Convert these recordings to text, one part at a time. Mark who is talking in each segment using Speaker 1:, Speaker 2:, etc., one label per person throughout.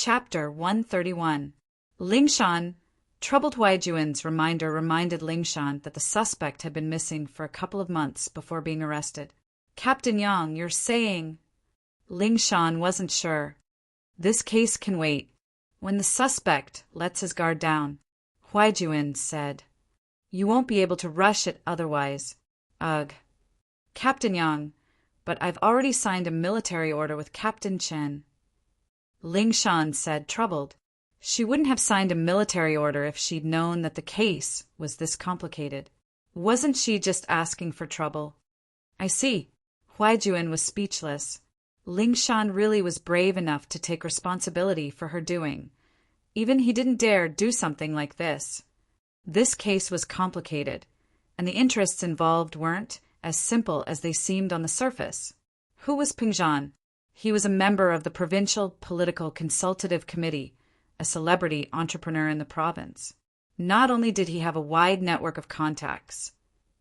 Speaker 1: Chapter 131. Lingshan. Troubled Huaijuan's reminder reminded Lingshan that the suspect had been missing for a couple of months before being arrested. Captain Yang, you're saying... Lingshan wasn't sure. This case can wait. When the suspect lets his guard down, Huaijuan said, you won't be able to rush it otherwise. Ugh. Captain Yang, but I've already signed a military order with Captain Chen. Lingshan said, troubled. She wouldn't have signed a military order if she'd known that the case was this complicated. Wasn't she just asking for trouble? I see. Huaijuan was speechless. Lingshan really was brave enough to take responsibility for her doing. Even he didn't dare do something like this. This case was complicated, and the interests involved weren't as simple as they seemed on the surface. Who was Pingzhan? He was a member of the Provincial Political Consultative Committee, a celebrity entrepreneur in the province. Not only did he have a wide network of contacts,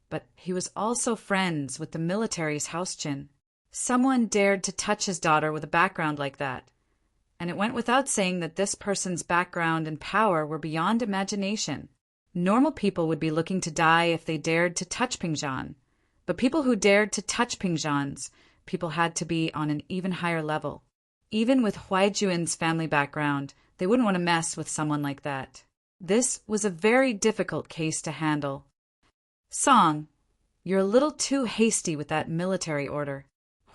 Speaker 1: but he was also friends with the military's housechin. Someone dared to touch his daughter with a background like that, and it went without saying that this person's background and power were beyond imagination. Normal people would be looking to die if they dared to touch Pingzhan, but people who dared to touch Pingzhan's people had to be on an even higher level. Even with Huaijuan's family background, they wouldn't want to mess with someone like that. This was a very difficult case to handle. Song, you're a little too hasty with that military order,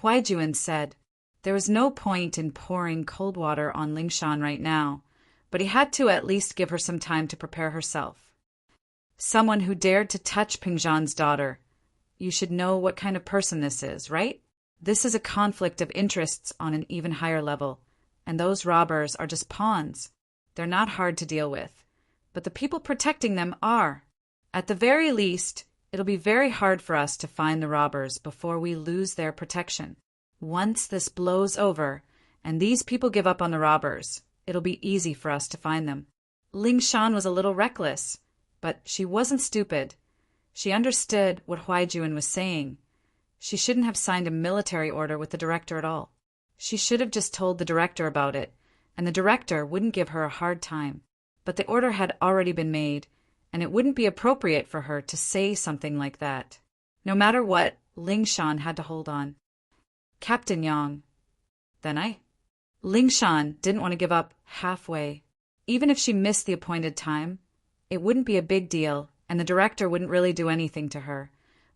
Speaker 1: Huaijuan said. There was no point in pouring cold water on Lingshan right now, but he had to at least give her some time to prepare herself. Someone who dared to touch Pingzhan's daughter. You should know what kind of person this is, right? This is a conflict of interests on an even higher level, and those robbers are just pawns. They're not hard to deal with, but the people protecting them are. At the very least, it'll be very hard for us to find the robbers before we lose their protection. Once this blows over, and these people give up on the robbers, it'll be easy for us to find them. Lingshan was a little reckless, but she wasn't stupid. She understood what Huaijuan was saying. She shouldn't have signed a military order with the director at all. She should have just told the director about it, and the director wouldn't give her a hard time. But the order had already been made, and it wouldn't be appropriate for her to say something like that. No matter what, Lingshan had to hold on. Captain Yang. Then Lingshan didn't want to give up halfway. Even if she missed the appointed time, it wouldn't be a big deal, and the director wouldn't really do anything to her.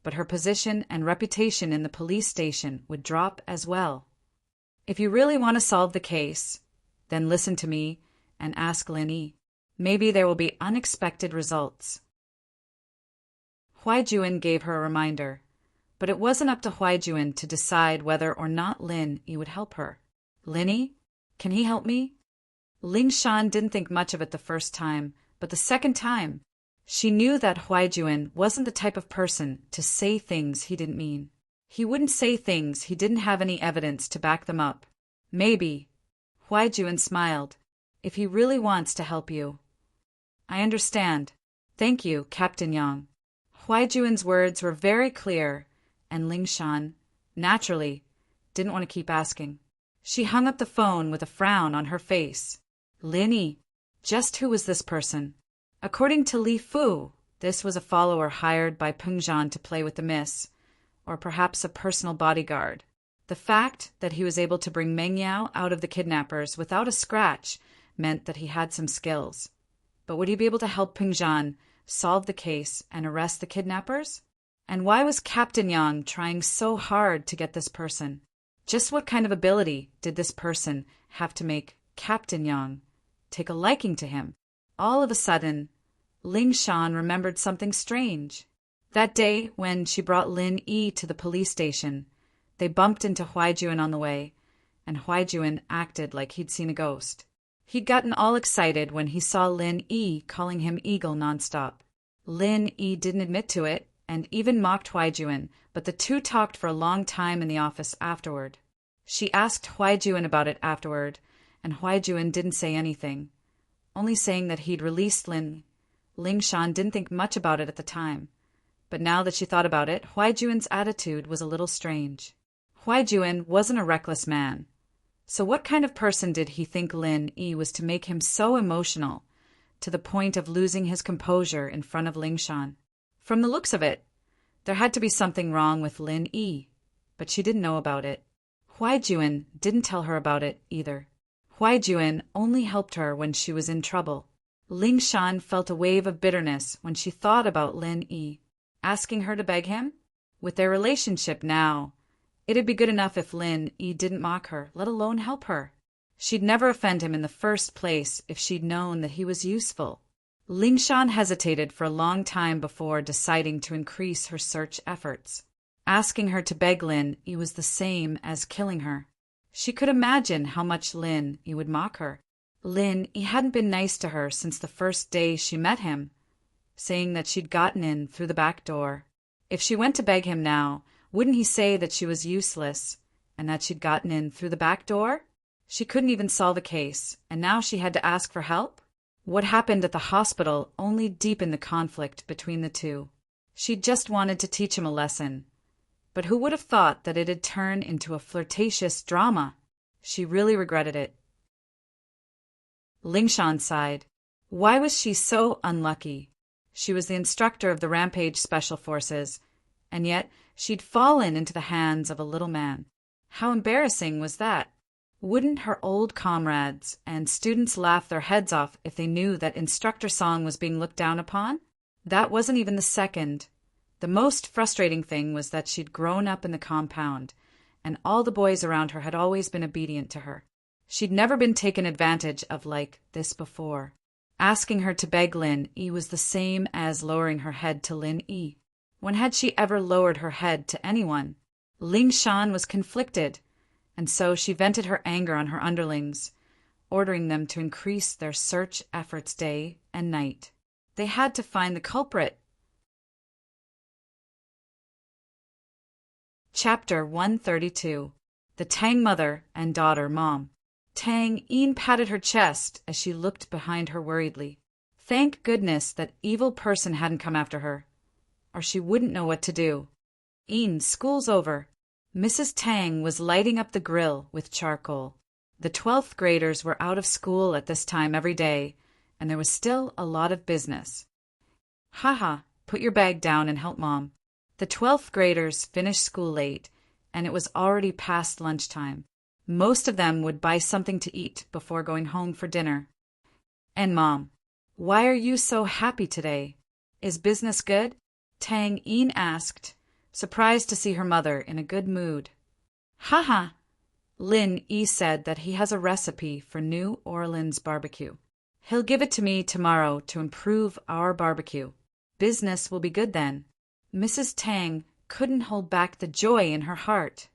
Speaker 1: But her position and reputation in the police station would drop as well. If you really want to solve the case, then listen to me and ask Lin Yi. Maybe there will be unexpected results. Huaijuan gave her a reminder, but it wasn't up to Huaijuan to decide whether or not Lin Yi would help her. Lin Yi, can he help me? Lingshan didn't think much of it the first time, but the second time, she knew that Huaijuan wasn't the type of person to say things he didn't mean. He wouldn't say things he didn't have any evidence to back them up. Maybe. Huaijuan smiled. If he really wants to help you. I understand. Thank you, Captain Yang. Huaijuan's words were very clear, and Lingshan, naturally, didn't want to keep asking. She hung up the phone with a frown on her face. Lin Yi, just who was this person? According to Li Fu, this was a follower hired by Pingzhan to play with the miss, or perhaps a personal bodyguard. The fact that he was able to bring Meng Yao out of the kidnappers without a scratch meant that he had some skills. But would he be able to help Pingzhan solve the case and arrest the kidnappers? And why was Captain Yang trying so hard to get this person? Just what kind of ability did this person have to make Captain Yang take a liking to him? All of a sudden, Lingshan remembered something strange. That day when she brought Lin Yi to the police station, they bumped into Huaijuan on the way, and Huaijuan acted like he'd seen a ghost. He'd gotten all excited when he saw Lin Yi calling him Eagle nonstop. Lin Yi didn't admit to it, and even mocked Huaijuan, but the two talked for a long time in the office afterward. She asked Huaijuan about it afterward, and Huaijuan didn't say anything, only saying that he'd released Lin. Lingshan didn't think much about it at the time, but now that she thought about it, Huaijuan's attitude was a little strange. Huaijuan wasn't a reckless man, So what kind of person did he think Lin Yi was to make him so emotional, to the point of losing his composure in front of Lingshan? From the looks of it, there had to be something wrong with Lin Yi, but she didn't know about it. Huaijuan didn't tell her about it either. Huaijuan only helped her when she was in trouble. Lingshan felt a wave of bitterness when she thought about Lin Yi, asking her to beg him. With their relationship now, it'd be good enough if Lin Yi didn't mock her, let alone help her. She'd never offend him in the first place if she'd known that he was useful. Lingshan hesitated for a long time before deciding to increase her search efforts. Asking her to beg Lin Yi was the same as killing her. She could imagine how much Lin Yi would mock her. Lin Yi hadn't been nice to her since the first day she met him, saying that she'd gotten in through the back door. If she went to beg him now, wouldn't he say that she was useless and that she'd gotten in through the back door? She couldn't even solve a case, and now she had to ask for help? What happened at the hospital only deepened the conflict between the two. She'd just wanted to teach him a lesson, but who would have thought that it'd turn into a flirtatious drama? She really regretted it. Lingshan sighed. Why was she so unlucky? She was the instructor of the Rampage Special Forces, and yet she'd fallen into the hands of a little man. How embarrassing was that? Wouldn't her old comrades and students laugh their heads off if they knew that Instructor Song was being looked down upon? That wasn't even the second. The most frustrating thing was that she'd grown up in the compound, and all the boys around her had always been obedient to her. She'd never been taken advantage of like this before. Asking her to beg Lin Yi was the same as lowering her head to Lin Yi. When had she ever lowered her head to anyone? Lingshan was conflicted, and so she vented her anger on her underlings, ordering them to increase their search efforts day and night. They had to find the culprit. Chapter 132. The Tang Mother and Daughter Mom. Tang Yin patted her chest as she looked behind her worriedly. Thank goodness that evil person hadn't come after her, or she wouldn't know what to do. Yin, school's over. Mrs. Tang was lighting up the grill with charcoal. The 12th graders were out of school at this time every day, and there was still a lot of business. Haha, put your bag down and help Mom. The 12th graders finished school late, and it was already past lunchtime. Most of them would buy something to eat before going home for dinner. And Mom, why are you so happy today? Is business good? Tang Yin asked, surprised to see her mother in a good mood. Haha! Lin Yi said that he has a recipe for New Orleans barbecue. He'll give it to me tomorrow to improve our barbecue. Business will be good then. Mrs. Tang couldn't hold back the joy in her heart.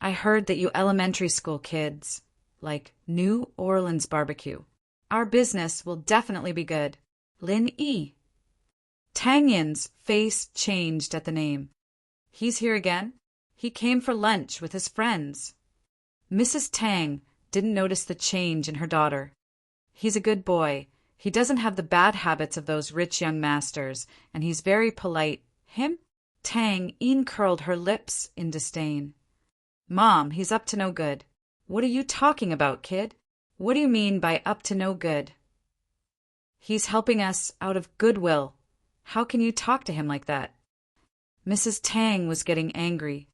Speaker 1: I heard that you elementary school kids like New Orleans barbecue. Our business will definitely be good. Lin Yi. Tang Yin's face changed at the name. He's here again? He came for lunch with his friends. Mrs. Tang didn't notice the change in her daughter. He's a good boy. He doesn't have the bad habits of those rich young masters, and he's very polite. Him? Tang Yin curled her lips in disdain. Mom, he's up to no good. What are you talking about, kid? What do you mean by up to no good? He's helping us out of goodwill. How can you talk to him like that? Mrs. Tang was getting angry.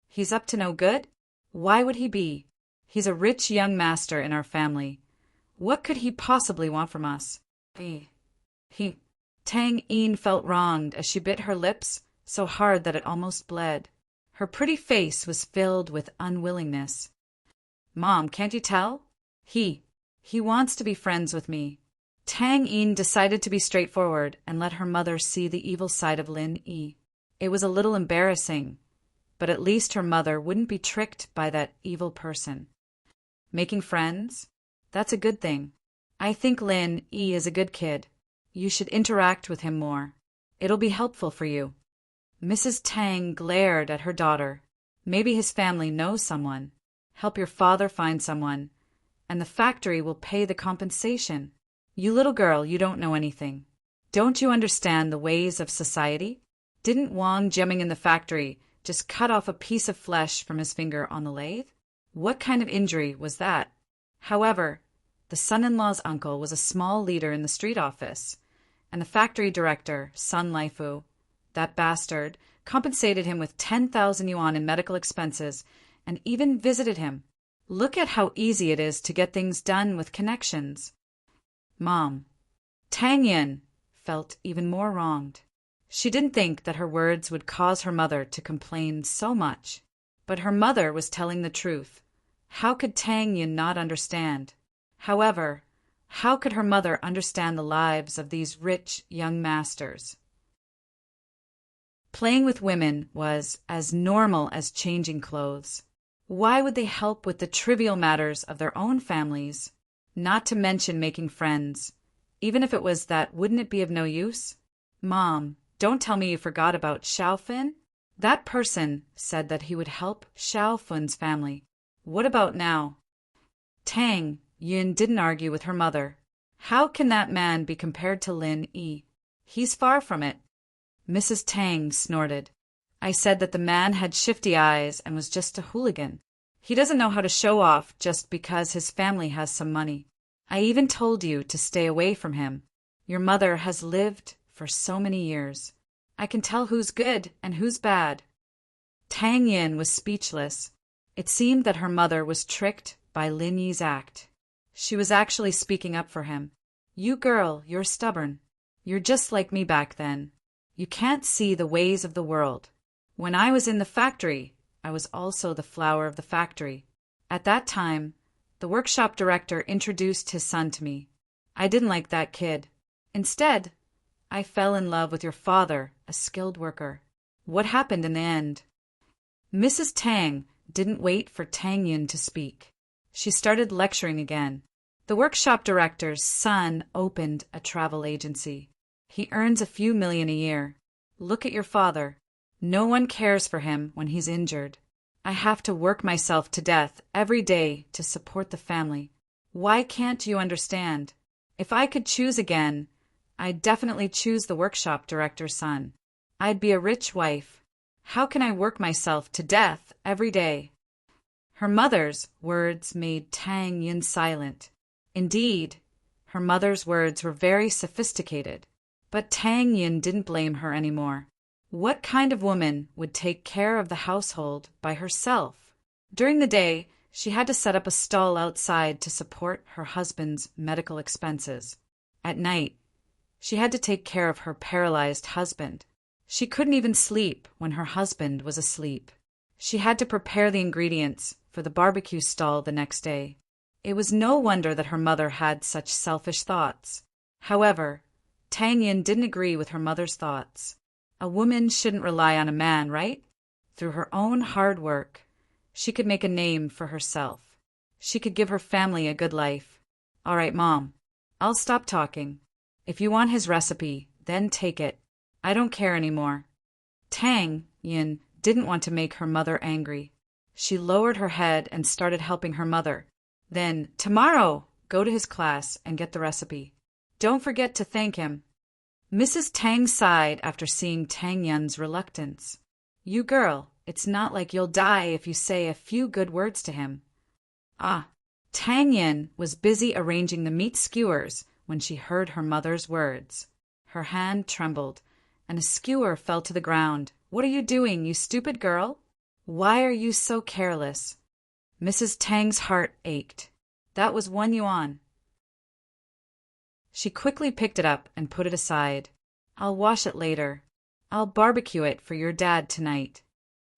Speaker 1: He's up to no good? Why would he be? He's a rich young master in our family. What could he possibly want from us? Tang Yin felt wronged as she bit her lips so hard that it almost bled. Her pretty face was filled with unwillingness. Mom, can't you tell? He wants to be friends with me. Tang Yin decided to be straightforward and let her mother see the evil side of Lin Yi. It was a little embarrassing, but at least her mother wouldn't be tricked by that evil person. Making friends? That's a good thing. I think Lin Yi is a good kid. You should interact with him more. It'll be helpful for you. Mrs. Tang glared at her daughter. Maybe his family knows someone. Help your father find someone, and the factory will pay the compensation. You little girl, you don't know anything. Don't you understand the ways of society? Didn't Wang Jiaming in the factory just cut off a piece of flesh from his finger on the lathe? What kind of injury was that? However, the son-in-law's uncle was a small leader in the street office, and the factory director, Sun Laifu, that bastard, compensated him with 10,000 yuan in medical expenses and even visited him. Look at how easy it is to get things done with connections. Mom. Tang Yin felt even more wronged. She didn't think that her words would cause her mother to complain so much. But her mother was telling the truth. How could Tang Yin not understand? However, how could her mother understand the lives of these rich young masters? Playing with women was as normal as changing clothes. Why would they help with the trivial matters of their own families? Not to mention making friends. Even if it was that, wouldn't it be of no use? Mom, don't tell me you forgot about Xiaofun? That person said that he would help Xiaofun's family. What about now? Tang Yin didn't argue with her mother. How can that man be compared to Lin Yi? He's far from it. Mrs. Tang snorted. I said that the man had shifty eyes and was just a hooligan. He doesn't know how to show off just because his family has some money. I even told you to stay away from him. Your mother has lived for so many years. I can tell who's good and who's bad. Tang Yin was speechless. It seemed that her mother was tricked by Lin Yi's act. She was actually speaking up for him. You girl, you're stubborn. You're just like me back then. You can't see the ways of the world. When I was in the factory, I was also the flower of the factory. At that time, the workshop director introduced his son to me. I didn't like that kid. Instead, I fell in love with your father, a skilled worker. What happened in the end? Mrs. Tang didn't wait for Tang Yin to speak. She started lecturing again. The workshop director's son opened a travel agency. He earns a few million a year. Look at your father. No one cares for him when he's injured. I have to work myself to death every day to support the family. Why can't you understand? If I could choose again, I'd definitely choose the workshop director's son. I'd be a rich wife. How can I work myself to death every day? Her mother's words made Tang Yin silent. Indeed, her mother's words were very sophisticated. But Tang Yin didn't blame her anymore. What kind of woman would take care of the household by herself? During the day, she had to set up a stall outside to support her husband's medical expenses. At night, she had to take care of her paralyzed husband. She couldn't even sleep when her husband was asleep. She had to prepare the ingredients for the barbecue stall the next day. It was no wonder that her mother had such selfish thoughts. However, Tang Yin didn't agree with her mother's thoughts. A woman shouldn't rely on a man, right? Through her own hard work, she could make a name for herself. She could give her family a good life. All right, Mom, I'll stop talking. If you want his recipe, then take it. I don't care anymore. Tang Yin didn't want to make her mother angry. She lowered her head and started helping her mother. Then, tomorrow, go to his class and get the recipe. Don't forget to thank him. Mrs. Tang sighed after seeing Tang Yin's reluctance. You girl, it's not like you'll die if you say a few good words to him. Ah, Tang Yin was busy arranging the meat skewers when she heard her mother's words. Her hand trembled, and a skewer fell to the ground. What are you doing, you stupid girl? Why are you so careless? Mrs. Tang's heart ached. That was 1 yuan. She quickly picked it up and put it aside. I'll wash it later. I'll barbecue it for your dad tonight.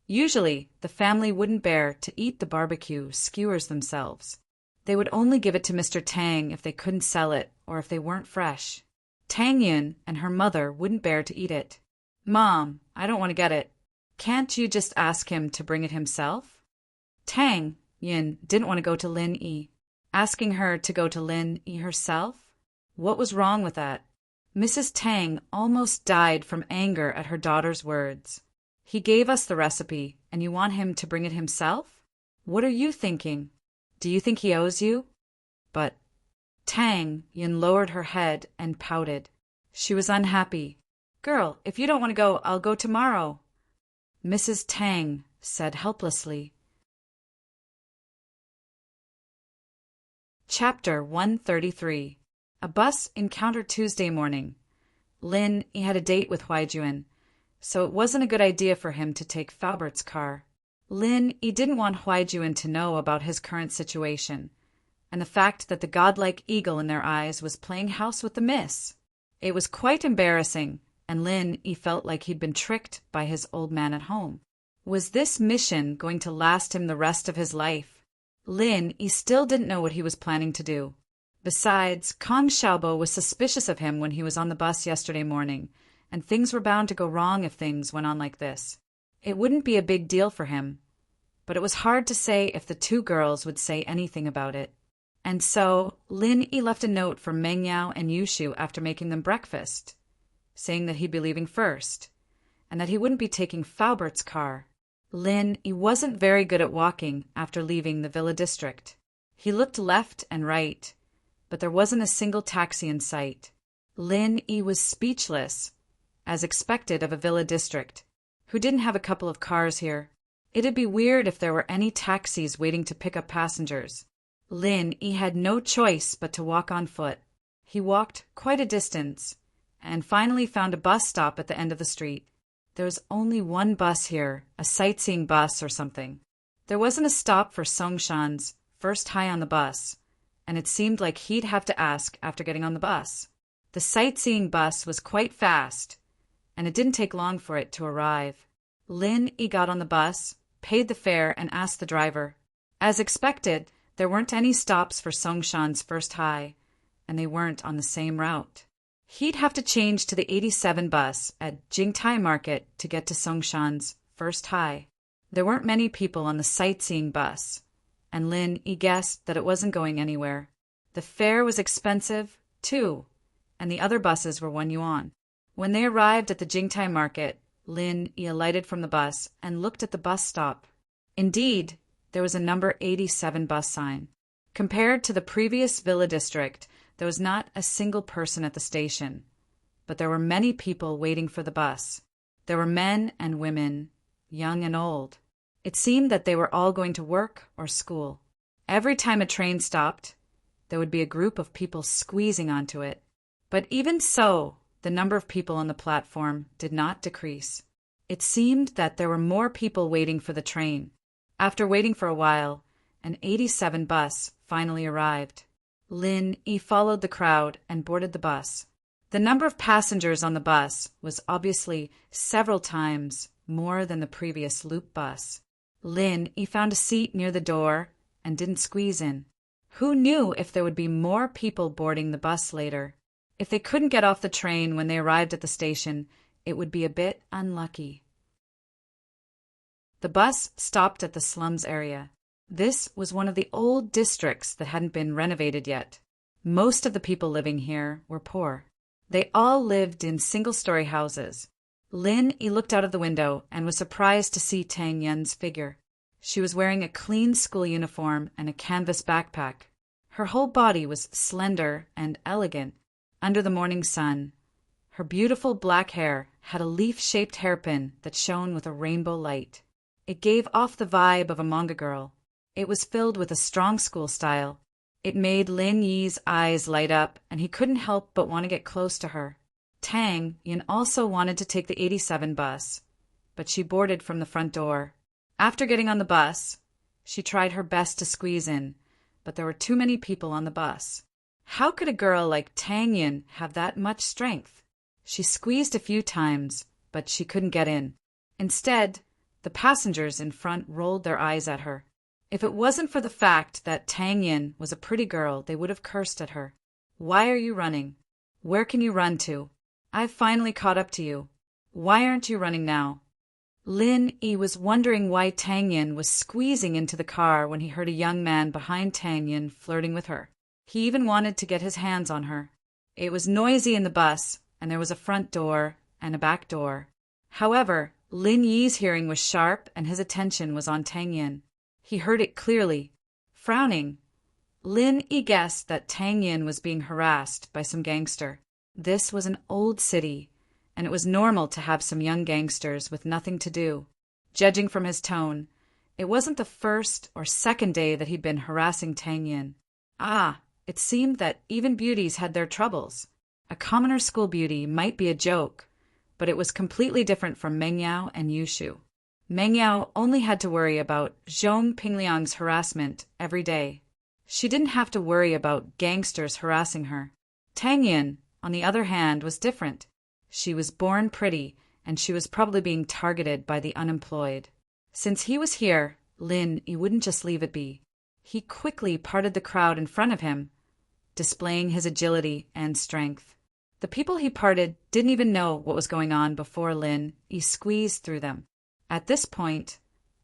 Speaker 1: Usually, the family wouldn't bear to eat the barbecue skewers themselves. They would only give it to Mr. Tang if they couldn't sell it or if they weren't fresh. Tang Yin and her mother wouldn't bear to eat it. Mom, I don't want to get it. Can't you just ask him to bring it himself? Tang Yin didn't want to go to Lin Yi. Asking her to go to Lin Yi herself? What was wrong with that? Mrs. Tang almost died from anger at her daughter's words. He gave us the recipe, and you want him to bring it himself? What are you thinking? Do you think he owes you? But Tang Yin lowered her head and pouted. She was unhappy. Girl, if you don't want to go, I'll go tomorrow. Mrs. Tang said helplessly. Chapter 133. A Bus Encounter Tuesday Morning. Lin, he had a date with Huaijuan, so it wasn't a good idea for him to take Faubert's car. Lin, he didn't want Huaijuan to know about his current situation, and the fact that the godlike eagle in their eyes was playing house with the miss. It was quite embarrassing, and Lin, he felt like he'd been tricked by his old man at home. Was this mission going to last him the rest of his life? Lin, he still didn't know what he was planning to do. Besides, Kong Xiaobo was suspicious of him when he was on the bus yesterday morning, and things were bound to go wrong if things went on like this. It wouldn't be a big deal for him, but it was hard to say if the two girls would say anything about it. And so, Lin, he left a note for Meng Yao and Yushu after making them breakfast, saying that he'd be leaving first, and that he wouldn't be taking Faubert's car. Lin, he wasn't very good at walking after leaving the villa district. He looked left and right, but there wasn't a single taxi in sight. Lin, he was speechless, as expected of a villa district, who didn't have a couple of cars here. It'd be weird if there were any taxis waiting to pick up passengers. Lin, he had no choice but to walk on foot. He walked quite a distance, and finally found a bus stop at the end of the street. There was only one bus here, a sightseeing bus or something. There wasn't a stop for Songshan's first high on the bus, and it seemed like he'd have to ask after getting on the bus. The sightseeing bus was quite fast, and it didn't take long for it to arrive. Lin, he got on the bus, paid the fare, and asked the driver. As expected, there weren't any stops for Songshan's first high, and they weren't on the same route. He'd have to change to the 87 bus at Jingtai Market to get to Songshan's first high. There weren't many people on the sightseeing bus, and Lin, he guessed that it wasn't going anywhere. The fare was expensive, too, and the other buses were 1 yuan. When they arrived at the Jingtai Market, Lin, he alighted from the bus and looked at the bus stop. Indeed, there was a number 87 bus sign. Compared to the previous villa district, there was not a single person at the station, but there were many people waiting for the bus. There were men and women, young and old. It seemed that they were all going to work or school. Every time a train stopped, there would be a group of people squeezing onto it. But even so, the number of people on the platform did not decrease. It seemed that there were more people waiting for the train. After waiting for a while, an 87 bus finally arrived. Lin, he followed the crowd and boarded the bus. The number of passengers on the bus was obviously several times more than the previous loop bus. Lin, he found a seat near the door and didn't squeeze in. Who knew if there would be more people boarding the bus later? If they couldn't get off the train when they arrived at the station, it would be a bit unlucky. The bus stopped at the slums area. This was one of the old districts that hadn't been renovated yet. Most of the people living here were poor. They all lived in single-story houses. Lin, he looked out of the window and was surprised to see Tang Yun's figure. She was wearing a clean school uniform and a canvas backpack. Her whole body was slender and elegant under the morning sun. Her beautiful black hair had a leaf-shaped hairpin that shone with a rainbow light. It gave off the vibe of a manga girl. It was filled with a strong school style. It made Lin Yi's eyes light up, and he couldn't help but want to get close to her. Tang Yin also wanted to take the 87 bus, but she boarded from the front door. After getting on the bus, she tried her best to squeeze in, but there were too many people on the bus. How could a girl like Tang Yin have that much strength? She squeezed a few times, but she couldn't get in. Instead, the passengers in front rolled their eyes at her. If it wasn't for the fact that Tang Yin was a pretty girl, they would have cursed at her. Why are you running? Where can you run to? I've finally caught up to you. Why aren't you running now? Lin Yi was wondering why Tang Yin was squeezing into the car when he heard a young man behind Tang Yin flirting with her. He even wanted to get his hands on her. It was noisy in the bus, and there was a front door and a back door. However, Lin Yi's hearing was sharp and his attention was on Tang Yin. He heard it clearly. Frowning, Lin Yi guessed that Tang Yin was being harassed by some gangster. This was an old city, and it was normal to have some young gangsters with nothing to do. Judging from his tone, it wasn't the first or second day that he'd been harassing Tang Yin. Ah, it seemed that even beauties had their troubles. A commoner school beauty might be a joke, but it was completely different from Meng Yao and Yushu. Meng Yao only had to worry about Zhong Pingliang's harassment every day. She didn't have to worry about gangsters harassing her. Tang Yin, on the other hand, was different. She was born pretty, and she was probably being targeted by the unemployed. Since he was here, Lin Yi wouldn't just leave it be. He quickly parted the crowd in front of him, displaying his agility and strength. The people he parted didn't even know what was going on before Lin Yi squeezed through them. At this point,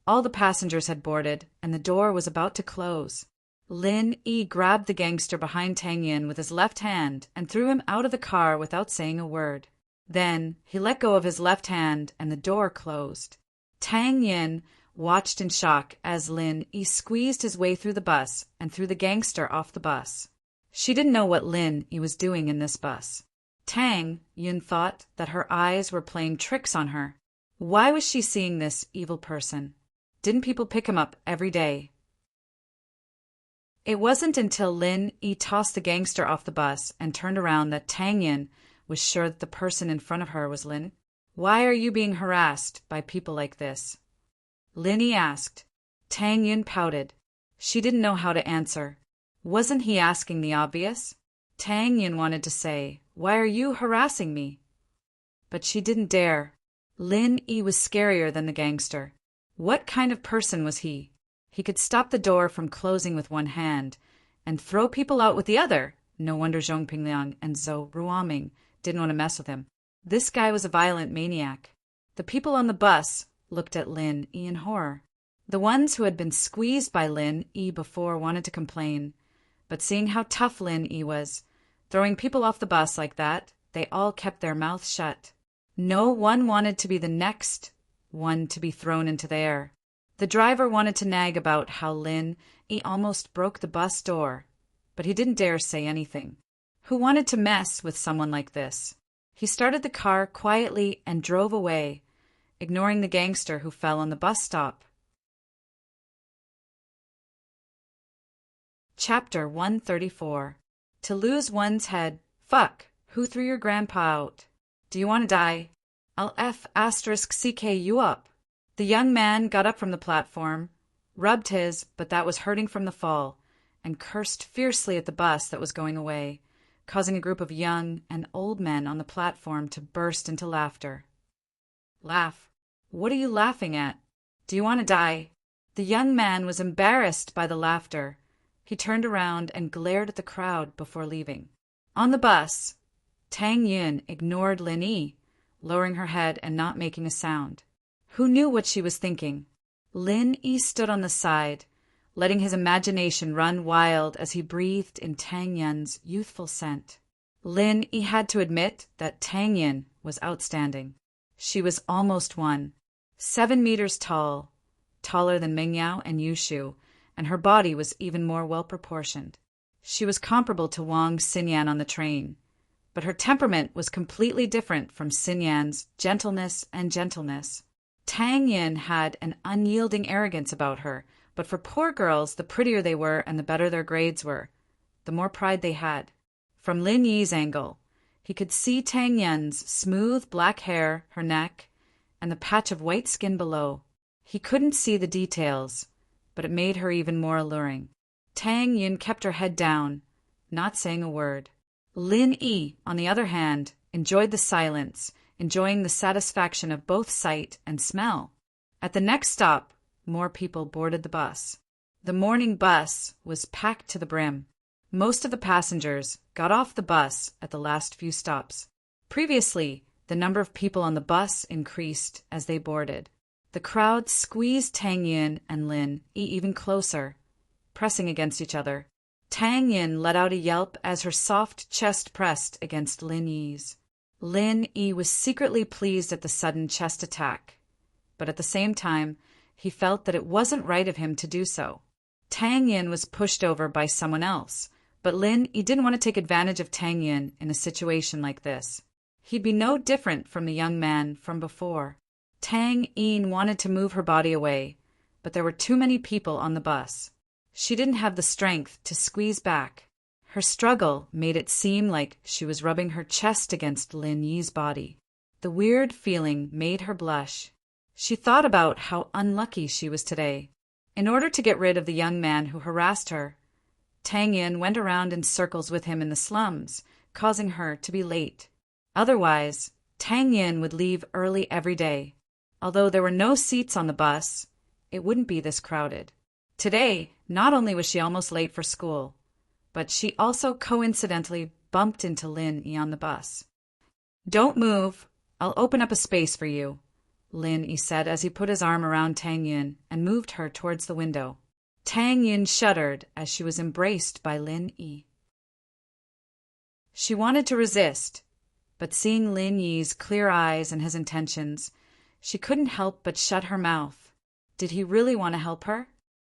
Speaker 1: all the passengers had boarded, and the door was about to close. Lin Yi grabbed the gangster behind Tang Yin with his left hand and threw him out of the car without saying a word. Then he let go of his left hand and the door closed. Tang Yin watched in shock as Lin Yi squeezed his way through the bus and threw the gangster off the bus. She didn't know what Lin Yi was doing in this bus. Tang Yin thought that her eyes were playing tricks on her. Why was she seeing this evil person? Didn't people pick him up every day? It wasn't until Lin Yi tossed the gangster off the bus and turned around that Tang Yin was sure that the person in front of her was Lin. Why are you being harassed by people like this? Lin Yi asked. Tang Yin pouted. She didn't know how to answer. Wasn't he asking the obvious? Tang Yin wanted to say, "Why are you harassing me?" But she didn't dare. Lin Yi was scarier than the gangster. What kind of person was he? He could stop the door from closing with one hand and throw people out with the other. No wonder Zhong Pingliang and Zhou Ruoming didn't want to mess with him. This guy was a violent maniac. The people on the bus looked at Lin Yi in horror. The ones who had been squeezed by Lin Yi before wanted to complain, but seeing how tough Lin Yi was, throwing people off the bus like that, they all kept their mouths shut. No one wanted to be the next one to be thrown into the air. The driver wanted to nag about how Lin Yi almost broke the bus door, but he didn't dare say anything. Who wanted to mess with someone like this? He started the car quietly and drove away, ignoring the gangster who fell on the bus stop. Chapter 134. To lose one's head. Fuck, who threw your grandpa out? Do you want to die? I'll F***ck you up. The young man got up from the platform, rubbed his, but that was hurting from the fall, and cursed fiercely at the bus that was going away, causing a group of young and old men on the platform to burst into laughter. Laugh. What are you laughing at? Do you want to die? The young man was embarrassed by the laughter. He turned around and glared at the crowd before leaving. On the bus, Tang Yin ignored Lin Yi, lowering her head and not making a sound. Who knew what she was thinking? Lin Yi stood on the side, letting his imagination run wild as he breathed in Tang Yin's youthful scent. Lin Yi had to admit that Tang Yin was outstanding. She was almost 7 meters tall, taller than Meng Yao and Yushu, and her body was even more well-proportioned. She was comparable to Wang Xinyan on the train, but her temperament was completely different from Xinyan's gentleness. Tang Yin had an unyielding arrogance about her, but for poor girls, the prettier they were and the better their grades were, the more pride they had. From Lin Yi's angle, he could see Tang Yin's smooth black hair, her neck, and the patch of white skin below. He couldn't see the details, but it made her even more alluring. Tang Yin kept her head down, not saying a word. Lin Yi, on the other hand, enjoyed the silence, enjoying the satisfaction of both sight and smell. At the next stop, more people boarded the bus. The morning bus was packed to the brim. Most of the passengers got off the bus at the last few stops. Previously, the number of people on the bus increased as they boarded. The crowd squeezed Tang Yin and Lin Yi even closer, pressing against each other. Tang Yin let out a yelp as her soft chest pressed against Lin Yi's. Lin Yi was secretly pleased at the sudden chest attack, but at the same time, he felt that it wasn't right of him to do so. Tang Yin was pushed over by someone else, but Lin Yi didn't want to take advantage of Tang Yin in a situation like this. He'd be no different from the young man from before. Tang Yin wanted to move her body away, but there were too many people on the bus. She didn't have the strength to squeeze back. Her struggle made it seem like she was rubbing her chest against Lin Yi's body. The weird feeling made her blush. She thought about how unlucky she was today. In order to get rid of the young man who harassed her, Tang Yin went around in circles with him in the slums, causing her to be late. Otherwise, Tang Yin would leave early every day. Although there were no seats on the bus, it wouldn't be this crowded. Today, not only was she almost late for school, but she also coincidentally bumped into Lin Yi on the bus. "Don't move. I'll open up a space for you," Lin Yi said as he put his arm around Tang Yin and moved her towards the window. Tang Yin shuddered as she was embraced by Lin Yi. She wanted to resist, but seeing Lin Yi's clear eyes and his intentions, she couldn't help but shut her mouth. Did he really want to help her?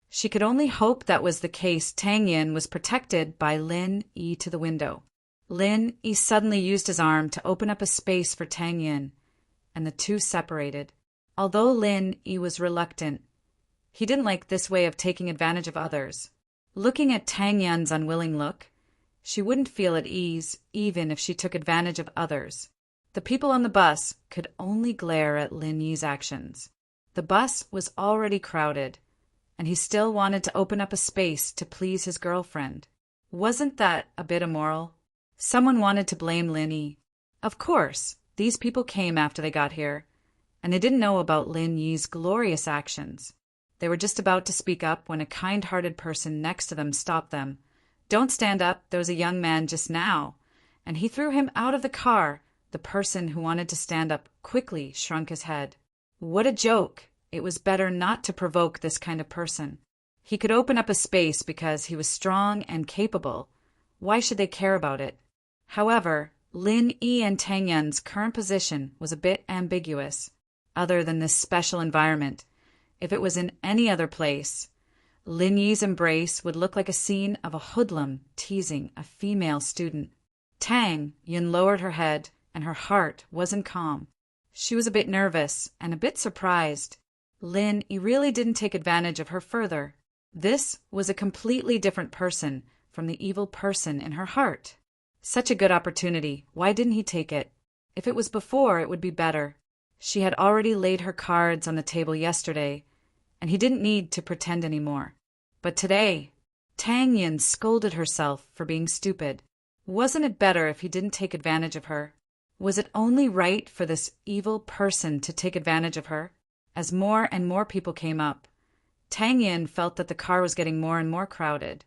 Speaker 1: She could only hope that was the case. Tang Yin was protected by Lin Yi to the window. Lin Yi suddenly used his arm to open up a space for Tang Yin, and the two separated. Although Lin Yi was reluctant, he didn't like this way of taking advantage of others. Looking at Tang Yin's unwilling look, she wouldn't feel at ease even if she took advantage of others. The people on the bus could only glare at Lin Yi's actions. The bus was already crowded, and he still wanted to open up a space to please his girlfriend. Wasn't that a bit immoral? Someone wanted to blame Lin Yi. Of course, these people came after they got here, and they didn't know about Lin Yi's glorious actions. They were just about to speak up when a kind-hearted person next to them stopped them. "Don't stand up, there was a young man just now," and he threw him out of the car. The person who wanted to stand up quickly shrunk his head. What a joke! It was better not to provoke this kind of person. He could open up a space because he was strong and capable. Why should they care about it? However, Lin Yi and Tang Yin's current position was a bit ambiguous. Other than this special environment, if it was in any other place, Lin Yi's embrace would look like a scene of a hoodlum teasing a female student. Tang Yin lowered her head, and her heart wasn't calm. She was a bit nervous and a bit surprised. Lin Yi really didn't take advantage of her further. This was a completely different person from the evil person in her heart. Such a good opportunity. Why didn't he take it? If it was before, it would be better. She had already laid her cards on the table yesterday, and he didn't need to pretend anymore. But today, Tang Yin scolded herself for being stupid. Wasn't it better if he didn't take advantage of her? Was it only right for this evil person to take advantage of her? As more and more people came up, Tang Yin felt that the car was getting more and more crowded,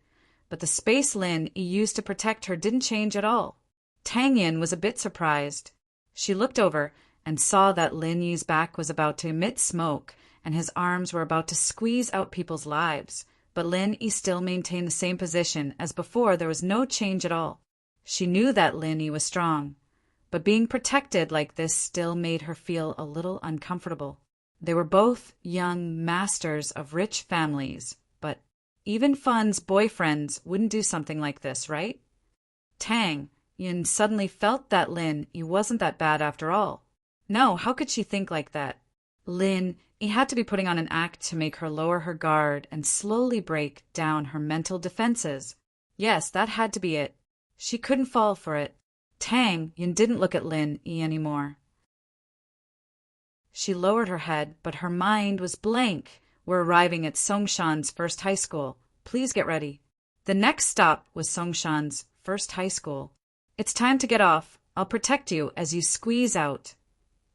Speaker 1: but the space Lin Yi used to protect her didn't change at all. Tang Yin was a bit surprised. She looked over and saw that Lin Yi's back was about to emit smoke, and his arms were about to squeeze out people's lives, but Lin Yi still maintained the same position as before. There was no change at all. She knew that Lin Yi was strong, but being protected like this still made her feel a little uncomfortable. They were both young masters of rich families, but even Fun's boyfriends wouldn't do something like this, right? Tang Yin suddenly felt that Lin Yi wasn't that bad after all. No, how could she think like that? Lin Yi had to be putting on an act to make her lower her guard and slowly break down her mental defenses. Yes, that had to be it. She couldn't fall for it. Tang Yin didn't look at Lin Yi anymore. She lowered her head, but her mind was blank. "We're arriving at Songshan's first high school. Please get ready." The next stop was Songshan's first high school. "It's time to get off. I'll protect you as you squeeze out,"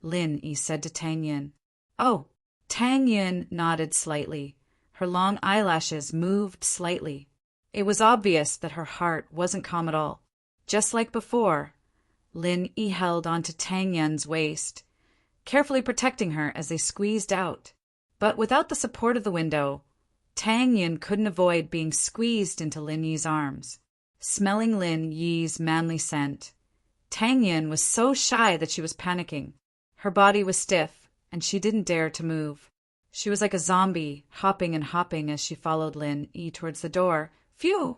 Speaker 1: Lin Yi said to Tang Yin. "Oh." Tang Yin nodded slightly. Her long eyelashes moved slightly. It was obvious that her heart wasn't calm at all. Just like before, Lin Yi held onto Tang Yin's waist, carefully protecting her as they squeezed out. But without the support of the window, Tang Yin couldn't avoid being squeezed into Lin Yi's arms. Smelling Lin Yi's manly scent, Tang Yin was so shy that she was panicking. Her body was stiff, and she didn't dare to move. She was like a zombie, hopping and hopping as she followed Lin Yi towards the door. Phew!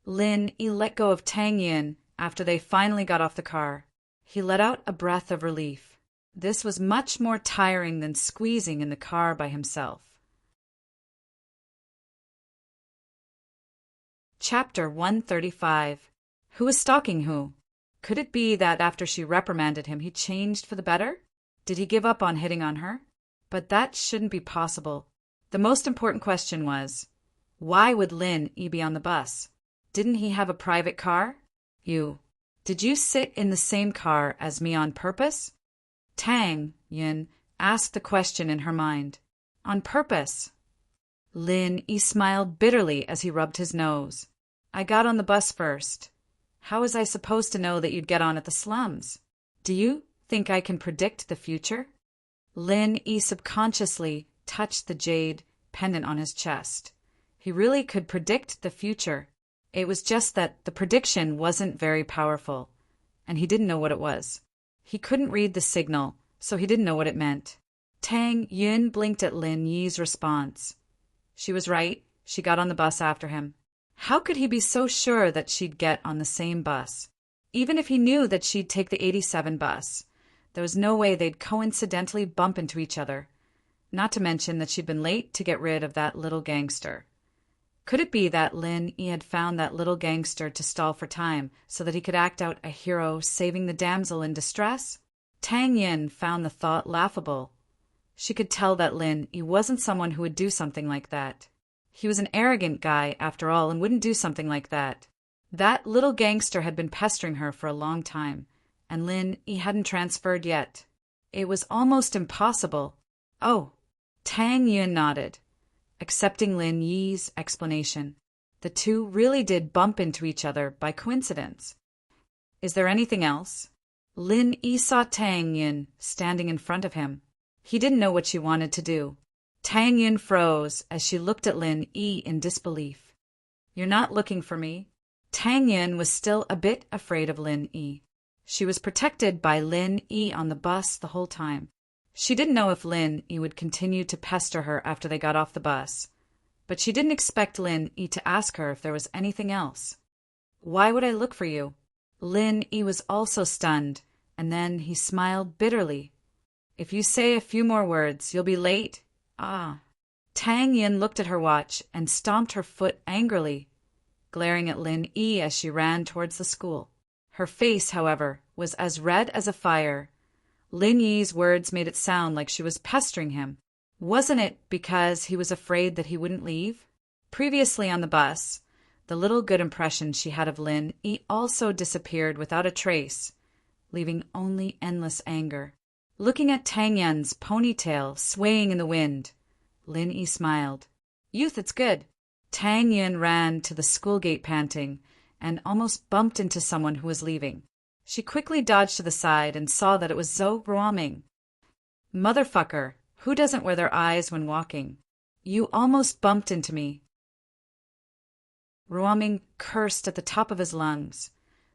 Speaker 1: Lin Yi let go of Tang Yin after they finally got off the car. He let out a breath of relief. This was much more tiring than squeezing in the car by himself. Chapter 135. Who was stalking who? Could it be that after she reprimanded him he changed for the better? Did he give up on hitting on her? But that shouldn't be possible. The most important question was, why would Lin Yi be on the bus? Didn't he have a private car? Did you sit in the same car as me on purpose? Tang Yin asked the question in her mind. On purpose. Lin Yi smiled bitterly as he rubbed his nose. I got on the bus first. How was I supposed to know that you'd get on at the slums? Do you think I can predict the future? Lin Yi subconsciously touched the jade pendant on his chest. He really could predict the future. It was just that the prediction wasn't very powerful, and he didn't know what it was. He couldn't read the signal, so he didn't know what it meant. Tang Yun blinked at Lin Yi's response. She was right. She got on the bus after him. How could he be so sure that she'd get on the same bus? Even if he knew that she'd take the 87 bus, there was no way they'd coincidentally bump into each other. Not to mention that she'd been late to get rid of that little gangster. Could it be that Lin Yi had found that little gangster to stall for time so that he could act out a hero saving the damsel in distress? Tang Yin found the thought laughable. She could tell that Lin Yi wasn't someone who would do something like that. He was an arrogant guy, after all, and wouldn't do something like that. That little gangster had been pestering her for a long time, and Lin Yi hadn't transferred yet. It was almost impossible. Oh, Tang Yun nodded, accepting Lin Yi's explanation. The two really did bump into each other by coincidence. Is there anything else? Lin Yi saw Tang Yun standing in front of him. He didn't know what she wanted to do. Tang Yun froze as she looked at Lin Yi in disbelief. You're not looking for me? Tang Yun was still a bit afraid of Lin Yi. She was protected by Lin Yi on the bus the whole time. She didn't know if Lin Yi would continue to pester her after they got off the bus, but she didn't expect Lin Yi to ask her if there was anything else. Why would I look for you? Lin Yi was also stunned, and then he smiled bitterly. If you say a few more words, you'll be late. Ah. Tang Yin looked at her watch and stomped her foot angrily, glaring at Lin Yi as she ran towards the school. Her face, however, was as red as a fire. Lin Yi's words made it sound like she was pestering him. Wasn't it because he was afraid that he wouldn't leave? Previously on the bus, the little good impression she had of Lin Yi also disappeared without a trace, leaving only endless anger. Looking at Tang Yun's ponytail swaying in the wind, Lin Yi smiled. Youth, it's good. Tang Yun ran to the school gate panting and almost bumped into someone who was leaving. She quickly dodged to the side and saw that it was Zhou Ruoming. Motherfucker, who doesn't wear their eyes when walking? You almost bumped into me. Ruoming cursed at the top of his lungs,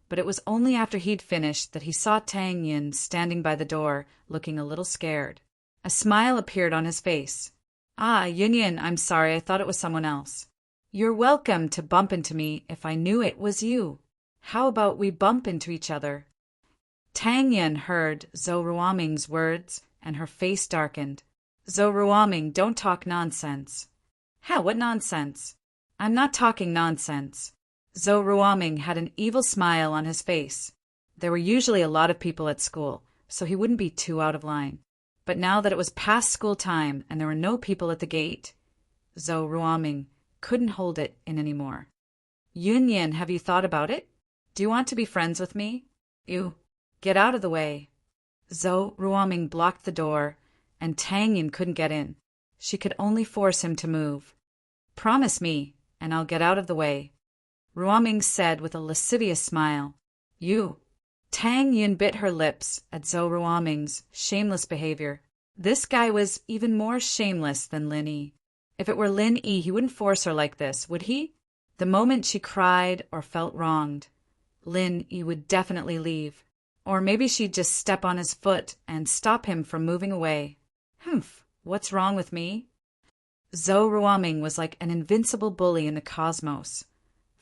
Speaker 1: but it was only after he'd finished that he saw Tang Yun standing by the door, looking a little scared. A smile appeared on his face. Ah, Yun, I'm sorry, I thought it was someone else. You're welcome to bump into me if I knew it was you. How about we bump into each other? Tang Yun heard Zhou Ruoming's words, and her face darkened. Zhou Ruoming, don't talk nonsense. How, what nonsense? I'm not talking nonsense. Zhou Ruoming had an evil smile on his face. There were usually a lot of people at school, so he wouldn't be too out of line. But now that it was past school time and there were no people at the gate, Zhou Ruoming couldn't hold it in anymore. Yun, have you thought about it? Do you want to be friends with me? You. Get out of the way. Zhou Ruoming blocked the door, and Tang Yun couldn't get in. She could only force him to move. Promise me, and I'll get out of the way, Ruoming said with a lascivious smile. You. Tang Yun bit her lips at Zhou Ruoming's shameless behavior. This guy was even more shameless than Lin Yi. If it were Lin Yi, he wouldn't force her like this, would he? The moment she cried or felt wronged, Lin Yi would definitely leave. Or maybe she'd just step on his foot and stop him from moving away. Humph, what's wrong with me? Zhou Ruoming was like an invincible bully in the cosmos,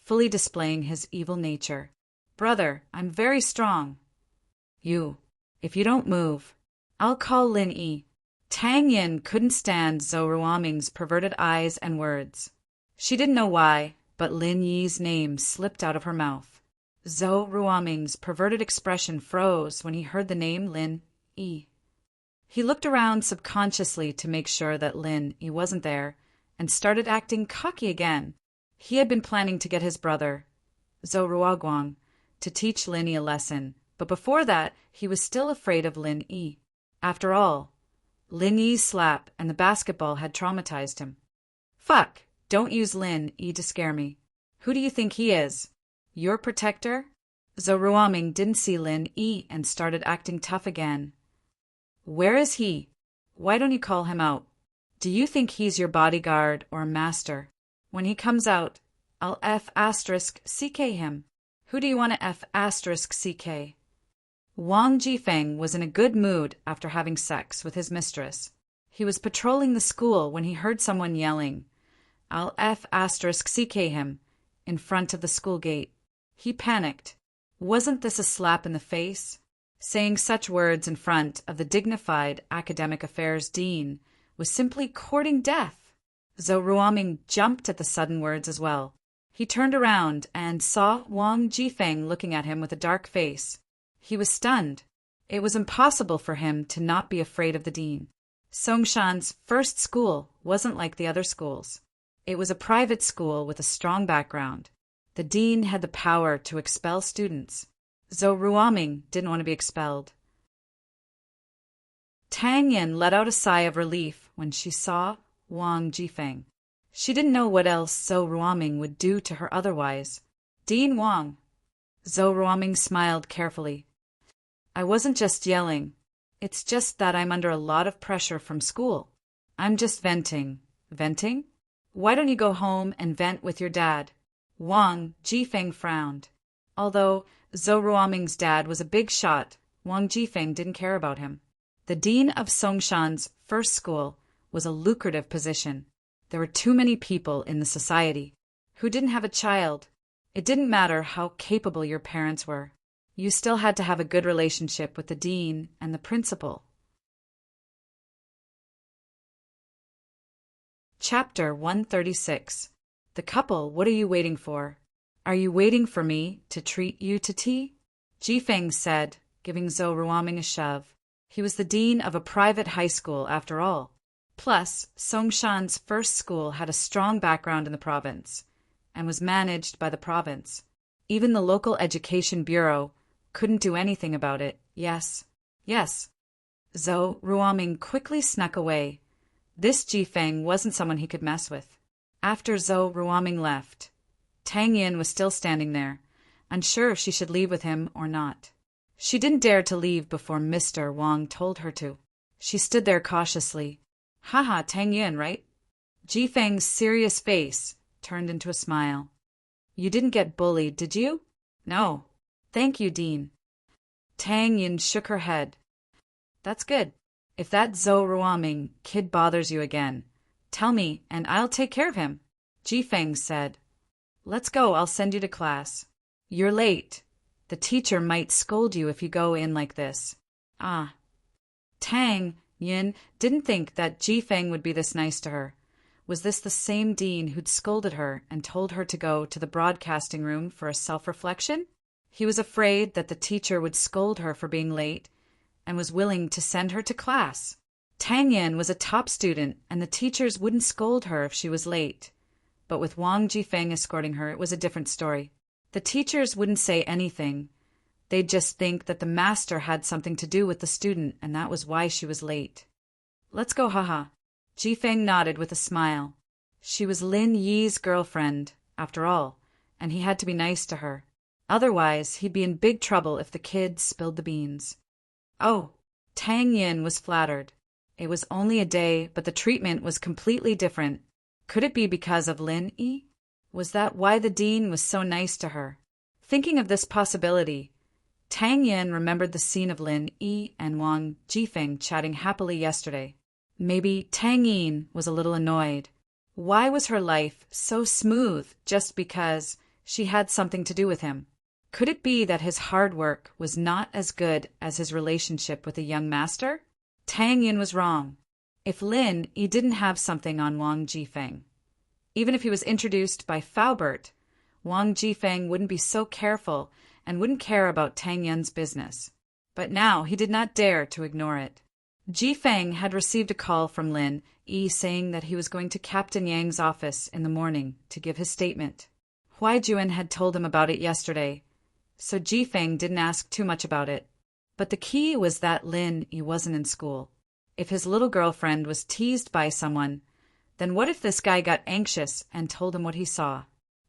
Speaker 1: fully displaying his evil nature. Brother, I'm very strong. You, if you don't move, I'll call Lin Yi. Tang Yin couldn't stand Zhou Ruoming's perverted eyes and words. She didn't know why, but Lin Yi's name slipped out of her mouth. Zhou Ruoming's perverted expression froze when he heard the name Lin Yi. He looked around subconsciously to make sure that Lin Yi wasn't there, and started acting cocky again. He had been planning to get his brother, Zhou Ruoguang, to teach Lin Yi a lesson, but before that he was still afraid of Lin Yi. After all, Lin Yi's slap and the basketball had traumatized him. Fuck! Don't use Lin Yi to scare me. Who do you think he is? Your protector? Zhou Ruoming didn't see Lin Yi and started acting tough again. Where is he? Why don't you call him out? Do you think he's your bodyguard or master? When he comes out, I'll F***CK him. Who do you want to F***CK? Wang Jifeng was in a good mood after having sex with his mistress. He was patrolling the school when he heard someone yelling, I'll F***CK him, in front of the school gate. He panicked. Wasn't this a slap in the face? Saying such words in front of the dignified academic affairs dean was simply courting death. Zhou Ruoming jumped at the sudden words as well. He turned around and saw Wang Jifeng looking at him with a dark face. He was stunned. It was impossible for him to not be afraid of the dean. Songshan's first school wasn't like the other schools. It was a private school with a strong background. The dean had the power to expel students. Zhou Ruoming didn't want to be expelled. Tang Yin let out a sigh of relief when she saw Wang Jifeng. She didn't know what else Zhou Ruoming would do to her otherwise. Dean Wang. Zhou Ruoming smiled carefully. I wasn't just yelling. It's just that I'm under a lot of pressure from school. I'm just venting. Venting? Why don't you go home and vent with your dad? Wang Jifeng frowned. Although Zhou Ruoming's dad was a big shot, Wang Jifeng didn't care about him. The dean of Songshan's first school was a lucrative position. There were too many people in the society who didn't have a child. It didn't matter how capable your parents were. You still had to have a good relationship with the dean and the principal. Chapter 136. The couple, what are you waiting for? Are you waiting for me to treat you to tea? Jifeng said, giving Zhou Ruoming a shove. He was the dean of a private high school after all. Plus, Songshan's first school had a strong background in the province and was managed by the province. Even the local education bureau couldn't do anything about it. Yes. Zhou Ruoming quickly snuck away. This Jifeng wasn't someone he could mess with. After Zhou Ruoming left, Tang Yin was still standing there, unsure if she should leave with him or not. She didn't dare to leave before Mr. Wang told her to. She stood there cautiously. Haha, Tang Yin, right? Jifeng's serious face turned into a smile. You didn't get bullied, did you? No. Thank you, Dean. Tang Yin shook her head. That's good. If that Zhou Ruoming kid bothers you again, tell me and I'll take care of him. Jifeng said. Let's go, I'll send you to class. You're late. The teacher might scold you if you go in like this. Ah. Tang Yin didn't think that Jifeng would be this nice to her. Was this the same dean who'd scolded her and told her to go to the broadcasting room for a self-reflection? He was afraid that the teacher would scold her for being late and was willing to send her to class. Tang Yin was a top student and the teachers wouldn't scold her if she was late. But with Wang Jifeng escorting her, it was a different story. The teachers wouldn't say anything. They'd just think that the master had something to do with the student, and that was why she was late. Let's go, haha. Jifeng nodded with a smile. She was Lin Yi's girlfriend, after all, and he had to be nice to her. Otherwise, he'd be in big trouble if the kid spilled the beans. Oh, Tang Yin was flattered. It was only a day, but the treatment was completely different. Could it be because of Lin Yi? Was that why the dean was so nice to her? Thinking of this possibility, Tang Yin remembered the scene of Lin Yi and Wang Jifeng chatting happily yesterday. Maybe Tang Yin was a little annoyed. Why was her life so smooth just because she had something to do with him? Could it be that his hard work was not as good as his relationship with the young master? Tang Yin was wrong. If Lin Yi didn't have something on Wang Jifeng, Even if he was introduced by Faubert, Wang Jifeng wouldn't be so careful and wouldn't care about Tang Yun's business. But now he did not dare to ignore it. Jifeng had received a call from Lin Yi saying that he was going to Captain Yang's office in the morning to give his statement. Huaijuan had told him about it yesterday, so Jifeng didn't ask too much about it. But the key was that Lin Yi wasn't in school. If his little girlfriend was teased by someone, then what if this guy got anxious and told him what he saw?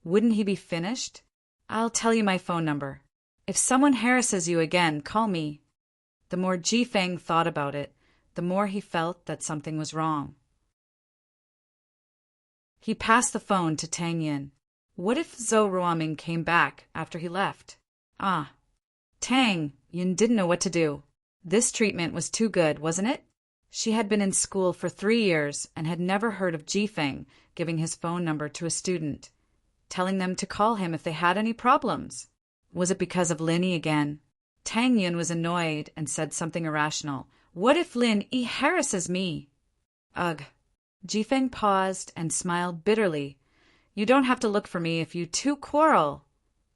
Speaker 1: Wouldn't he be finished? I'll tell you my phone number. If someone harasses you again, call me. The more Jifeng thought about it, the more he felt that something was wrong. He passed the phone to Tang Yin. What if Zhou Ruoming came back after he left? Tang Yin didn't know what to do. This treatment was too good, wasn't it? She had been in school for 3 years and had never heard of Jifeng giving his phone number to a student, telling them to call him if they had any problems. Was it because of Lin Yi again? Tang Yin was annoyed and said something irrational. What if Lin Yi harasses me? Ugh. Jifeng paused and smiled bitterly. You don't have to look for me if you two quarrel.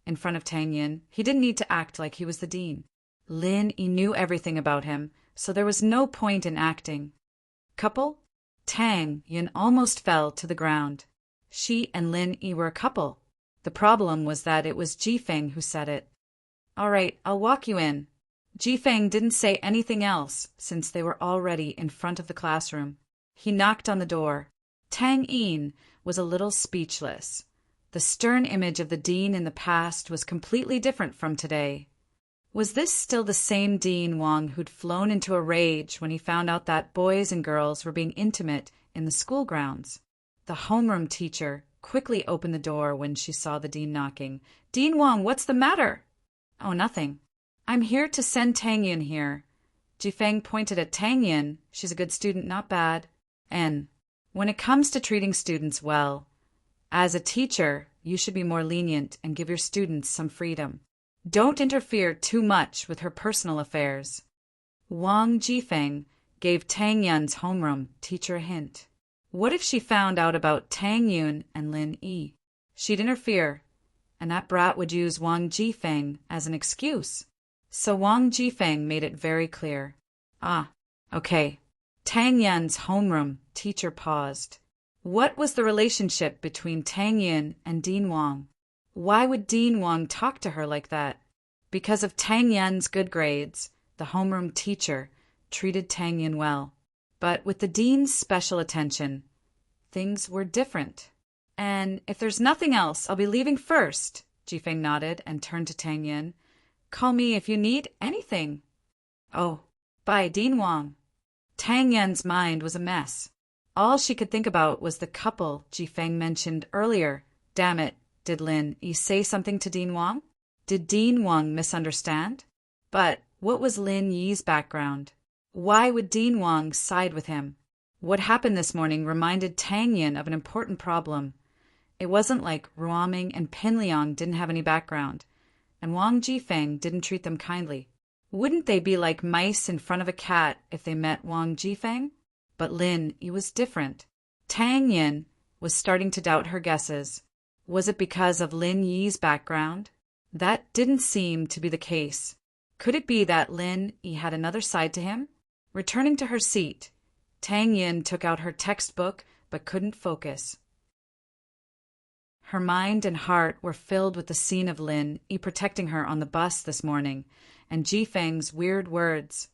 Speaker 1: In front of Tang Yin, he didn't need to act like he was the dean. Lin Yi knew everything about him, so there was no point in acting. Couple? Tang Yin almost fell to the ground. She and Lin Yi were a couple. The problem was that it was Jifeng who said it. All right, I'll walk you in. Jifeng didn't say anything else since they were already in front of the classroom. He knocked on the door. Tang Yin was a little speechless. The stern image of the dean in the past was completely different from today. Was this still the same Dean Wang who'd flown into a rage when he found out that boys and girls were being intimate in the school grounds? The homeroom teacher quickly opened the door when she saw the dean knocking. Dean Wang, what's the matter? Oh, nothing. I'm here to send Tang Yin here. Jifeng pointed at Tang Yin. She's a good student, not bad. And when it comes to treating students well, as a teacher, you should be more lenient and give your students some freedom. Don't interfere too much with her personal affairs. Wang Jifeng gave Tang Yun's homeroom teacher a hint. What if she found out about Tang Yun and Lin Yi? She'd interfere, and that brat would use Wang Jifeng as an excuse. So Wang Jifeng made it very clear. Okay. Tang Yun's homeroom teacher paused. What was the relationship between Tang Yun and Dean Wang? Why would Dean Wang talk to her like that? Because of Tang Yun's good grades, the homeroom teacher treated Tang Yun well. But with the dean's special attention, things were different. And if there's nothing else, I'll be leaving first. Jifeng nodded and turned to Tang Yun. Call me if you need anything. Oh, bye, Dean Wang. Tang Yun's mind was a mess. All she could think about was the couple Jifeng mentioned earlier. Damn it. Did Lin Yi say something to Dean Wang? Did Dean Wang misunderstand? But what was Lin Yi's background? Why would Dean Wang side with him? What happened this morning reminded Tang Yin of an important problem. It wasn't like Ruoming and Pinliang didn't have any background, and Wang Jifeng didn't treat them kindly. Wouldn't they be like mice in front of a cat if they met Wang Jifeng? But Lin Yi was different. Tang Yin was starting to doubt her guesses. Was it because of Lin Yi's background? That didn't seem to be the case. Could it be that Lin Yi had another side to him? Returning to her seat, Tang Yin took out her textbook but couldn't focus. Her mind and heart were filled with the scene of Lin Yi protecting her on the bus this morning, and Jifeng's weird words.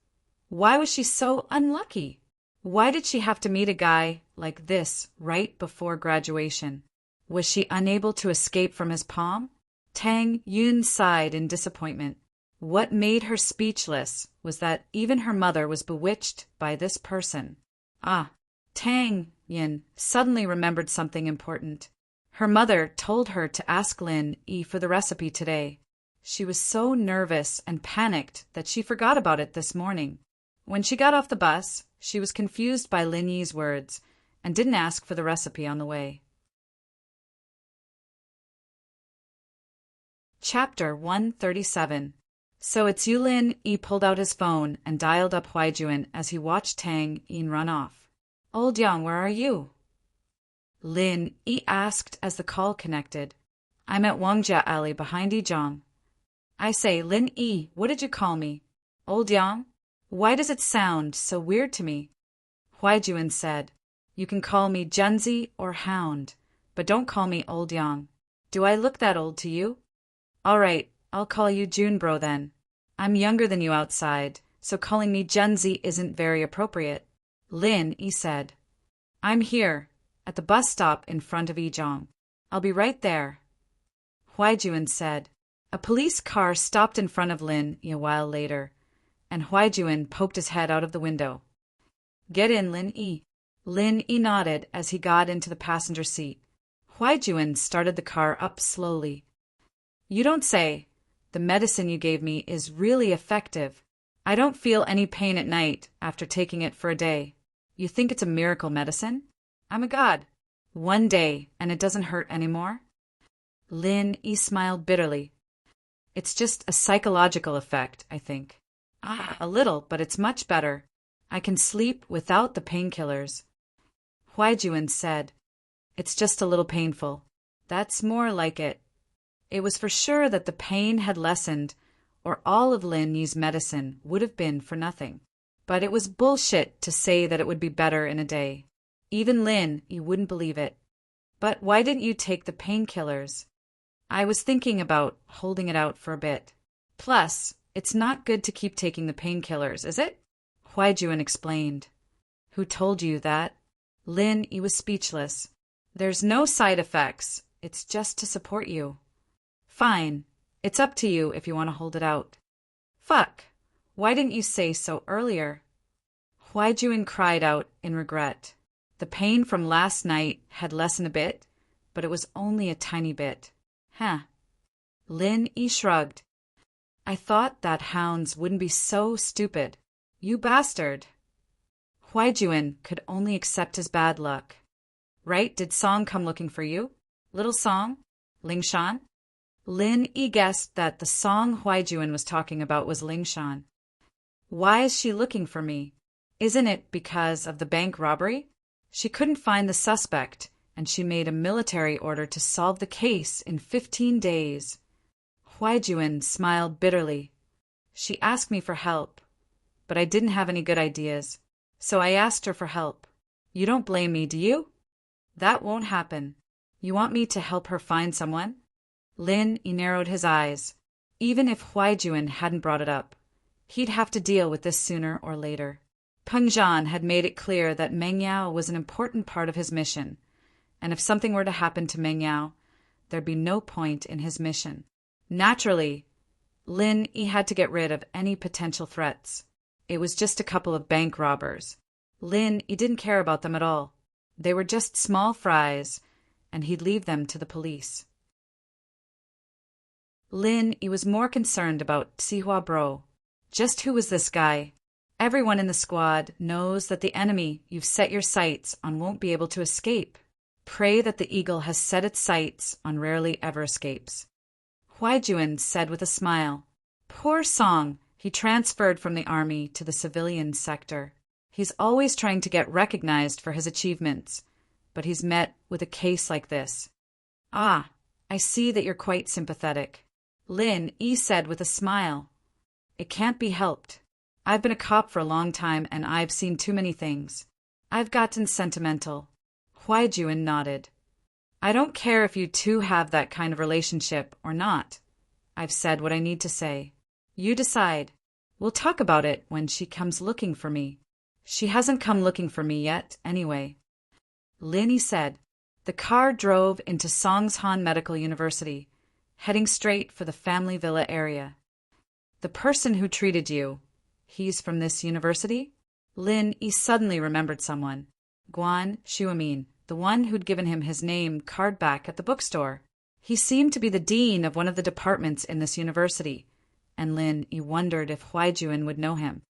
Speaker 1: Why was she so unlucky? Why did she have to meet a guy like this right before graduation? Was she unable to escape from his palm? Tang Yun sighed in disappointment. What made her speechless was that even her mother was bewitched by this person. Tang Yin suddenly remembered something important. Her mother told her to ask Lin Yi for the recipe today. She was so nervous and panicked that she forgot about it this morning. When she got off the bus, she was confused by Lin Yi's words and didn't ask for the recipe on the way. Chapter 137. So it's you. Lin Yi pulled out his phone and dialed up Huaijuan as he watched Tang Yin run off. Old Yang, where are you? Lin Yi asked as the call connected. I'm at Wangjia Alley behind Yizhong. I say, Lin Yi, what did you call me? Old Yang? Why does it sound so weird to me? Huaijuan said, you can call me Junzi or Hound, but don't call me Old Yang. Do I look that old to you? All right, I'll call you Junbro then. I'm younger than you outside, so calling me Junzi isn't very appropriate. Lin Yi said, I'm here, at the bus stop in front of Yizhong. I'll be right there. Huaijuan said. A police car stopped in front of Lin Yi a while later, and Huaijuan poked his head out of the window. Get in, Lin Yi. Lin Yi nodded as he got into the passenger seat. Huaijuan started the car up slowly. You don't say. The medicine you gave me is really effective. I don't feel any pain at night after taking it for a day. You think it's a miracle medicine? I'm a god. One day, and it doesn't hurt anymore? Lin Yi smiled bitterly. It's just a psychological effect, I think. A little, but it's much better. I can sleep without the painkillers. Huaijuan said, it's just a little painful. That's more like it. It was for sure that the pain had lessened, or all of Lin Yi's medicine would have been for nothing. But it was bullshit to say that it would be better in a day. Even Lin Yi wouldn't believe it. But why didn't you take the painkillers? I was thinking about holding it out for a bit. Plus, it's not good to keep taking the painkillers, is it? Huaijuan explained. Who told you that? Lin Yi was speechless. There's no side effects. It's just to support you. Fine. It's up to you if you want to hold it out. Fuck. Why didn't you say so earlier? Huaijuan cried out in regret. The pain from last night had lessened a bit, but it was only a tiny bit. Huh. Lin Yi shrugged. I thought that hounds wouldn't be so stupid. You bastard. Huaijuan could only accept his bad luck. Right, did Song come looking for you? Little Song? Lingshan? Lin Yi guessed that the Song Huaijuan was talking about was Lingshan. Why is she looking for me? Isn't it because of the bank robbery? She couldn't find the suspect, and she made a military order to solve the case in 15 days. Huaijuan smiled bitterly. She asked me for help, but I didn't have any good ideas, so I asked her for help. You don't blame me, do you? That won't happen. You want me to help her find someone? Lin Yi narrowed his eyes. Even if Huaijuan hadn't brought it up, he'd have to deal with this sooner or later. Peng Zhan had made it clear that Meng Yao was an important part of his mission, and if something were to happen to Meng Yao, there'd be no point in his mission. Naturally, Lin Yi had to get rid of any potential threats. It was just a couple of bank robbers. Lin Yi didn't care about them at all. They were just small fries, and he'd leave them to the police. Lin Yi was more concerned about Sihua Bro. Just who was this guy? Everyone in the squad knows that the enemy you've set your sights on won't be able to escape. Pray that the eagle has set its sights on rarely ever escapes. Huaijuan said with a smile. Poor Song, he transferred from the army to the civilian sector. He's always trying to get recognized for his achievements, but he's met with a case like this. Ah, I see that you're quite sympathetic. Lin Yi said with a smile. It can't be helped. I've been a cop for a long time and I've seen too many things. I've gotten sentimental. Huaijuan nodded. I don't care if you two have that kind of relationship or not. I've said what I need to say. You decide. We'll talk about it when she comes looking for me. She hasn't come looking for me yet, anyway. Lin Yi said. The car drove into Songshan Medical University, heading straight for the family villa area. The person who treated you, he's from this university? Lin Yi suddenly remembered someone. Guan Xuemin, the one who'd given him his name card back at the bookstore. He seemed to be the dean of one of the departments in this university, and Lin Yi wondered if Huaijuan would know him.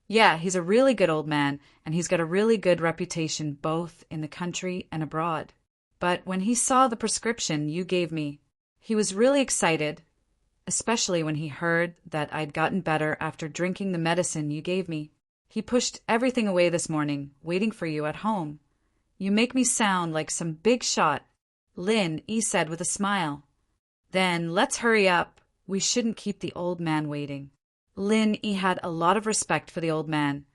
Speaker 1: Yeah, he's a really good old man, and he's got a really good reputation both in the country and abroad. But when he saw the prescription you gave me, he was really excited, especially when he heard that I'd gotten better after drinking the medicine you gave me. He pushed everything away this morning, waiting for you at home. You make me sound like some big shot, Lin Yi said with a smile. Then let's hurry up. We shouldn't keep the old man waiting. Lin Yi had a lot of respect for the old man,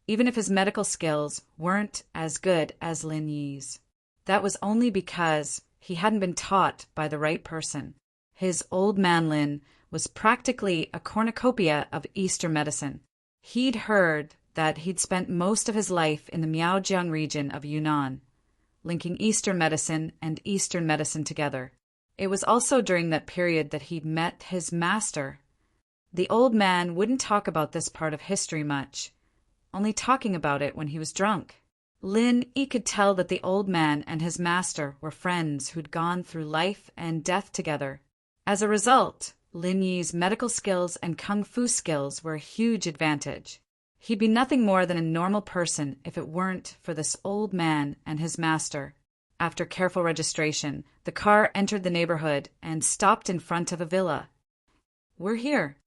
Speaker 1: even if his medical skills weren't as good as Lin Yi's. That was only because he hadn't been taught by the right person. His old man Lin was practically a cornucopia of Eastern medicine. He'd heard that he'd spent most of his life in the Miaojiang region of Yunnan, linking Eastern medicine and Eastern medicine together. It was also during that period that he'd met his master. The old man wouldn't talk about this part of history much, only talking about it when he was drunk. Lin Yi could tell that the old man and his master were friends who'd gone through life and death together. As a result, Lin Yi's medical skills and kung fu skills were a huge advantage. He'd be nothing more than a normal person if it weren't for this old man and his master. After careful registration, the car entered the neighborhood and stopped in front of a villa. "We're here,"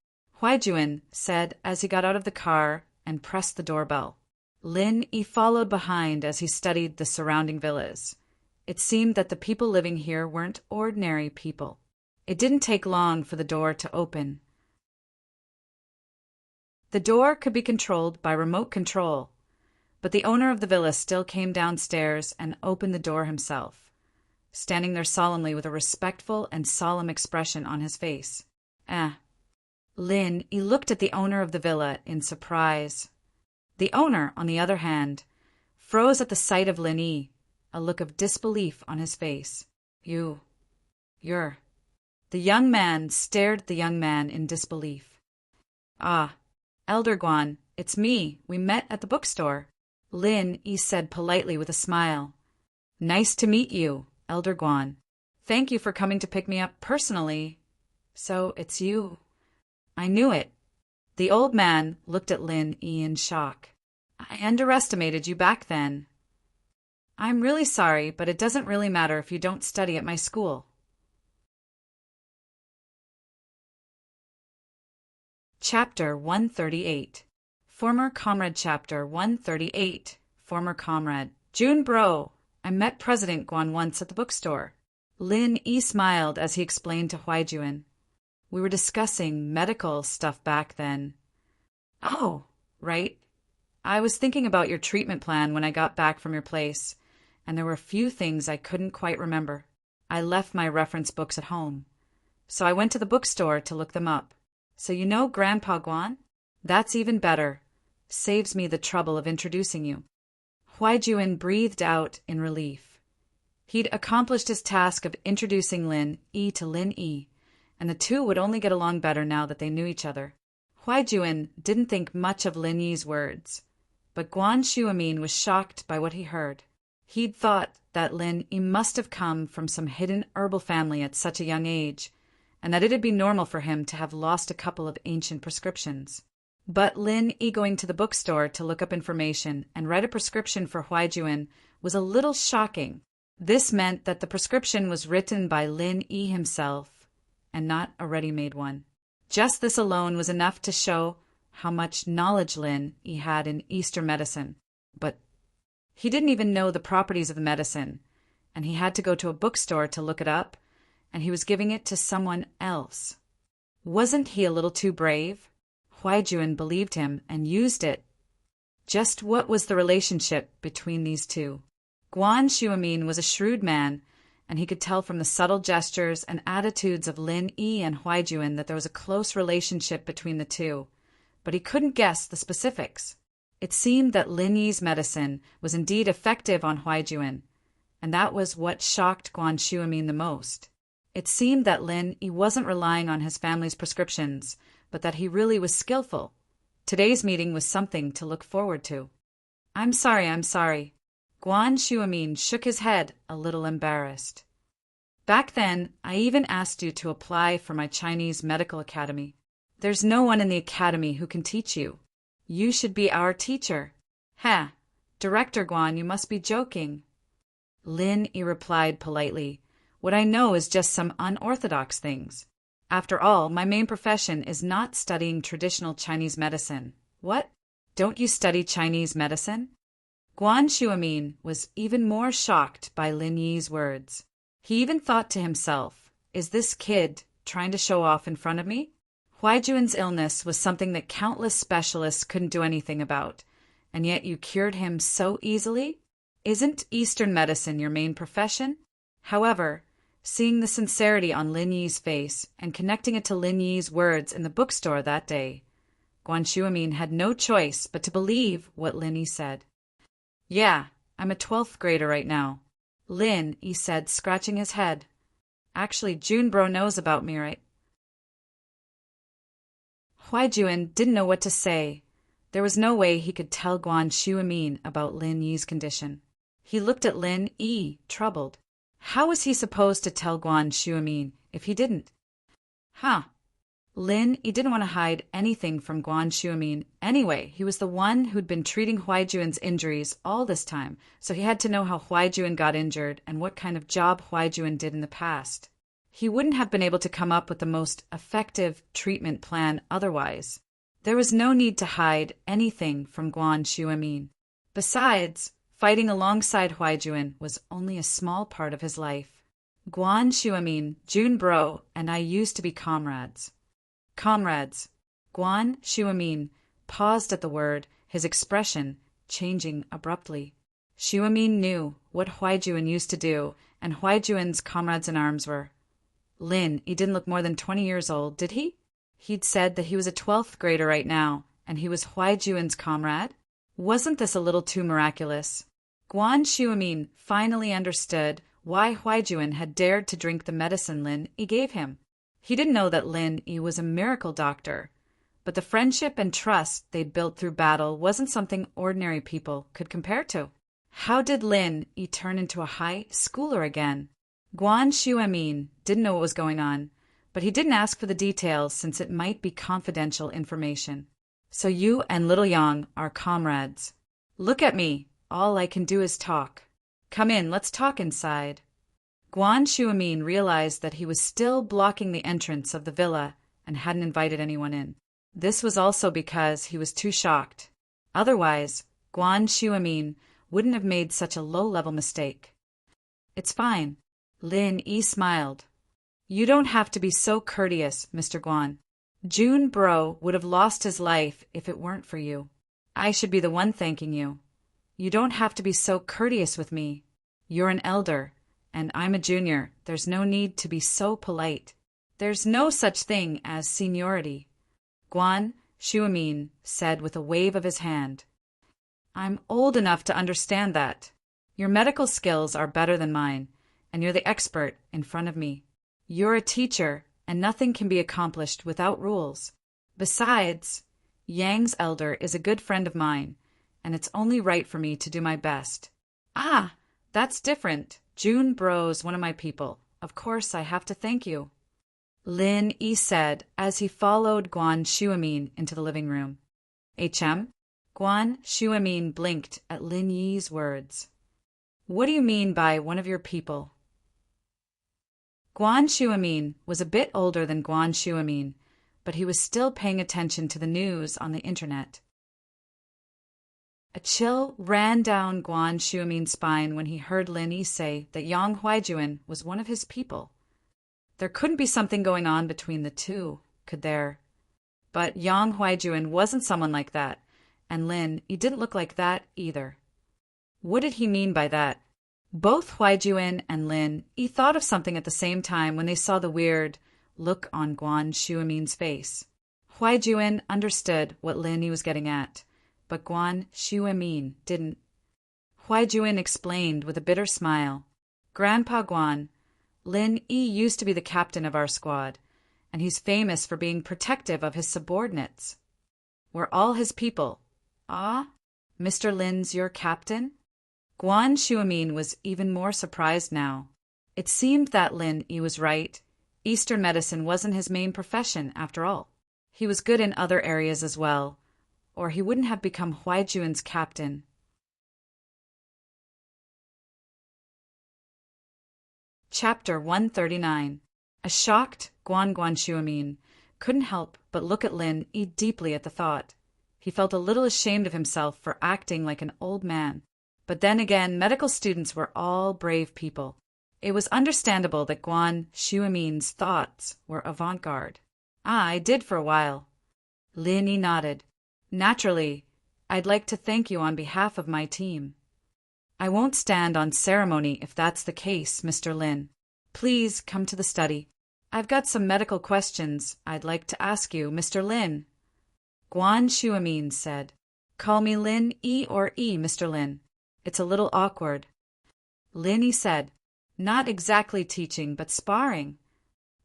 Speaker 1: Huaijuan said as he got out of the car and pressed the doorbell. Lin Yi followed behind as he studied the surrounding villas. It seemed that the people living here weren't ordinary people. It didn't take long for the door to open. The door could be controlled by remote control, but the owner of the villa still came downstairs and opened the door himself, standing there solemnly with a respectful and solemn expression on his face. Lin Yi looked at the owner of the villa in surprise. The owner, on the other hand, froze at the sight of Lin Yi, a look of disbelief on his face. You're... The young man stared at the young man in disbelief. "Ah, Elder Guan, it's me. We met at the bookstore," Lin Yi said politely with a smile. "Nice to meet you, Elder Guan. Thank you for coming to pick me up personally. So it's you." "I knew it." The old man looked at Lin Yi in shock. "I underestimated you back then." "I'm really sorry, but it doesn't really matter if you don't study at my school." Chapter 138. Former Comrade. Chapter 138. Former Comrade. "June bro, I met President Guan once at the bookstore." Lin Yi smiled as he explained to Huaijuan. "We were discussing medical stuff back then." "Oh, right. I was thinking about your treatment plan when I got back from your place, and there were a few things I couldn't quite remember. I left my reference books at home, so I went to the bookstore to look them up. So you know Grandpa Guan? That's even better. Saves me the trouble of introducing you." Huaijuan breathed out in relief. He'd accomplished his task of introducing Lin Yi to Lin Yi, and the two would only get along better now that they knew each other. Huaijuan didn't think much of Lin Yi's words, but Guan Shuamin was shocked by what he heard. He'd thought that Lin Yi must have come from some hidden herbal family at such a young age, and that it'd be normal for him to have lost a couple of ancient prescriptions. But Lin Yi going to the bookstore to look up information and write a prescription for Huaijuan was a little shocking. This meant that the prescription was written by Lin Yi himself, and not a ready-made one. Just this alone was enough to show how much knowledge Lin Yi had in Eastern medicine. But he didn't even know the properties of the medicine, and he had to go to a bookstore to look it up, and he was giving it to someone else. Wasn't he a little too brave? Huaijuan believed him and used it. Just what was the relationship between these two? Guan Shuamin was a shrewd man, and he could tell from the subtle gestures and attitudes of Lin Yi and Huaijuan that there was a close relationship between the two, but he couldn't guess the specifics. It seemed that Lin Yi's medicine was indeed effective on Huaijuan, and that was what shocked Guan Shuamin the most. It seemed that Lin Yi wasn't relying on his family's prescriptions, but that he really was skillful. Today's meeting was something to look forward to. I'm sorry. Guan Shuamin shook his head, a little embarrassed. "Back then, I even asked you to apply for my Chinese medical academy. There's no one in the academy who can teach you. You should be our teacher." "Ha! Director Guan, you must be joking." Lin Yi replied politely. "What I know is just some unorthodox things. After all, my main profession is not studying traditional Chinese medicine." "What? Don't you study Chinese medicine?" Guan Shuamin was even more shocked by Lin Yi's words. He even thought to himself, is this kid trying to show off in front of me? Huaijuan's illness was something that countless specialists couldn't do anything about, and yet you cured him so easily? Isn't Eastern medicine your main profession? However, seeing the sincerity on Lin Yi's face and connecting it to Lin Yi's words in the bookstore that day, Guan Shuamin had no choice but to believe what Lin Yi said. Yeah, I'm a 12th grader right now, Lin Yi said, scratching his head. Actually, Junbro knows about me, right? Huaijuan didn't know what to say. There was no way he could tell Guan Shuamin about Lin Yi's condition. He looked at Lin Yi, troubled. How was he supposed to tell Guan Shuamin if he didn't? Lin Yi didn't want to hide anything from Guan Shuamin anyway. He was the one who'd been treating Huaijuan's injuries all this time, so he had to know how Huaijuan got injured and what kind of job Huaijuan did in the past. He wouldn't have been able to come up with the most effective treatment plan otherwise. There was no need to hide anything from Guan Shuamin. Besides, fighting alongside Huaijuan was only a small part of his life. Guan Shuamin, Junbro, and I used to be comrades. Comrades. Guan Shuamin paused at the word, his expression changing abruptly. Shuamin knew what Huaijuan used to do, and Huaijuan's comrades in arms were. Lin, he didn't look more than 20 years old, did he? He'd said that he was a 12th grader right now, and he was Huaijuan's comrade? Wasn't this a little too miraculous? Guan Shuamin finally understood why Huaijuan had dared to drink the medicine Lin Yi gave him. He didn't know that Lin Yi was a miracle doctor, but the friendship and trust they'd built through battle wasn't something ordinary people could compare to. How did Lin Yi turn into a high schooler again? Guan Shuamin didn't know what was going on, but he didn't ask for the details since it might be confidential information. So you and little Yang are comrades. Look at me. All I can do is talk. Come in, let's talk inside. Guan Shuamin realized that he was still blocking the entrance of the villa and hadn't invited anyone in. This was also because he was too shocked. Otherwise, Guan Shuamin wouldn't have made such a low-level mistake. It's fine. Lin Yi smiled. You don't have to be so courteous, Mr. Guan. Junbro would have lost his life if it weren't for you. I should be the one thanking you. You don't have to be so courteous with me. You're an elder, and I'm a junior. There's no need to be so polite. There's no such thing as seniority, Guan Shuamin said with a wave of his hand. I'm old enough to understand that. Your medical skills are better than mine, and you're the expert in front of me. You're a teacher, and nothing can be accomplished without rules. Besides, Yang's elder is a good friend of mine, and it's only right for me to do my best. Ah, that's different. Junbro's one of my people. Of course I have to thank you, Lin Yi said as he followed Guan Shuamin into the living room. HM? Guan Shuamin blinked at Lin Yi's words. What do you mean by one of your people? Guan Shuamin was a bit older than Guan Shuamin, but he was still paying attention to the news on the internet. A chill ran down Guan Shuamin's spine when he heard Lin Yi say that Yang Huaijuan was one of his people. There couldn't be something going on between the two, could there? But Yang Huaijuan wasn't someone like that, and Lin Yi didn't look like that either. What did he mean by that? Both Huaijuan and Lin Yi thought of something at the same time when they saw the weird look on Guan Shuamin's face. Huaijuan understood what Lin Yi was getting at, but Guan Shuamin didn't. Huaijuan explained with a bitter smile. Grandpa Guan, Lin Yi used to be the captain of our squad, and he's famous for being protective of his subordinates. We're all his people. Ah? Mr. Lin's your captain? Guan Shuamin was even more surprised now. It seemed that Lin Yi was right. Eastern medicine wasn't his main profession, after all. He was good in other areas as well, or he wouldn't have become Huaijuan's captain. Chapter 139. A shocked Guan Shuamin couldn't help but look at Lin Yi deeply at the thought. He felt a little ashamed of himself for acting like an old man. But then again, medical students were all brave people. It was understandable that Guan Shuimin's thoughts were avant-garde. I did for a while. Lin Yi nodded. Naturally, I'd like to thank you on behalf of my team. I won't stand on ceremony if that's the case, Mr. Lin. Please come to the study. I've got some medical questions I'd like to ask you, Mr. Lin. Guan Shuimin said, Call me Lin Yi or E, Mr. Lin. It's a little awkward. Lin Yi said, Not exactly teaching, but sparring.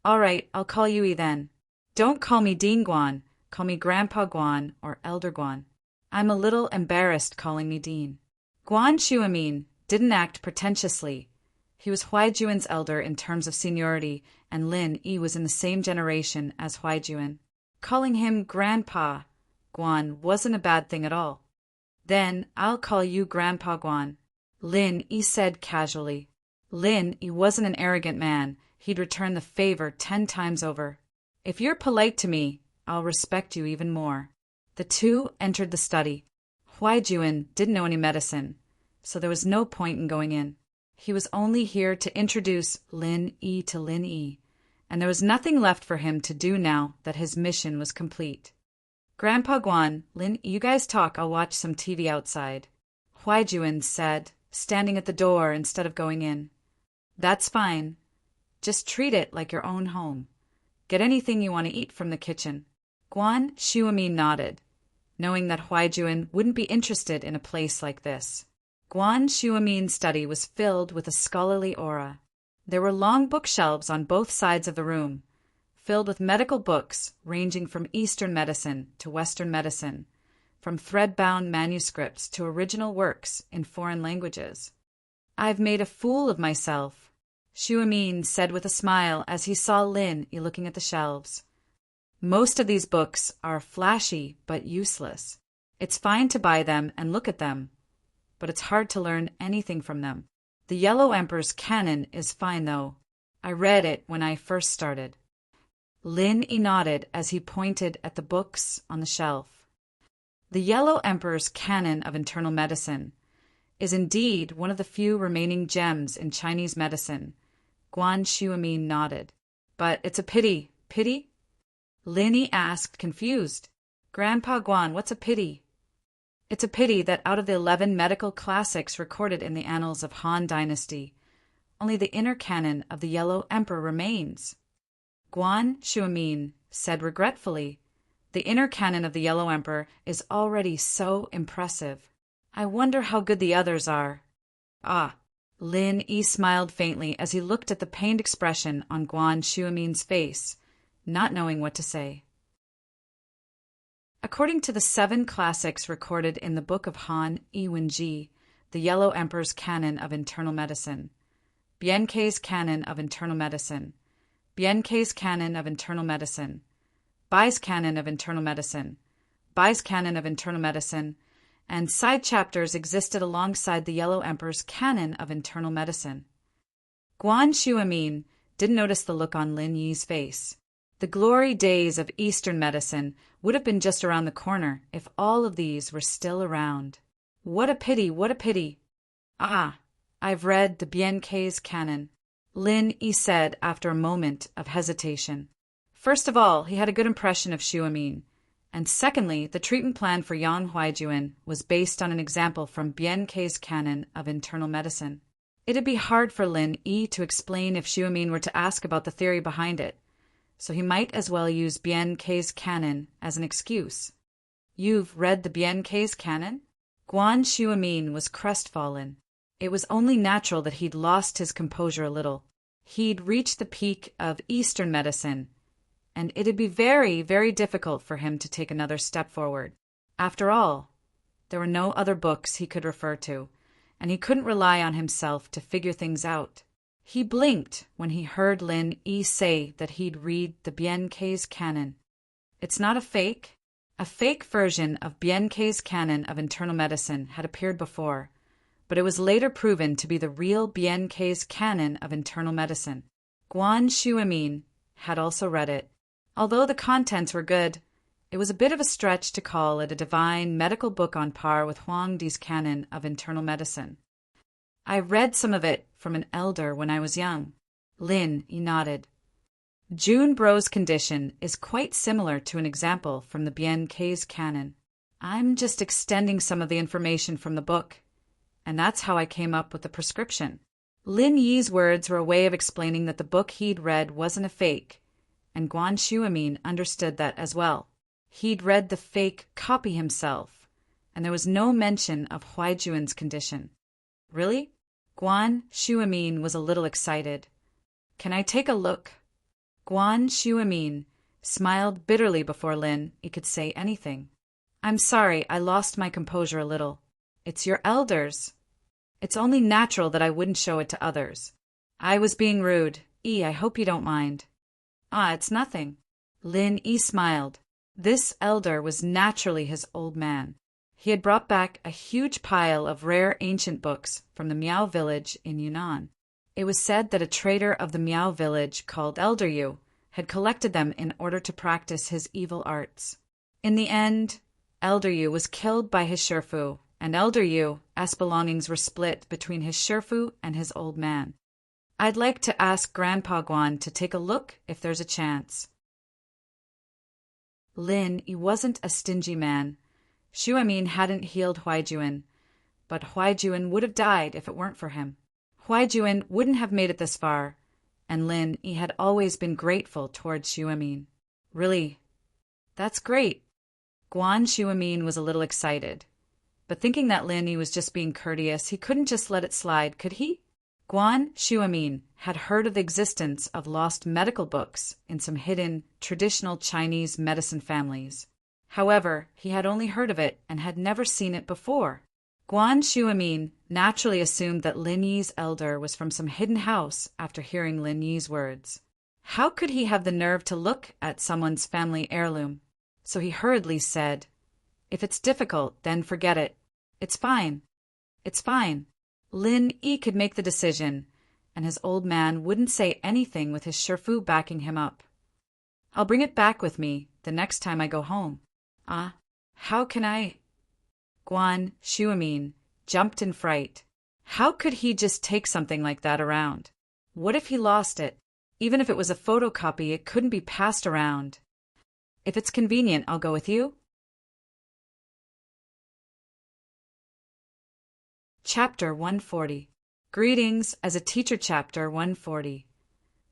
Speaker 1: All right, I'll call you E then. Don't call me Dean Guan. Call me Grandpa Guan or Elder Guan. I'm a little embarrassed calling me Dean. Guan Shuimin didn't act pretentiously. He was Huaijuan's elder in terms of seniority, and Lin Yi was in the same generation as Huaijuan. Calling him Grandpa Guan wasn't a bad thing at all. Then I'll call you Grandpa Guan, Lin Yi said casually. Lin Yi wasn't an arrogant man. He'd return the favor 10 times over. If you're polite to me, I'll respect you even more. The two entered the study. Huaijuan didn't know any medicine, so there was no point in going in. He was only here to introduce Lin Yi to Lin Yi, and there was nothing left for him to do now that his mission was complete. Grandpa Guan, Lin, you guys talk, I'll watch some TV outside. Huaijuan said, standing at the door instead of going in. That's fine. Just treat it like your own home. Get anything you want to eat from the kitchen. Guan Shuimin nodded, knowing that Huaijuan wouldn't be interested in a place like this. Guan Shuimin's study was filled with a scholarly aura. There were long bookshelves on both sides of the room, filled with medical books ranging from Eastern medicine to Western medicine, from thread-bound manuscripts to original works in foreign languages. I've made a fool of myself, Shuimin said with a smile as he saw Lin Yi looking at the shelves. Most of these books are flashy but useless. It's fine to buy them and look at them, but it's hard to learn anything from them. The Yellow Emperor's canon is fine, though. I read it when I first started. Lin Yi nodded as he pointed at the books on the shelf. The Yellow Emperor's canon of internal medicine is indeed one of the few remaining gems in Chinese medicine. Guan Shuimin nodded. But it's a pity. Pity? Lin Yi asked, confused. Grandpa Guan, what's a pity? It's a pity that out of the 11 medical classics recorded in the annals of Han Dynasty, only the inner canon of the Yellow Emperor remains. Guan Shuimin said regretfully, The inner canon of the Yellow Emperor is already so impressive. I wonder how good the others are. Ah. Lin Yi smiled faintly as he looked at the pained expression on Guan Shuimin's face, not knowing what to say. According to the 7 classics recorded in the Book of Han Iwenji, the Yellow Emperor's canon of internal medicine, Bienkei's canon of internal medicine, Bienkei's canon of internal medicine, Bai's canon of internal medicine, Bai's canon of internal medicine, and side chapters existed alongside the Yellow Emperor's canon of internal medicine. Guan Shuimin didn't notice the look on Lin Yi's face. The glory days of Eastern medicine would have been just around the corner if all of these were still around. What a pity, what a pity. Ah, I've read the Bienkei's canon, Lin Yi said after a moment of hesitation. First of all, he had a good impression of Shuimin, and secondly, the treatment plan for Yang Huaijuan was based on an example from Bienkei's canon of internal medicine. It'd be hard for Lin Yi to explain if Shuimin were to ask about the theory behind it, so he might as well use Bienkei's canon as an excuse. You've read the Bienkei's canon? Guan Shuimin was crestfallen. It was only natural that he'd lost his composure a little. He'd reached the peak of Eastern medicine, and it'd be very, very difficult for him to take another step forward. After all, there were no other books he could refer to, and he couldn't rely on himself to figure things out. He blinked when he heard Lin Yi say that he'd read the Bienkei's canon. It's not a fake. A fake version of Bienkei's canon of internal medicine had appeared before, but it was later proven to be the real Bienkei's canon of internal medicine. Guan Shuimin had also read it. Although the contents were good, It was a bit of a stretch to call it a divine medical book on par with Huang Di's canon of internal medicine. I read some of it from an elder when I was young. Lin nodded. June Bro's condition is quite similar to an example from the Bien K's canon. I'm just extending some of the information from the book, and that's how I came up with the prescription. Lin Yi's words were a way of explaining that the book he'd read wasn't a fake, and Guan Shuamin understood that as well. He'd read the fake copy himself, and there was no mention of Huaijuan's condition. Really? Guan Shuamin was a little excited. Can I take a look? Guan Shuamin smiled bitterly before Lin Yi could say anything. I'm sorry, I lost my composure a little. It's your elders. It's only natural that I wouldn't show it to others. I was being rude. I hope you don't mind. It's nothing. Lin Yi smiled. This elder was naturally his old man. He had brought back a huge pile of rare ancient books from the Miao village in Yunnan. It was said that a trader of the Miao village called Elder Yu had collected them in order to practice his evil arts. In the end, Elder Yu was killed by his Shifu, and Elder Yu's belongings were split between his Shifu and his old man. I'd like to ask Grandpa Guan to take a look if there's a chance. Lin Yi wasn't a stingy man. Shuamin hadn't healed Huaijuan, but Huaijuan would have died if it weren't for him. Huaijuan wouldn't have made it this far, and Lin Yi had always been grateful towards Shuamin. Really? That's great. Guan Shuamin was a little excited, but thinking that Lin Yi was just being courteous, he couldn't just let it slide, could he? Guan Shuamin had heard of the existence of lost medical books in some hidden, traditional Chinese medicine families. However, he had only heard of it and had never seen it before. Guan Shuamin naturally assumed that Lin Yi's elder was from some hidden house after hearing Lin Yi's words. How could he have the nerve to look at someone's family heirloom? So he hurriedly said, If it's difficult, then forget it. It's fine. It's fine. Lin Yi could make the decision, and his old man wouldn't say anything with his Shifu backing him up. I'll bring it back with me the next time I go home. How can I? Guan Shuamin jumped in fright. How could he just take something like that around? What if he lost it? Even if it was a photocopy, it couldn't be passed around. If it's convenient, I'll go with you. Chapter 140. Greetings as a teacher. Chapter 140.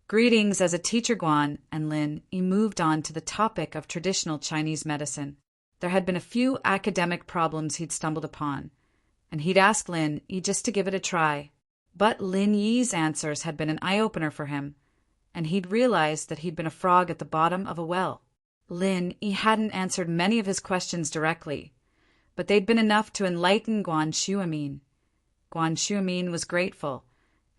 Speaker 1: Greetings as a teacher. Guan and Lin Yi moved on to the topic of traditional Chinese medicine. There had been a few academic problems he'd stumbled upon, and he'd asked Lin Yi just to give it a try. But Lin Yi's answers had been an eye-opener for him, and he'd realized that he'd been a frog at the bottom of a well. Lin Yi hadn't answered many of his questions directly, but they'd been enough to enlighten Guan Shuamin. Guan Shuamin was grateful,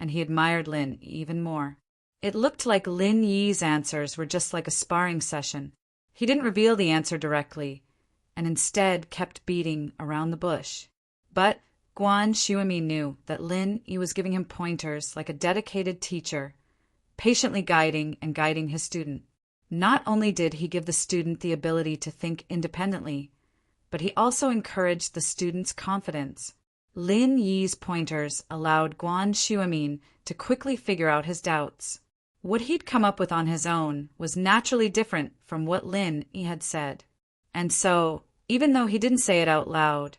Speaker 1: and he admired Lin Yi even more. It looked like Lin Yi's answers were just like a sparring session. He didn't reveal the answer directly, and instead kept beating around the bush. But Guan Shuamin knew that Lin Yi was giving him pointers like a dedicated teacher, patiently guiding his student. Not only did he give the student the ability to think independently, but he also encouraged the student's confidence. Lin Yi's pointers allowed Guan Shuamin to quickly figure out his doubts. What he'd come up with on his own was naturally different from what Lin Yi had said. And so, even though he didn't say it out loud,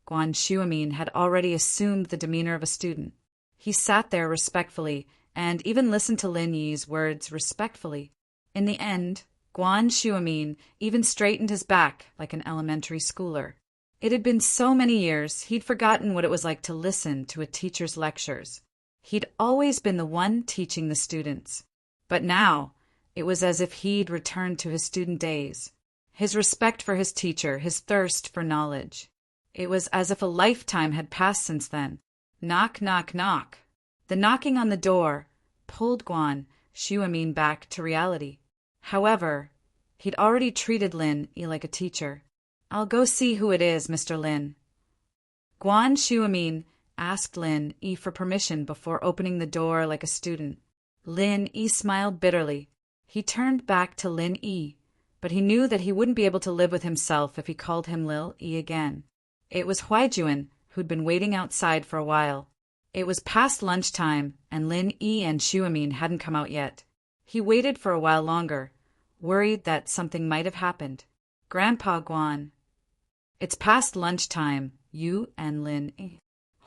Speaker 1: Guan Shuamin had already assumed the demeanor of a student. He sat there respectfully and even listened to Lin Yi's words respectfully. In the end, Guan Shuamin even straightened his back like an elementary schooler. It had been so many years, he'd forgotten what it was like to listen to a teacher's lectures. He'd always been the one teaching the students. But now, it was as if he'd returned to his student days. His respect for his teacher, his thirst for knowledge. It was as if a lifetime had passed since then. Knock, knock, knock. The knocking on the door pulled Guan Shuamin back to reality. However, he'd already treated Lin Yi like a teacher. I'll go see who it is, Mr. Lin. Guan Shuamin asked Lin Yi for permission before opening the door like a student. Lin Yi smiled bitterly. He turned back to Lin Yi, but he knew that he wouldn't be able to live with himself if he called him Lil E again. It was Huaijuan, who'd been waiting outside for a while. It was past lunchtime, and Lin E and Shuamin hadn't come out yet. He waited for a while longer, worried that something might have happened. Grandpa Guan. It's past lunchtime, you and Lin E.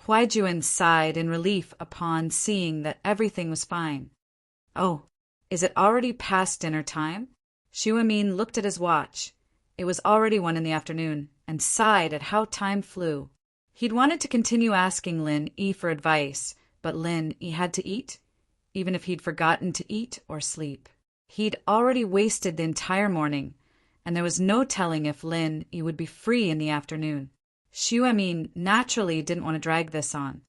Speaker 1: Huaijuan sighed in relief upon seeing that everything was fine. Oh, is it already past dinner time? Shuamin looked at his watch. It was already 1 in the afternoon, and sighed at how time flew. He'd wanted to continue asking Lin E for advice, but Lin E had to eat, even if he'd forgotten to eat or sleep. He'd already wasted the entire morning, and there was no telling if Lin E would be free in the afternoon. Shuamin naturally didn't want to drag this on.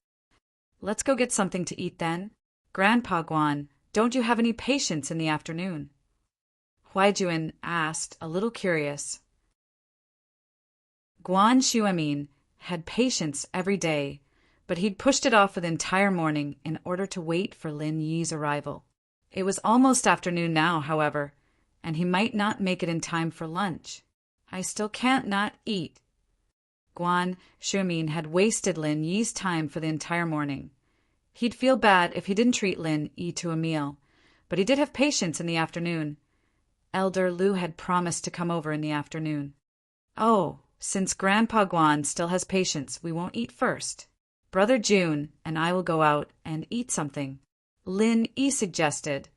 Speaker 1: Let's go get something to eat then. Grandpa Guan, don't you have any patience in the afternoon? Huaijuan asked, a little curious. Guan Shuamin had patience every day, but he'd pushed it off for the entire morning in order to wait for Lin Yi's arrival. It was almost afternoon now, however, and he might not make it in time for lunch. I still can't not eat. Guan Shuamin had wasted Lin Yi's time for the entire morning. He'd feel bad if he didn't treat Lin Yi to a meal, but he did have patience in the afternoon. Elder Lu had promised to come over in the afternoon. Oh, since Grandpa Guan still has patience, we won't eat first. Brother June and I will go out and eat something, Lin Yi suggested,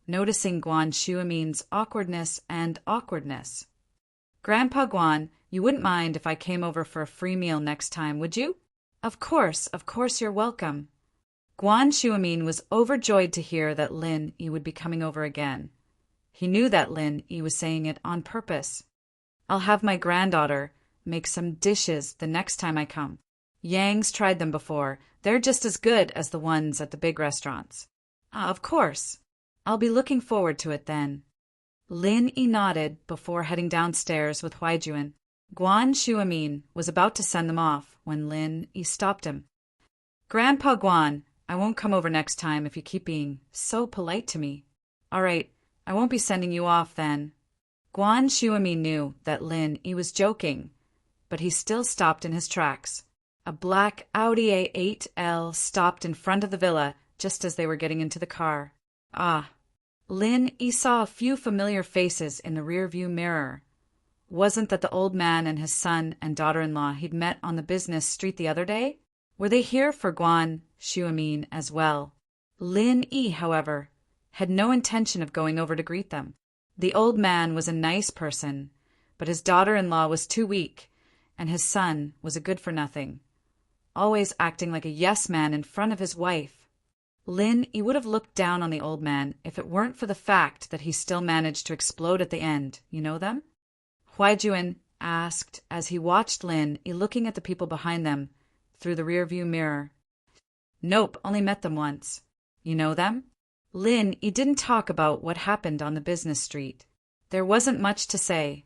Speaker 1: noticing Guan Shuamin's awkwardness. Grandpa Guan, you wouldn't mind if I came over for a free meal next time, would you? Of course you're welcome. Guan Shuamin was overjoyed to hear that Lin Yi would be coming over again. He knew that Lin Yi was saying it on purpose. I'll have my granddaughter make some dishes the next time I come. Yang's tried them before. They're just as good as the ones at the big restaurants. Of course. I'll be looking forward to it then. Lin Yi nodded before heading downstairs with Huaijuan. Guan Shuamin was about to send them off when Lin Yi stopped him. Grandpa Guan, I won't come over next time if you keep being so polite to me. All right, I won't be sending you off then. Guan Shuamin knew that Lin Yi was joking, but he still stopped in his tracks. A black Audi A8L stopped in front of the villa just as they were getting into the car. Ah, Lin Yi saw a few familiar faces in the rearview mirror. Wasn't that the old man and his son and daughter-in-law he'd met on the business street the other day? Were they here for Guan Shuamin as well? Lin Yi, however, had no intention of going over to greet them. The old man was a nice person, but his daughter-in-law was too weak, and his son was a good-for-nothing, always acting like a yes-man in front of his wife. Lin Yi would have looked down on the old man if it weren't for the fact that he still managed to explode at the end. You know them? Huaijuan asked as he watched Lin Yi looking at the people behind them through the rearview mirror. Nope, only met them once. You know them? Lin Yi didn't talk about what happened on the business street. There wasn't much to say.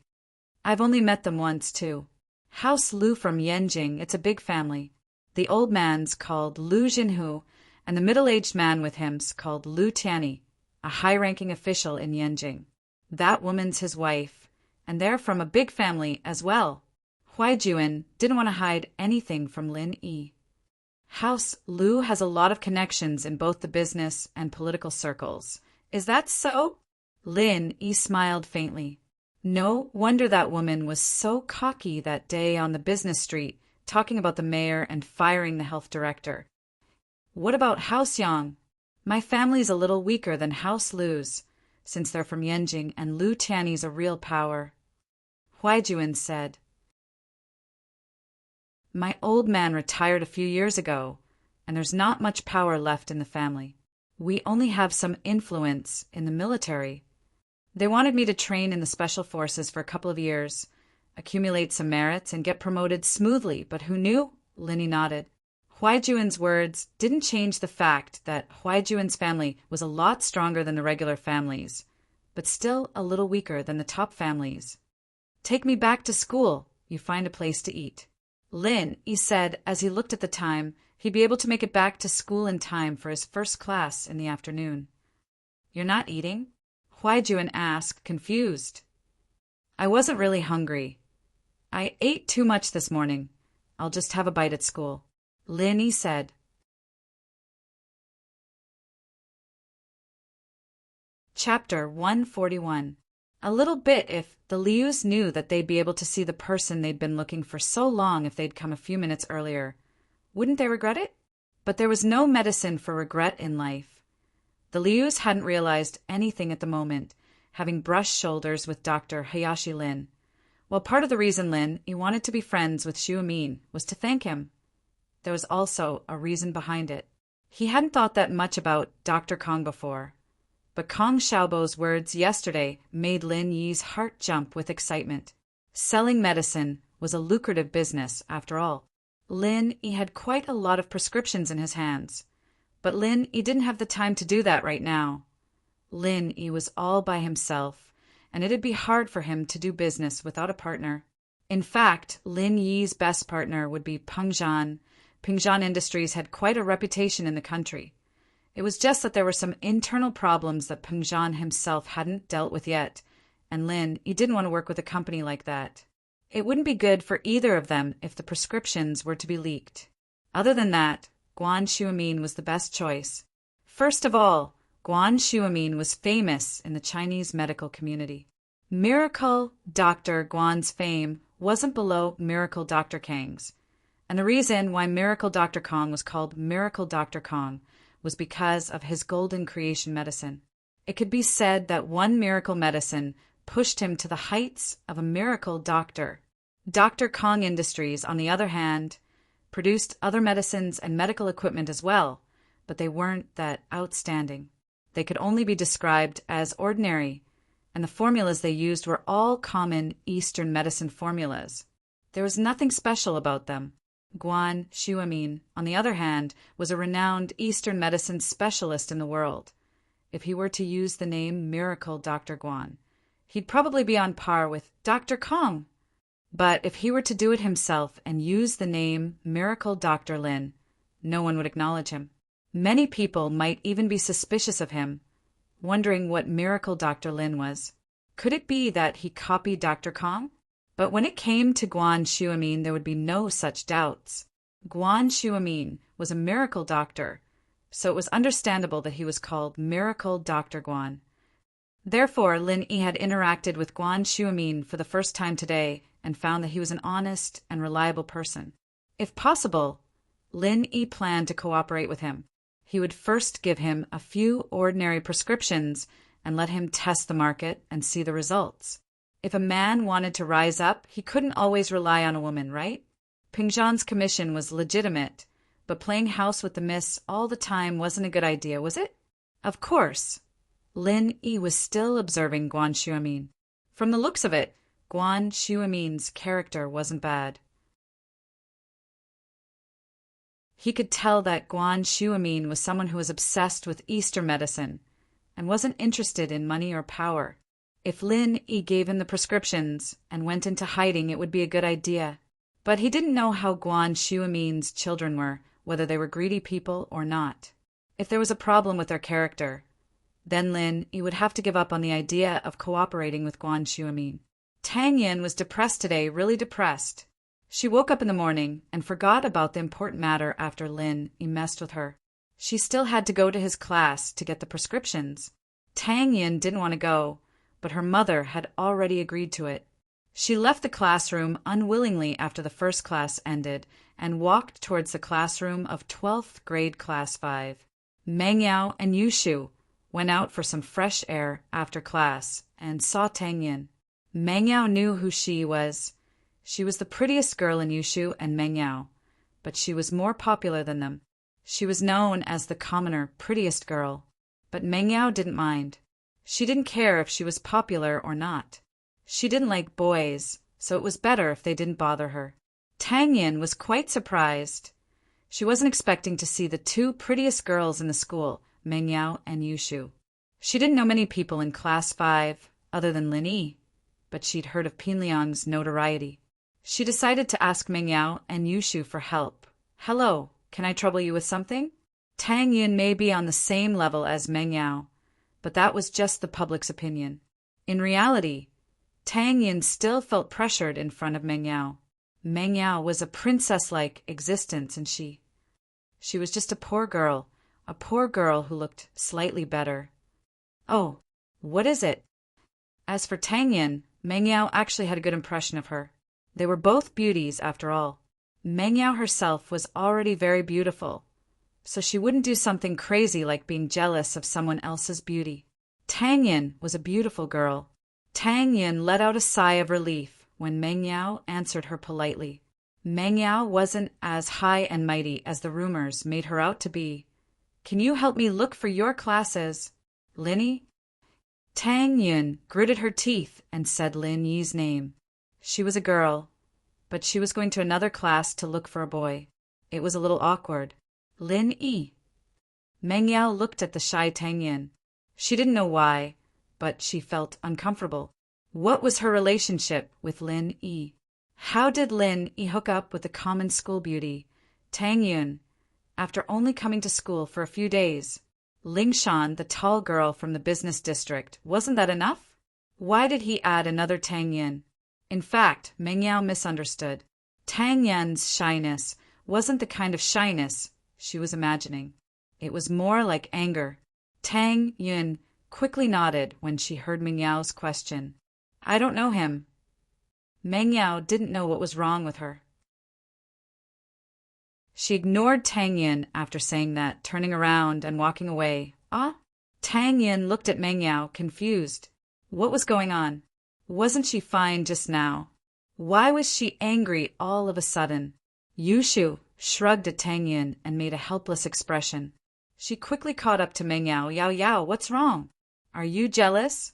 Speaker 1: I've only met them once, too. House Lu from Yanjing, it's a big family. The old man's called Lu Jinhu, and the middle-aged man with him's called Lu Tianyi, a high-ranking official in Yanjing. That woman's his wife, and they're from a big family as well. Huaijuan didn't want to hide anything from Lin Yi. House Lu has a lot of connections in both the business and political circles. Is that so? Lin Yi smiled faintly. No wonder that woman was so cocky that day on the business street, talking about the mayor and firing the health director. What about House Yang? My family's a little weaker than House Lu's, since they're from Yanjing and Lu Tianyi's a real power. Huaijuan said. My old man retired a few years ago, and there's not much power left in the family. We only have some influence in the military. They wanted me to train in the special forces for a couple of years, accumulate some merits, and get promoted smoothly, but who knew? Lin Yi nodded. Huaijuan's words didn't change the fact that Huaijuan's family was a lot stronger than the regular families, but still a little weaker than the top families. Take me back to school, you find a place to eat. Lin Yi said as he looked at the time, he'd be able to make it back to school in time for his first class in the afternoon. You're not eating? Huaijuan asked, confused. I wasn't really hungry. I ate too much this morning. I'll just have a bite at school, Lin Yi said. Chapter 141. A little bit if the Lius knew that they'd be able to see the person they'd been looking for so long if they'd come a few minutes earlier. Wouldn't they regret it? But there was no medicine for regret in life. The Lius hadn't realized anything at the moment, having brushed shoulders with Dr. Hayashi Lin. Well, part of the reason Lin Yi wanted to be friends with Xu Min was to thank him. There was also a reason behind it. He hadn't thought that much about Dr. Kong before. But Kong Xiaobo's words yesterday made Lin Yi's heart jump with excitement. Selling medicine was a lucrative business, after all. Lin Yi had quite a lot of prescriptions in his hands. But Lin Yi didn't have the time to do that right now. Lin Yi was all by himself, and it'd be hard for him to do business without a partner. In fact, Lin Yi's best partner would be Peng Zhan. Peng Zhan Industries had quite a reputation in the country. It was just that there were some internal problems that Peng Zhan himself hadn't dealt with yet, and Lin Yi didn't want to work with a company like that. It wouldn't be good for either of them if the prescriptions were to be leaked. Other than that, Guan Xuemin was the best choice. First of all, Guan Xuemin was famous in the Chinese medical community. Miracle Dr. Guan's fame wasn't below Miracle Dr. Kang's, and the reason why Miracle Dr. Kong was called Miracle Dr. Kong was because of his golden creation medicine. It could be said that one miracle medicine pushed him to the heights of a miracle doctor. Dr. Kong Industries, on the other hand, produced other medicines and medical equipment as well, but they weren't that outstanding. They could only be described as ordinary, and the formulas they used were all common Eastern medicine formulas. There was nothing special about them. Guan Xuemin, on the other hand, was a renowned Eastern medicine specialist in the world. If he were to use the name Miracle Dr. Guan, he'd probably be on par with Dr. Kong. But if he were to do it himself and use the name Miracle Dr. Lin, no one would acknowledge him. Many people might even be suspicious of him, wondering what Miracle Dr. Lin was. Could it be that he copied Dr. Kong? But when it came to Guan Xuemin, there would be no such doubts. Guan Xuemin was a miracle doctor, so it was understandable that he was called Miracle Dr. Guan. Therefore, Lin Yi had interacted with Guan Xuemin for the first time today and found that he was an honest and reliable person. If possible, Lin Yi planned to cooperate with him. He would first give him a few ordinary prescriptions and let him test the market and see the results. If a man wanted to rise up, he couldn't always rely on a woman, right? Peng Zhan's commission was legitimate, but playing house with the miss all the time wasn't a good idea, was it? Of course. Lin Yi was still observing Guan Xuemin. From the looks of it, Guan Xuemin's character wasn't bad. He could tell that Guan Xuemin was someone who was obsessed with Eastern medicine and wasn't interested in money or power. If Lin Yi gave him the prescriptions and went into hiding, it would be a good idea. But he didn't know how Guan Xuemin's children were, whether they were greedy people or not. If there was a problem with their character, then Lin Yi would have to give up on the idea of cooperating with Guan Xuemin. Tang Yin was depressed today, really depressed. She woke up in the morning and forgot about the important matter after Lin Yi messed with her. She still had to go to his class to get the prescriptions. Tang Yin didn't want to go, but her mother had already agreed to it. She left the classroom unwillingly after the first class ended and walked towards the classroom of 12th grade class 5. Meng Yao and Yushu went out for some fresh air after class and saw Tang Yin. Meng Yao knew who she was. She was the prettiest girl in Yushu and Meng Yao, but she was more popular than them. She was known as the commoner, prettiest girl, but Meng Yao didn't mind. She didn't care if she was popular or not. She didn't like boys, so it was better if they didn't bother her. Tang Yin was quite surprised. She wasn't expecting to see the two prettiest girls in the school, Meng Yao and Yushu. She didn't know many people in class 5 other than Lin Yi, but she'd heard of Pin Liang's notoriety. She decided to ask Meng Yao and Yushu for help. "Hello, can I trouble you with something?" Tang Yin may be on the same level as Meng Yao, but that was just the public's opinion. In reality, Tang Yin still felt pressured in front of Meng Yao. Meng Yao was a princess-like existence, and she was just a poor girl who looked slightly better. Oh, what is it? As for Tang Yin, Meng Yao actually had a good impression of her. They were both beauties, after all. Meng Yao herself was already very beautiful, so she wouldn't do something crazy like being jealous of someone else's beauty. Tang Yin was a beautiful girl. Tang Yin let out a sigh of relief when Meng Yao answered her politely. Meng Yao wasn't as high and mighty as the rumors made her out to be. Can you help me look for your classes, Lin? Tang Yin gritted her teeth and said Lin Yi's name. She was a girl, but she was going to another class to look for a boy. It was a little awkward. Lin Yi. Meng Yao looked at the shy Tang Yin. She didn't know why, but she felt uncomfortable. What was her relationship with Lin Yi? How did Lin Yi hook up with the common school beauty, Tang Yin, after only coming to school for a few days? Lingshan, the tall girl from the business district, wasn't that enough? Why did he add another Tang Yin? In fact, Meng Yao misunderstood. Tang Yin's shyness wasn't the kind of shyness she was imagining. It was more like anger. Tang Yin quickly nodded when she heard Meng Yao's question. I don't know him. Meng Yao didn't know what was wrong with her. She ignored Tang Yin after saying that, turning around and walking away. Ah? Tang Yin looked at Meng Yao, confused. What was going on? Wasn't she fine just now? Why was she angry all of a sudden? Yushu shrugged at Tang Yin and made a helpless expression. She quickly caught up to Meng Yao. Yao Yao, what's wrong? Are you jealous?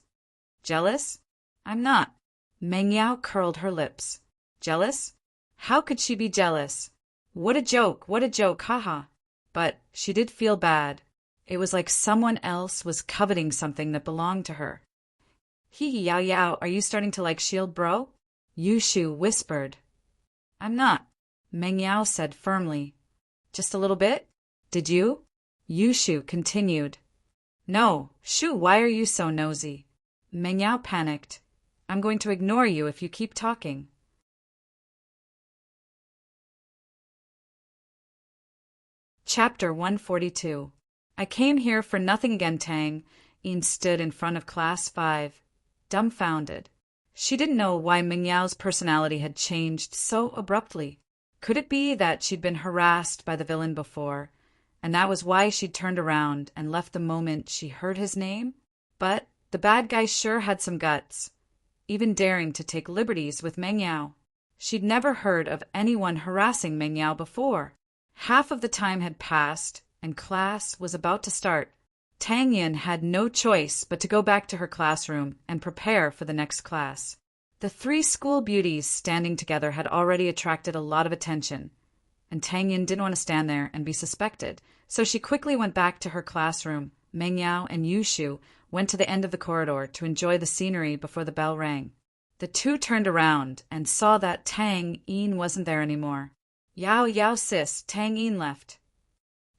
Speaker 1: Jealous? I'm not. Meng Yao curled her lips. Jealous? How could she be jealous? What a joke, haha. But she did feel bad. It was like someone else was coveting something that belonged to her. Hee Yao Yao, are you starting to like Shield Bro? Yushu whispered. I'm not, Meng Yao said firmly. Just a little bit? Did you? Yushu continued. No, Shu, why are you so nosy? Meng Yao panicked. I'm going to ignore you if you keep talking. Chapter 142. I came here for nothing again, Tang. Yin stood in front of Class 5, dumbfounded. She didn't know why Meng Yao's personality had changed so abruptly. Could it be that she'd been harassed by the villain before, and that was why she'd turned around and left the moment she heard his name? But the bad guy sure had some guts, even daring to take liberties with Meng Yao. She'd never heard of anyone harassing Meng Yao before. Half of the time had passed, and class was about to start. Tang Yin had no choice but to go back to her classroom and prepare for the next class. The three school beauties standing together had already attracted a lot of attention, and Tang Yin didn't want to stand there and be suspected, so she quickly went back to her classroom. Meng Yao and Yushu went to the end of the corridor to enjoy the scenery before the bell rang. The two turned around and saw that Tang Yin wasn't there anymore. Yao Yao sis, Tang Yin left.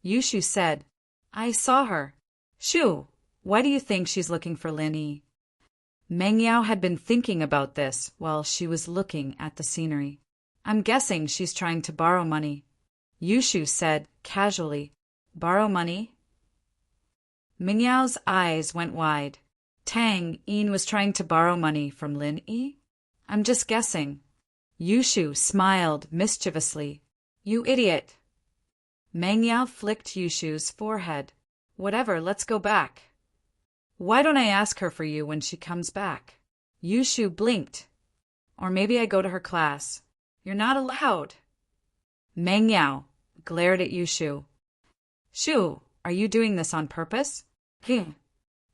Speaker 1: Yushu said, I saw her. Shu, why do you think she's looking for Lin Yi? Meng Yao had been thinking about this while she was looking at the scenery. I'm guessing she's trying to borrow money. Yushu said casually, borrow money? Meng Yao's eyes went wide. Tang Yin was trying to borrow money from Lin Yi? I'm just guessing. Yushu smiled mischievously. You idiot. Meng Yao flicked Yushu's forehead. Whatever, let's go back. Why don't I ask her for you when she comes back? Yushu blinked. Or maybe I go to her class. You're not allowed. Meng Yao glared at Yushu. Shu, are you doing this on purpose?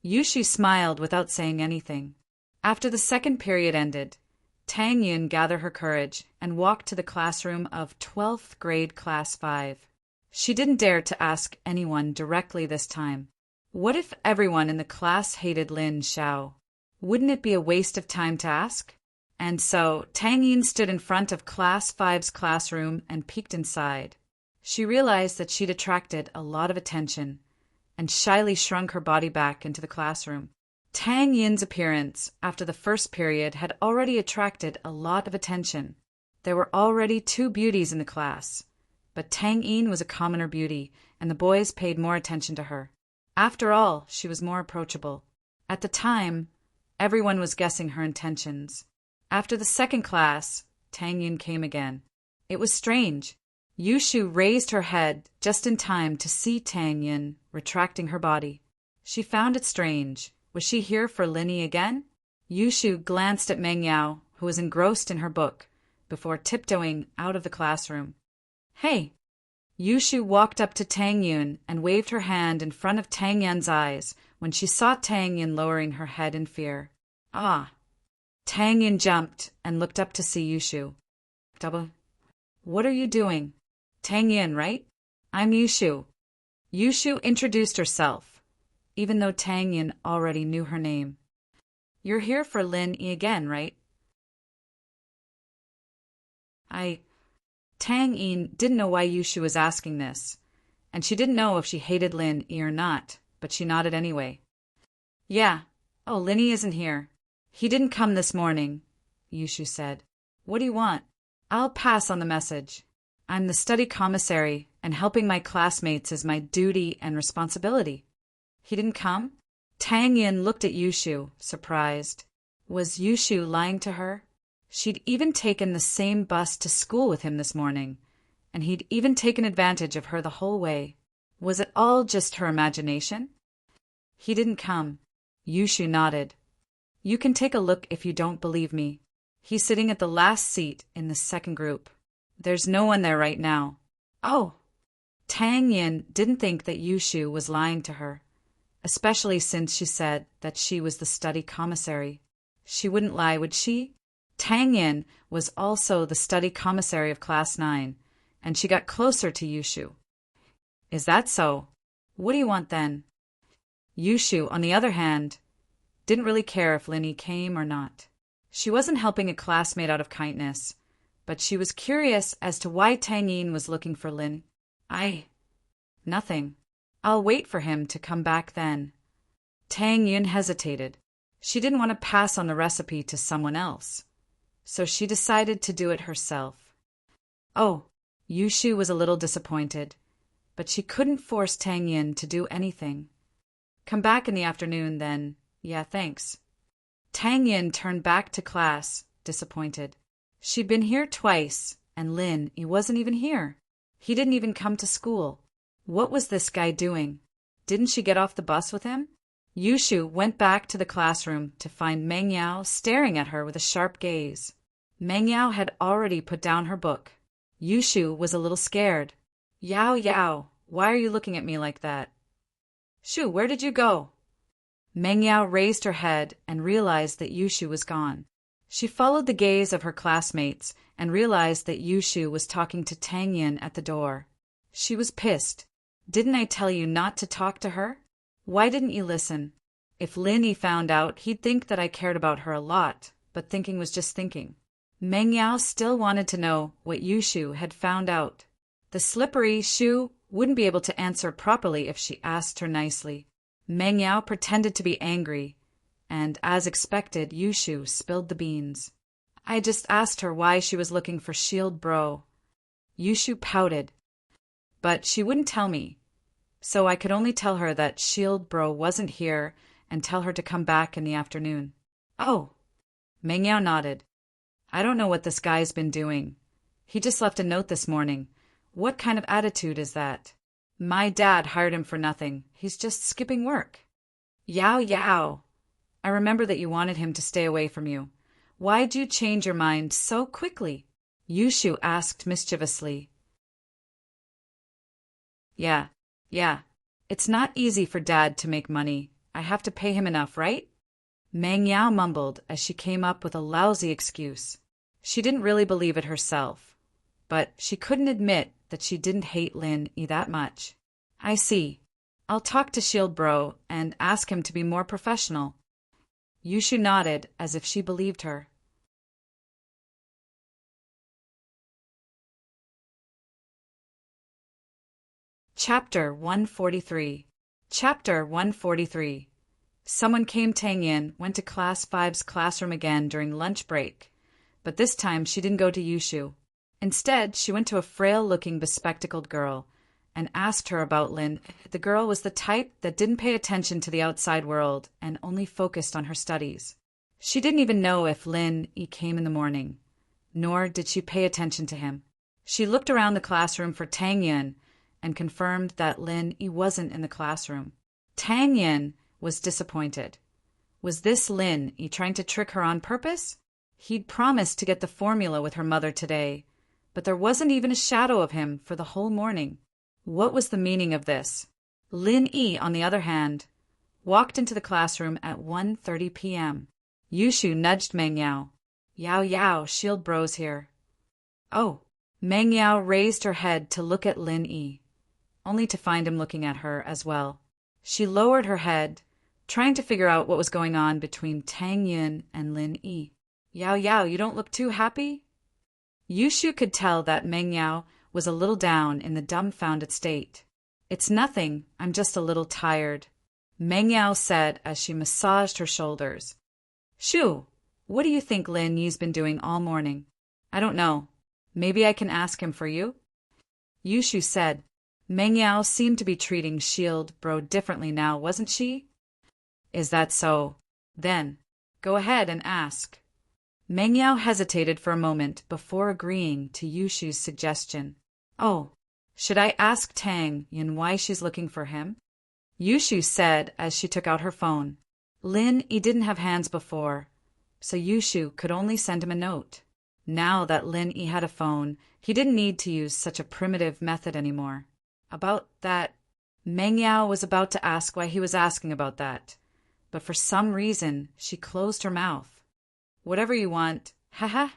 Speaker 1: Yushu smiled without saying anything. After the second period ended, Tang Yin gathered her courage and walked to the classroom of 12th grade Class 5. She didn't dare to ask anyone directly this time. What if everyone in the class hated Lin Xiao? Wouldn't it be a waste of time to ask? And so Tang Yin stood in front of Class 5's classroom and peeked inside. She realized that she'd attracted a lot of attention and shyly shrunk her body back into the classroom. Tang Yin's appearance after the first period had already attracted a lot of attention. There were already 2 beauties in the class, but Tang Yin was a commoner beauty, and the boys paid more attention to her. After all, she was more approachable. At the time, everyone was guessing her intentions. After the second class, Tang Yin came again. It was strange. Yushu raised her head just in time to see Tang Yin retracting her body. She found it strange. Was she here for Linny again? Yushu glanced at Meng Yao, who was engrossed in her book, before tiptoeing out of the classroom. Hey! Yushu walked up to Tang Yin and waved her hand in front of Tang Yan's eyes when she saw Tang Yin lowering her head in fear. Ah! Tang Yin jumped and looked up to see Yushu. What are you doing? Tang Yin, right? I'm Yushu. Yushu introduced herself, even though Tang Yin already knew her name. You're here for Lin Yi again, right? Tang Yin didn't know why Yushu was asking this, and she didn't know if she hated Lin Yi or not, but she nodded anyway. Yeah. Oh, Lin Yi isn't here. He didn't come this morning, Yushu said. What do you want? I'll pass on the message. I'm the study commissary, and helping my classmates is my duty and responsibility. He didn't come? Tang Yin looked at Yushu, surprised. Was Yushu lying to her? She'd even taken the same bus to school with him this morning, and he'd even taken advantage of her the whole way. Was it all just her imagination? He didn't come. Yushu nodded. You can take a look if you don't believe me. He's sitting at the last seat in the second group. There's no one there right now. Oh! Tang Yin didn't think that Yushu was lying to her, especially since she said that she was the study commissary. She wouldn't lie, would she? Tang Yin was also the study commissary of Class 9, and she got closer to Yushu. Is that so? What do you want then? Yushu, on the other hand, didn't really care if Linny came or not. She wasn't helping a classmate out of kindness, but she was curious as to why Tang Yin was looking for Lin. Nothing. I'll wait for him to come back then. Tang Yin hesitated. She didn't want to pass on the recipe to someone else, so she decided to do it herself. Oh, Yushu was a little disappointed, but she couldn't force Tang Yin to do anything. Come back in the afternoon, then. Yeah, thanks. Tang Yin turned back to class, disappointed. She'd been here twice, and Lin, he wasn't even here. He didn't even come to school. What was this guy doing? Didn't she get off the bus with him? Yushu went back to the classroom to find Meng Yao staring at her with a sharp gaze. Meng Yao had already put down her book. Yushu was a little scared. Yao, why are you looking at me like that? Shu, where did you go? Meng Yao raised her head and realized that Yushu was gone. She followed the gaze of her classmates and realized that Yushu was talking to Tang Yin at the door. She was pissed. Didn't I tell you not to talk to her? Why didn't you listen? If Linny found out, he'd think that I cared about her a lot, but thinking was just thinking. Meng Yao still wanted to know what Yushu had found out. The slippery Shu wouldn't be able to answer properly if she asked her nicely. Meng Yao pretended to be angry, and as expected, Yushu spilled the beans. I just asked her why she was looking for Shield Bro. Yushu pouted, but she wouldn't tell me, so I could only tell her that Shield Bro wasn't here and tell her to come back in the afternoon. Oh! Meng Yao nodded. I don't know what this guy's been doing. He just left a note this morning. What kind of attitude is that? My dad hired him for nothing. He's just skipping work. Yao. I remember that you wanted him to stay away from you. Why'd you change your mind so quickly? Yushu asked mischievously. Yeah. It's not easy for Dad to make money. I have to pay him enough, right? Meng Yao mumbled as she came up with a lousy excuse. She didn't really believe it herself, but she couldn't admit that she didn't hate Lin Yi that much. I see. I'll talk to Shield Bro and ask him to be more professional. Yushu nodded as if she believed her. Chapter 143. Someone came Tang Yin went to Class 5's classroom again during lunch break, but this time she didn't go to Yushu. Instead, she went to a frail-looking, bespectacled girl and asked her about Lin. The girl was the type that didn't pay attention to the outside world and only focused on her studies. She didn't even know if Lin Yi came in the morning, nor did she pay attention to him. She looked around the classroom for Tang Yin and confirmed that Lin Yi wasn't in the classroom. Tang Yin was disappointed. Was this Lin Yi trying to trick her on purpose? He'd promised to get the formula with her mother today, but there wasn't even a shadow of him for the whole morning. What was the meaning of this? Lin Yi, on the other hand, walked into the classroom at 1:30 p.m. Yushu nudged Meng Yao. Yao Yao, Shield Bros here. Oh. Meng Yao raised her head to look at Lin Yi, only to find him looking at her as well. She lowered her head, trying to figure out what was going on between Tang Yin and Lin Yi. Yao Yao, you don't look too happy? Yushu could tell that Meng Yao was a little down in the dumbfounded state. It's nothing, I'm just a little tired, Meng Yao said as she massaged her shoulders. Shu, what do you think Lin Yi's been doing all morning? I don't know. Maybe I can ask him for you? Yushu said. Meng Yao seemed to be treating Shield Bro differently now, wasn't she? Is that so? Then, go ahead and ask. Meng Yao hesitated for a moment before agreeing to Yushu's suggestion. Oh, should I ask Tang Yin why she's looking for him? Yushu said as she took out her phone. Lin Yi didn't have hands before, so Yushu could only send him a note. Now that Lin Yi had a phone, he didn't need to use such a primitive method anymore. About that, Meng Yao was about to ask why he was asking about that, but for some reason she closed her mouth. Whatever you want, haha.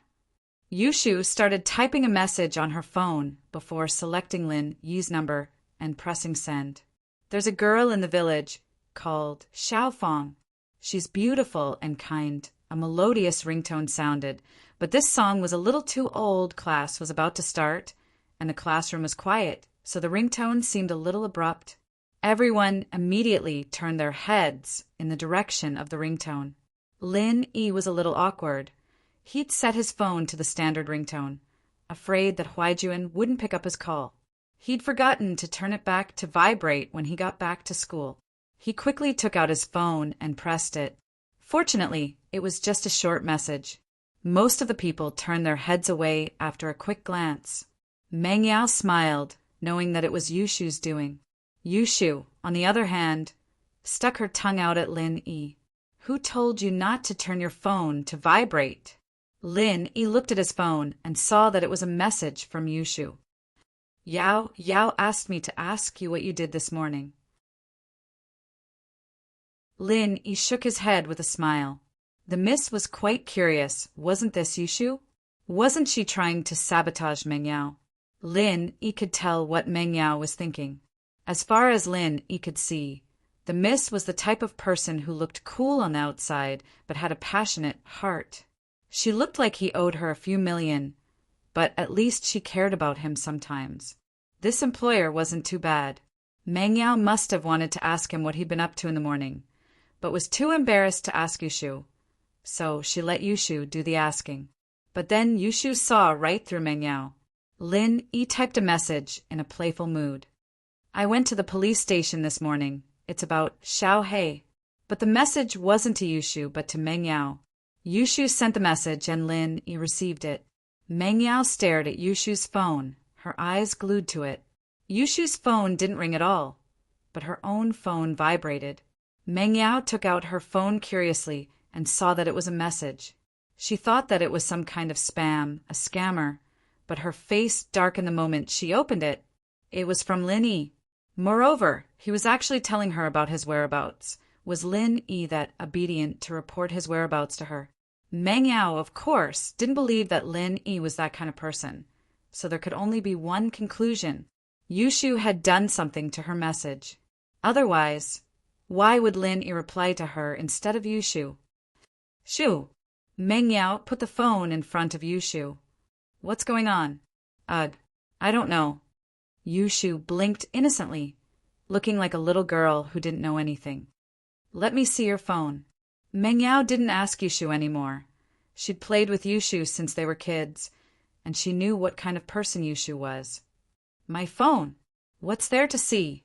Speaker 1: Yushu started typing a message on her phone before selecting Lin Yi's number and pressing send. There's a girl in the village called Xiaofang. She's beautiful and kind. A melodious ringtone sounded, but this song was a little too old. Class was about to start, and the classroom was quiet, so the ringtone seemed a little abrupt. Everyone immediately turned their heads in the direction of the ringtone. Lin Yi was a little awkward. He'd set his phone to the standard ringtone, afraid that Huaijuan wouldn't pick up his call. He'd forgotten to turn it back to vibrate when he got back to school. He quickly took out his phone and pressed it. Fortunately, it was just a short message. Most of the people turned their heads away after a quick glance. Meng Yao smiled, knowing that it was Yushu's doing. Yushu, on the other hand, stuck her tongue out at Lin Yi. Who told you not to turn your phone to vibrate? Lin Yi looked at his phone and saw that it was a message from Yushu. Yao asked me to ask you what you did this morning. Lin Yi shook his head with a smile. The miss was quite curious, wasn't this Yushu? Wasn't she trying to sabotage Meng Yao? Lin Yi could tell what Meng Yao was thinking. As far as Lin Yi could see, the miss was the type of person who looked cool on the outside but had a passionate heart. She looked like he owed her a few million, but at least she cared about him sometimes. This employer wasn't too bad. Meng Yao must have wanted to ask him what he'd been up to in the morning, but was too embarrassed to ask Yushu, so she let Yushu do the asking. But then Yushu saw right through Meng Yao. Lin Yi typed a message in a playful mood. I went to the police station this morning. It's about Xiao He. But the message wasn't to Yushu but to Meng Yao. Yushu sent the message and Lin Yi received it. Meng Yao stared at Yushu's phone, her eyes glued to it. Yushu's phone didn't ring at all, but her own phone vibrated. Meng Yao took out her phone curiously and saw that it was a message. She thought that it was some kind of spam, a scammer, but her face darkened the moment she opened it. It was from Lin Yi. Moreover, he was actually telling her about his whereabouts. Was Lin Yi that obedient to report his whereabouts to her? Meng Yao, of course, didn't believe that Lin Yi was that kind of person, so there could only be one conclusion. Yushu had done something to her message. Otherwise, why would Lin Yi reply to her instead of Yushu? Shu. Meng Yao put the phone in front of Yushu. What's going on? Ugh, I don't know. Yushu blinked innocently, looking like a little girl who didn't know anything. Let me see your phone. Meng Yao didn't ask Yushu anymore. She'd played with Yushu since they were kids, and she knew what kind of person Yushu was. My phone? What's there to see?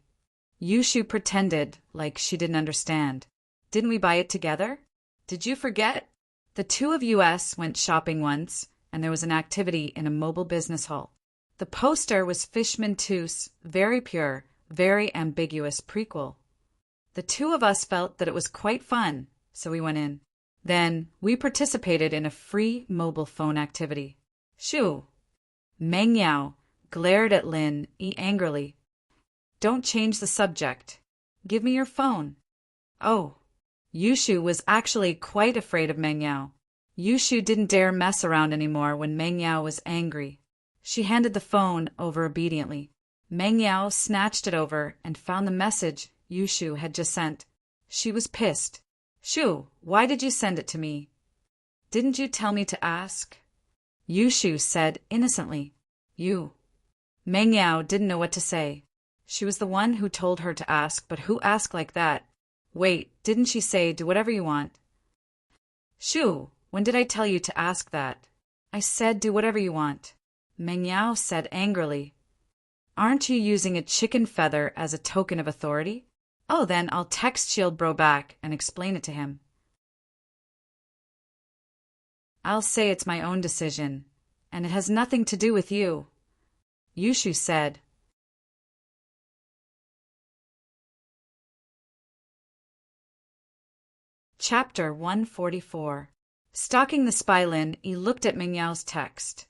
Speaker 1: Yushu pretended like she didn't understand. Didn't we buy it together? Did you forget? The two of us went shopping once, and there was an activity in a mobile business hall. The poster was Fishman Tooth's very pure, very ambiguous prequel. The two of us felt that it was quite fun, so we went in. Then we participated in a free mobile phone activity. Shoo! Meng Yao glared at Lin Yi angrily. Don't change the subject. Give me your phone. Oh. Yushu was actually quite afraid of Meng Yao. Yushu didn't dare mess around anymore when Meng Yao was angry. She handed the phone over obediently. Meng Yao snatched it over and found the message Yushu had just sent. She was pissed. Shoo, why did you send it to me? Didn't you tell me to ask? Yushu said innocently. You. Meng Yao didn't know what to say. She was the one who told her to ask, but who asked like that? Wait, didn't she say do whatever you want? Shoo, when did I tell you to ask that? I said do whatever you want. Meng Yao said angrily. Aren't you using a chicken feather as a token of authority? Oh, then I'll text Shield Bro back and explain it to him. I'll say it's my own decision, and it has nothing to do with you. Yushu said. Chapter 144. Stalking the spy, Lin Yi looked at Meng Yao's text.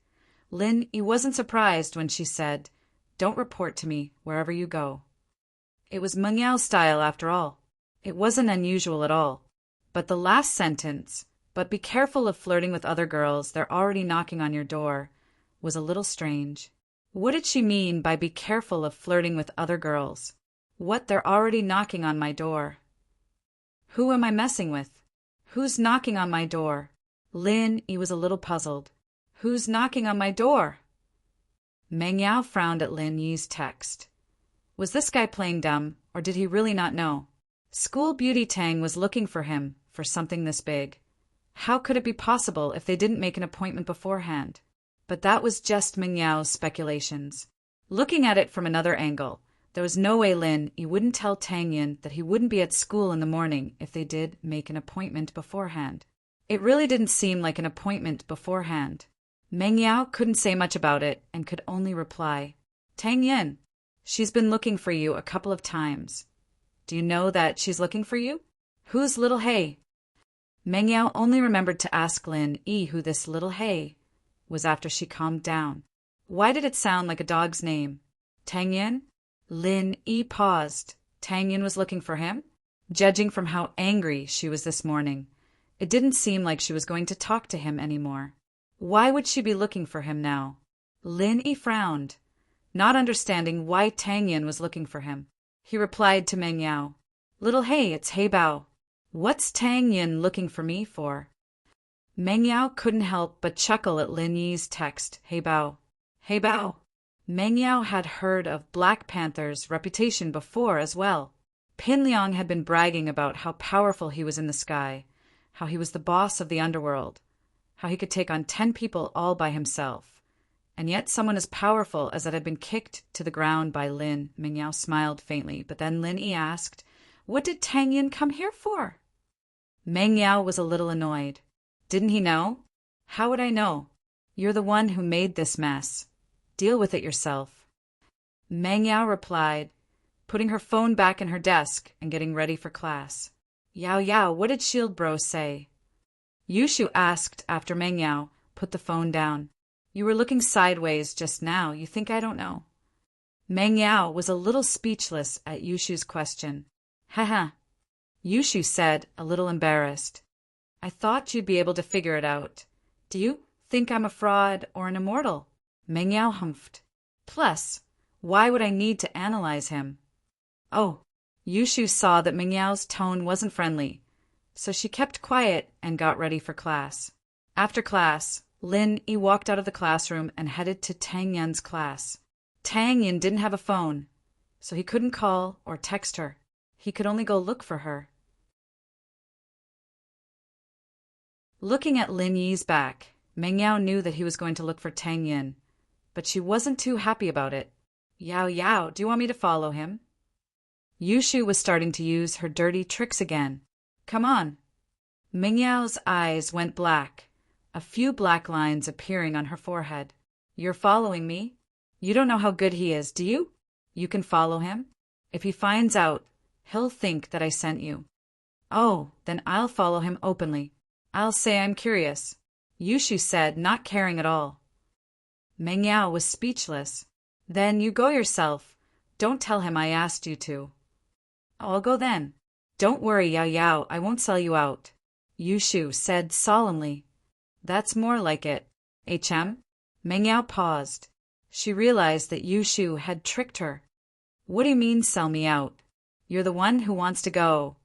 Speaker 1: Lin Yi wasn't surprised when she said, Don't report to me wherever you go. It was Meng Yao's style after all. It wasn't unusual at all. But the last sentence, but be careful of flirting with other girls, they're already knocking on your door, was a little strange. What did she mean by be careful of flirting with other girls? What, they're already knocking on my door? Who am I messing with? Who's knocking on my door? Lin Yi was a little puzzled. Who's knocking on my door? Meng Yao frowned at Lin Yi's text. Was this guy playing dumb, or did he really not know? School beauty Tang was looking for him for something this big. How could it be possible if they didn't make an appointment beforehand? But that was just Meng Yao's speculations. Looking at it from another angle, there was no way Lin Yi wouldn't tell Tang Yin that he wouldn't be at school in the morning if they did make an appointment beforehand. It really didn't seem like an appointment beforehand. Meng Yao couldn't say much about it and could only reply, Tang Yin, she's been looking for you a couple of times. Do you know that she's looking for you? Who's Little Hay? Meng Yao only remembered to ask Lin Yi who this Little Hay was after she calmed down. Why did it sound like a dog's name? Tang Yin? Lin Yi paused. Tang Yin was looking for him? Judging from how angry she was this morning, it didn't seem like she was going to talk to him anymore. Why would she be looking for him now? Lin Yi frowned, not understanding why Tang Yin was looking for him. He replied to Meng Yao, Little Hay, it's Hay Bao. What's Tang Yin looking for me for? Meng Yao couldn't help but chuckle at Lin Yi's text, Hay Bao. Hay Bao. Meng Yao had heard of Black Panther's reputation before as well. Pin Liang had been bragging about how powerful he was in the sky, how he was the boss of the underworld, how he could take on 10 people all by himself. And yet someone as powerful as that had been kicked to the ground by Lin. Meng Yao smiled faintly, but then Lin Yi asked, What did Tang Yin come here for? Meng Yao was a little annoyed. Didn't he know? How would I know? You're the one who made this mess. Deal with it yourself. Meng Yao replied, putting her phone back in her desk and getting ready for class. Yao Yao, what did Shield Bro say? Yushu asked after Meng Yao put the phone down. You were looking sideways just now. You think I don't know? Meng Yao was a little speechless at Yushu's question. Haha. Yushu said, a little embarrassed. I thought you'd be able to figure it out. Do you think I'm a fraud or an immortal? Meng Yao humphed. Plus, why would I need to analyze him? Oh, Yushu saw that Meng Yao's tone wasn't friendly, so she kept quiet and got ready for class. After class, Lin Yi walked out of the classroom and headed to Tang Yin's class. Tang Yin didn't have a phone, so he couldn't call or text her. He could only go look for her. Looking at Lin Yi's back, Meng Yao knew that he was going to look for Tang Yin, but she wasn't too happy about it. Yao Yao, do you want me to follow him? Yushu was starting to use her dirty tricks again. Come on. Meng Yao's eyes went black, a few black lines appearing on her forehead. You're following me? You don't know how good he is, do you? You can follow him. If he finds out, he'll think that I sent you. Oh, then I'll follow him openly. I'll say I'm curious, Yushu said, not caring at all. Meng Yao was speechless. Then you go yourself. Don't tell him I asked you to. I'll go then. Don't worry, Yao Yao, I won't sell you out, Yushu said solemnly. That's more like it. HM? Meng Yao paused. She realized that Yushu had tricked her. What do you mean, sell me out? You're the one who wants to go.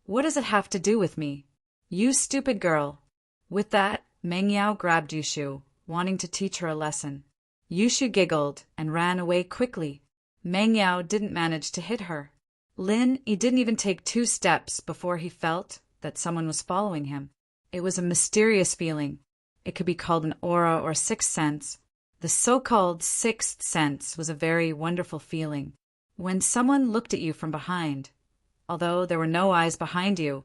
Speaker 1: What does it have to do with me? You stupid girl. With that, Meng Yao grabbed Yushu, wanting to teach her a lesson. Yushu giggled and ran away quickly. Meng Yao didn't manage to hit her. He didn't even take 2 steps before he felt that someone was following him. It was a mysterious feeling. It could be called an aura or sixth sense. The so-called sixth sense was a very wonderful feeling. When someone looked at you from behind, although there were no eyes behind you,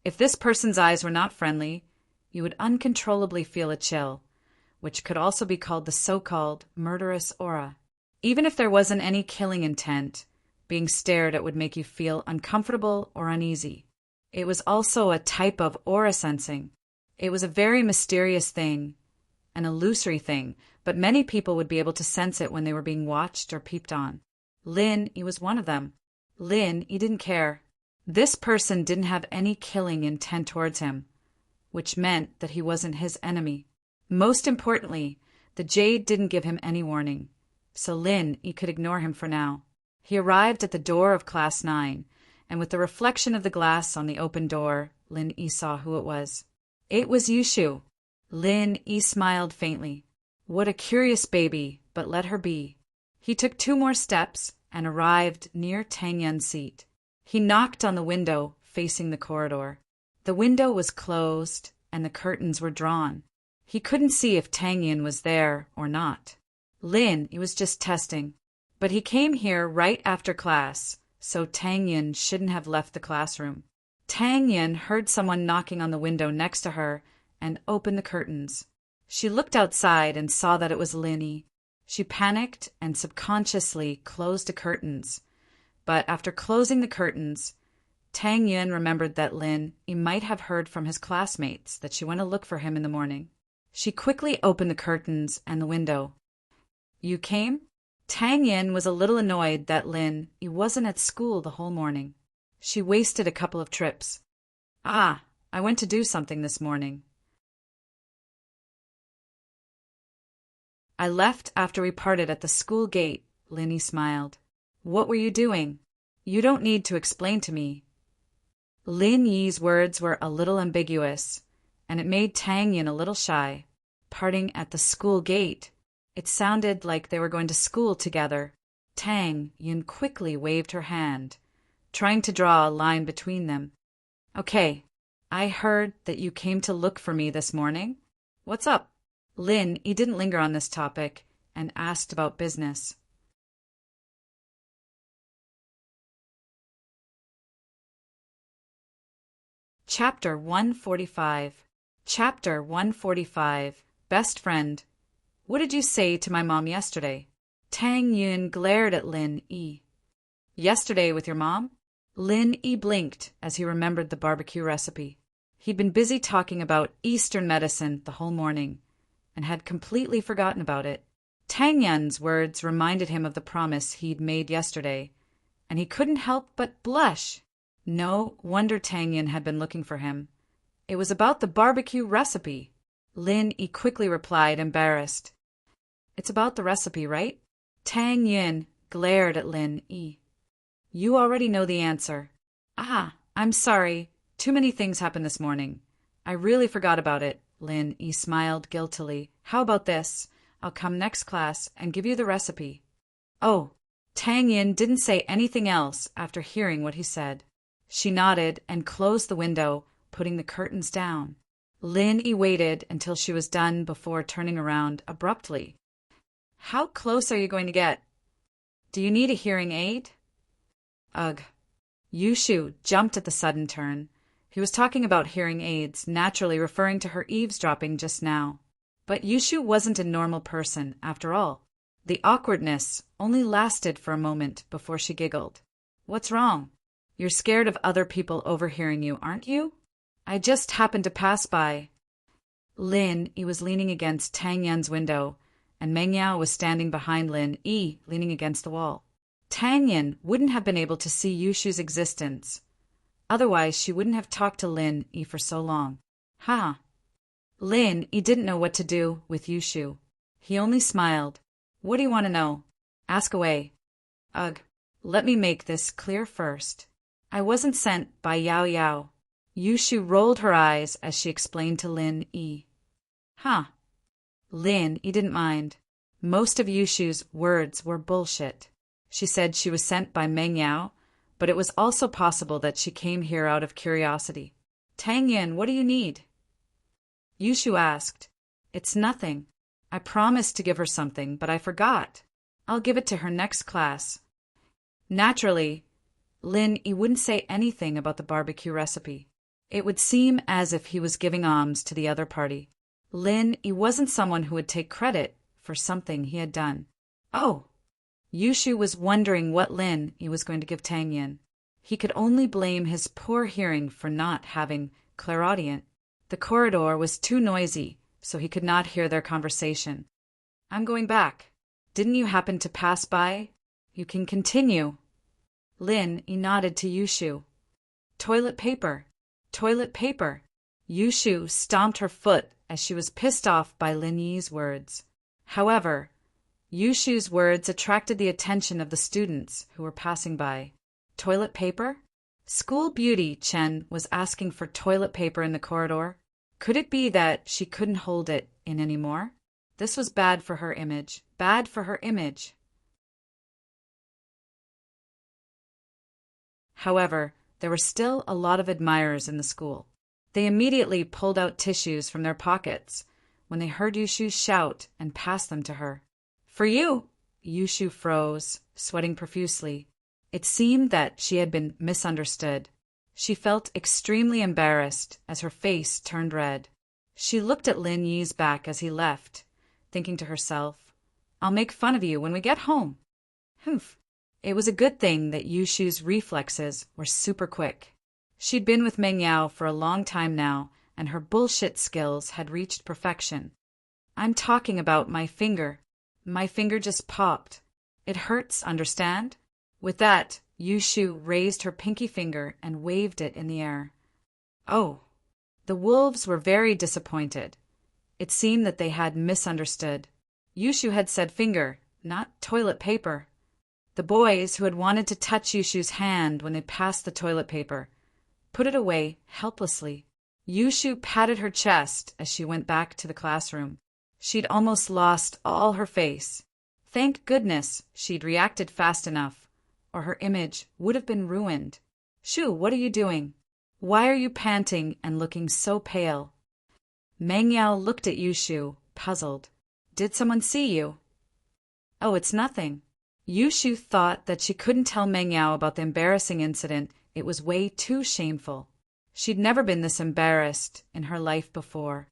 Speaker 1: if this person's eyes were not friendly, you would uncontrollably feel a chill, which could also be called the so-called murderous aura. Even if there wasn't any killing intent, being stared at would make you feel uncomfortable or uneasy. It was also a type of aura sensing. It was a very mysterious thing, an illusory thing, but many people would be able to sense it when they were being watched or peeped on. He was one of them. He didn't care. This person didn't have any killing intent towards him, which meant that he wasn't his enemy. Most importantly, the jade didn't give him any warning, so he could ignore him for now. He arrived at the door of Class 9, and with the reflection of the glass on the open door, He saw who it was. It was Yushu. He smiled faintly. What a curious baby, but let her be. He took 2 more steps and arrived near Tang Yin's seat. He knocked on the window facing the corridor. The window was closed and the curtains were drawn. He couldn't see if Tang Yin was there or not. He was just testing. But he came here right after class, so Tang Yin shouldn't have left the classroom. Tang Yin heard someone knocking on the window next to her and opened the curtains. She looked outside and saw that it was Linny. She panicked and subconsciously closed the curtains. But after closing the curtains, Tang Yin remembered that he might have heard from his classmates that she went to look for him in the morning. She quickly opened the curtains and the window. You came? Tang Yin was a little annoyed that he wasn't at school the whole morning. She wasted a couple of trips. I went to do something this morning. I left after we parted at the school gate, Linny smiled. What were you doing? You don't need to explain to me. Lin Yi's words were a little ambiguous, and it made Tang Yin a little shy. Parting at the school gate. It sounded like they were going to school together. Tang Yin quickly waved her hand, trying to draw a line between them. Okay, I heard that you came to look for me this morning. What's up? He didn't linger on this topic and asked about business. Chapter 145. Chapter 145. Best friend. What did you say to my mom yesterday? Tang Yin glared at Yi. Yesterday with your mom? Yi blinked as he remembered the barbecue recipe. He'd been busy talking about Eastern medicine the whole morning and had completely forgotten about it. Tang Yin's words reminded him of the promise he'd made yesterday, and he couldn't help but blush. No wonder Tang Yin had been looking for him. It was about the barbecue recipe. Yi quickly replied, embarrassed. It's about the recipe, right? Tang Yin glared at Yi. You already know the answer. I'm sorry. Too many things happened this morning. I really forgot about it. Yi smiled guiltily. How about this? I'll come next class and give you the recipe. Oh, Tang Yin didn't say anything else after hearing what he said. She nodded and closed the window, putting the curtains down. Lin Yi waited until she was done before turning around abruptly. How close are you going to get? Do you need a hearing aid? Ugh. Yushu jumped at the sudden turn. He was talking about hearing aids, naturally referring to her eavesdropping just now. But Yushu wasn't a normal person, after all. The awkwardness only lasted for a moment before she giggled. What's wrong? You're scared of other people overhearing you, aren't you? I just happened to pass by. Lin Yi was leaning against Tang Yan's window, and Meng Yao was standing behind Lin Yi, leaning against the wall. Tang Yan wouldn't have been able to see Yushu's existence. Otherwise, she wouldn't have talked to Lin Yi for so long. Ha! Lin Yi didn't know what to do with Yushu. He only smiled. What do you want to know? Ask away. Ugh. Let me make this clear first. I wasn't sent by Yao Yao. Yushu rolled her eyes as she explained to Lin Yi. Huh. Lin Yi didn't mind. Most of Yushu's words were bullshit. She said she was sent by Meng Yao, but it was also possible that she came here out of curiosity. Tang Yan, what do you need? Yushu asked. It's nothing. I promised to give her something, but I forgot. I'll give it to her next class. Naturally, Lin Yi wouldn't say anything about the barbecue recipe. It would seem as if he was giving alms to the other party. Lin Yi wasn't someone who would take credit for something he had done. Oh! Yushu was wondering what Lin Yi was going to give Tang Yan. He could only blame his poor hearing for not having clairaudient. The corridor was too noisy, so he could not hear their conversation. I'm going back. Didn't you happen to pass by? You can continue. Lin Yi nodded to Yushu. Toilet paper. Toilet paper. Yushu stomped her foot as she was pissed off by Lin Yi's words. However, Yushu's words attracted the attention of the students who were passing by. Toilet paper? School beauty Chen was asking for toilet paper in the corridor. Could it be that she couldn't hold it in anymore? This was bad for her image. Bad for her image. However, there were still a lot of admirers in the school. They immediately pulled out tissues from their pockets when they heard Yushu shout and passed them to her. For you! Yushu froze, sweating profusely. It seemed that she had been misunderstood. She felt extremely embarrassed as her face turned red. She looked at Lin Yi's back as he left, thinking to herself, I'll make fun of you when we get home. Humph. It was a good thing that Yushu's reflexes were super quick. She'd been with Meng Yao for a long time now, and her bullshit skills had reached perfection. I'm talking about my finger. My finger just popped. It hurts, understand? With that, Yushu raised her pinky finger and waved it in the air. Oh. The wolves were very disappointed. It seemed that they had misunderstood. Yushu had said finger, not toilet paper. The boys, who had wanted to touch Yushu's hand when they passed the toilet paper, put it away helplessly. Yushu patted her chest as she went back to the classroom. She'd almost lost all her face. Thank goodness she'd reacted fast enough, or her image would have been ruined. Shu, what are you doing? Why are you panting and looking so pale? Meng Yao looked at Yushu, puzzled. Did someone see you? Oh, it's nothing. Yushu thought that she couldn't tell Meng Yao about the embarrassing incident. It was way too shameful. She'd never been this embarrassed in her life before.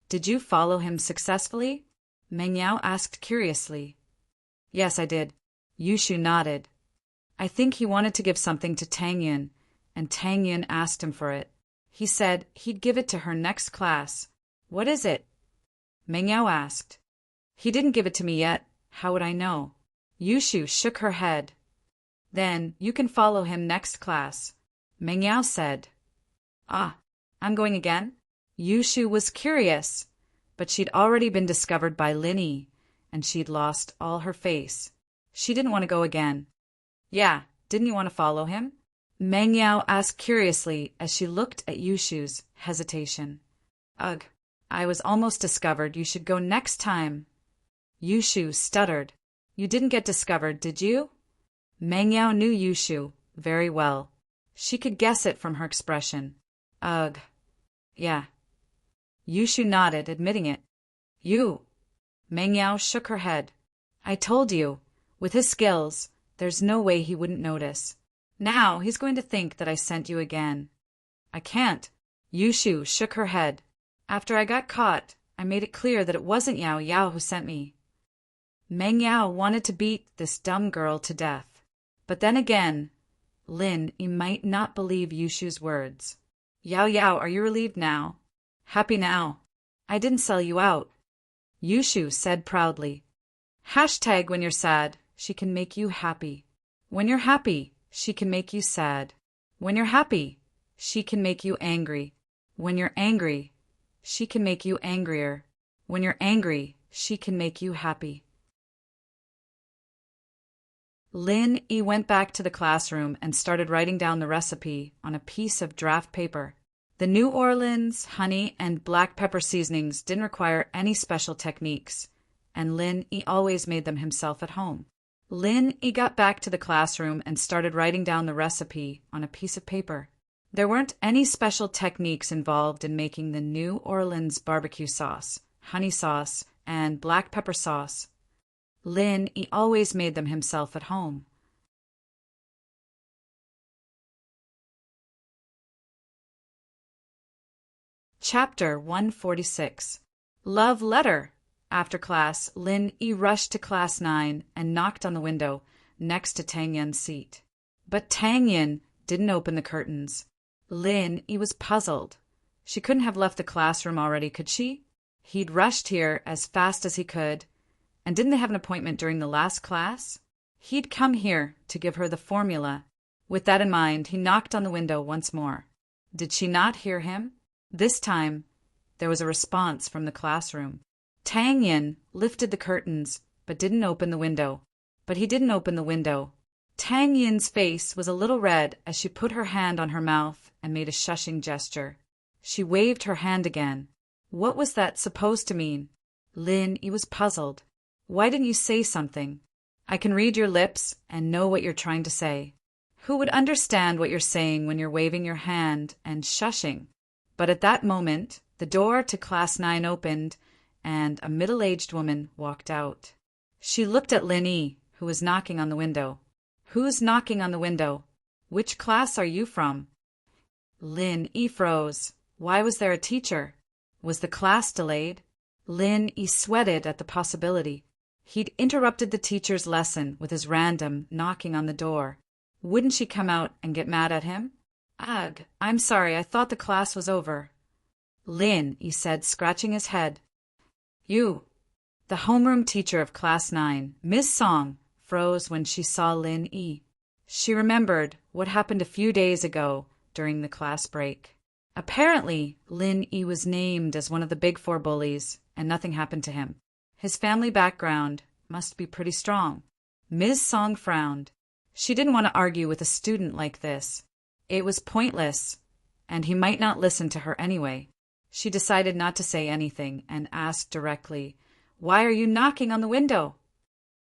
Speaker 1: Did you follow him successfully? Meng Yao asked curiously. Yes, I did. Yushu nodded. I think he wanted to give something to Tang Yan, and Tang Yan asked him for it. He said he'd give it to her next class. What is it? Meng Yao asked. He didn't give it to me yet. How would I know? Yushu shook her head. Then you can follow him next class, Meng Yao said. Ah, I'm going again? Yushu was curious, but she'd already been discovered by Lin Yi, and she'd lost all her face. She didn't want to go again. Yeah, didn't you want to follow him? Meng Yao asked curiously as she looked at Yushu's hesitation. Ugh, I was almost discovered. You should go next time. Yushu stuttered. You didn't get discovered, did you? Meng Yao knew Yushu very well. She could guess it from her expression. Ugh. Yeah. Yushu nodded, admitting it. You. Meng Yao shook her head. I told you, with his skills, there's no way he wouldn't notice. Now he's going to think that I sent you again. I can't. Yushu shook her head. After I got caught, I made it clear that it wasn't Yao Yao who sent me. Meng Yao wanted to beat this dumb girl to death. But then again, Lin, you might not believe Yushu's words. Yao Yao, are you relieved now? Happy now? I didn't sell you out. Yushu said proudly. Hashtag when you're sad, she can make you happy. When you're happy, she can make you sad. When you're happy, she can make you angry. When you're angry, she can make you angrier. When you're angry, she can make you happy. Lin Yi went back to the classroom and started writing down the recipe on a piece of draft paper. The New Orleans, honey, and black pepper seasonings didn't require any special techniques, and Lin Yi always made them himself at home. Lin Yi got back to the classroom and started writing down the recipe on a piece of paper. There weren't any special techniques involved in making the New Orleans barbecue sauce, honey sauce, and black pepper sauce. Lin Yi always made them himself at home. Chapter 146. Love Letter. After class, Lin Yi rushed to Class 9 and knocked on the window next to Tang Yin's seat. But Tang Yin didn't open the curtains. Lin Yi was puzzled. She couldn't have left the classroom already, could she? He'd rushed here as fast as he could. And didn't they have an appointment during the last class? He'd come here to give her the formula. With that in mind, he knocked on the window once more. Did she not hear him? This time, there was a response from the classroom. Tang Yin lifted the curtains, but didn't open the window. Tang Yin's face was a little red as she put her hand on her mouth and made a shushing gesture. She waved her hand again. What was that supposed to mean? Lin Yi was puzzled. Why didn't you say something? I can read your lips and know what you're trying to say. Who would understand what you're saying when you're waving your hand and shushing? But at that moment, the door to Class 9 opened, and a middle-aged woman walked out. She looked at Lin Yi, who was knocking on the window. Who's knocking on the window? Which class are you from? Lin Yi froze. Why was there a teacher? Was the class delayed? Lin Yi sweated at the possibility. He'd interrupted the teacher's lesson with his random knocking on the door. Wouldn't she come out and get mad at him? Ugh, I'm sorry, I thought the class was over. Lin, he said, scratching his head. You. The homeroom teacher of Class 9, Miss Song, froze when she saw Lin Yi. She remembered what happened a few days ago during the class break. Apparently, Lin Yi was named as one of the Big Four bullies, and nothing happened to him. His family background must be pretty strong. Ms. Song frowned. She didn't want to argue with a student like this. It was pointless, and he might not listen to her anyway. She decided not to say anything and asked directly, Why are you knocking on the window?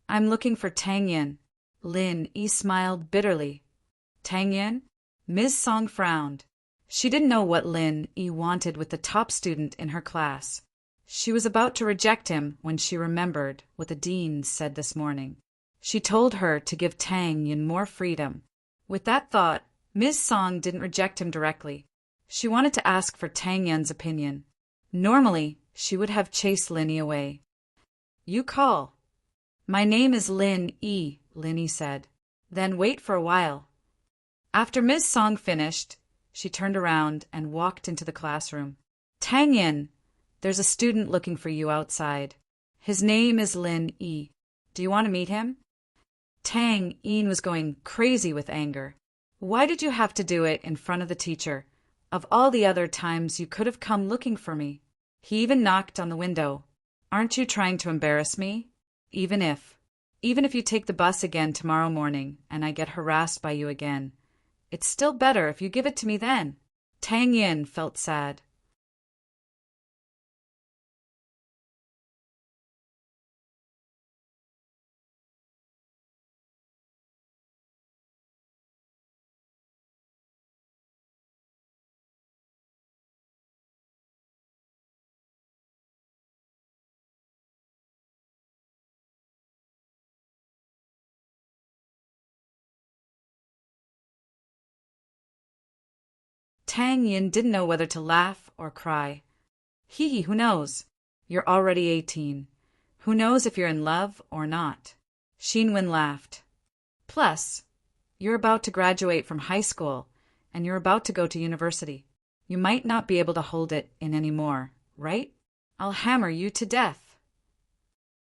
Speaker 1: I'm looking for Tang Yin. Lin Yi smiled bitterly. Tang Yin? Ms. Song frowned. She didn't know what Lin Yi wanted with the top student in her class. She was about to reject him when she remembered what the dean said this morning. She told her to give Tang Yin more freedom. With that thought, Ms. Song didn't reject him directly. She wanted to ask for Tang Yin's opinion. Normally, she would have chased Lin Yi away. You call. My name is Lin Yi, Lin Yi said. Then wait for a while. After Ms. Song finished, she turned around and walked into the classroom. Tang Yin, there's a student looking for you outside. His name is Lin Yi. Do you want to meet him? Tang Yin was going crazy with anger. Why did you have to do it in front of the teacher? Of all the other times you could have come looking for me. He even knocked on the window. Aren't you trying to embarrass me? Even if you take the bus again tomorrow morning and I get harassed by you again, it's still better if you give it to me then. Tang Yin felt sad. Tang Yin didn't know whether to laugh or cry. Hee, who knows? You're already 18. Who knows if you're in love or not? Xinwen laughed. Plus, you're about to graduate from high school, and you're about to go to university. You might not be able to hold it in anymore, right? I'll hammer you to death.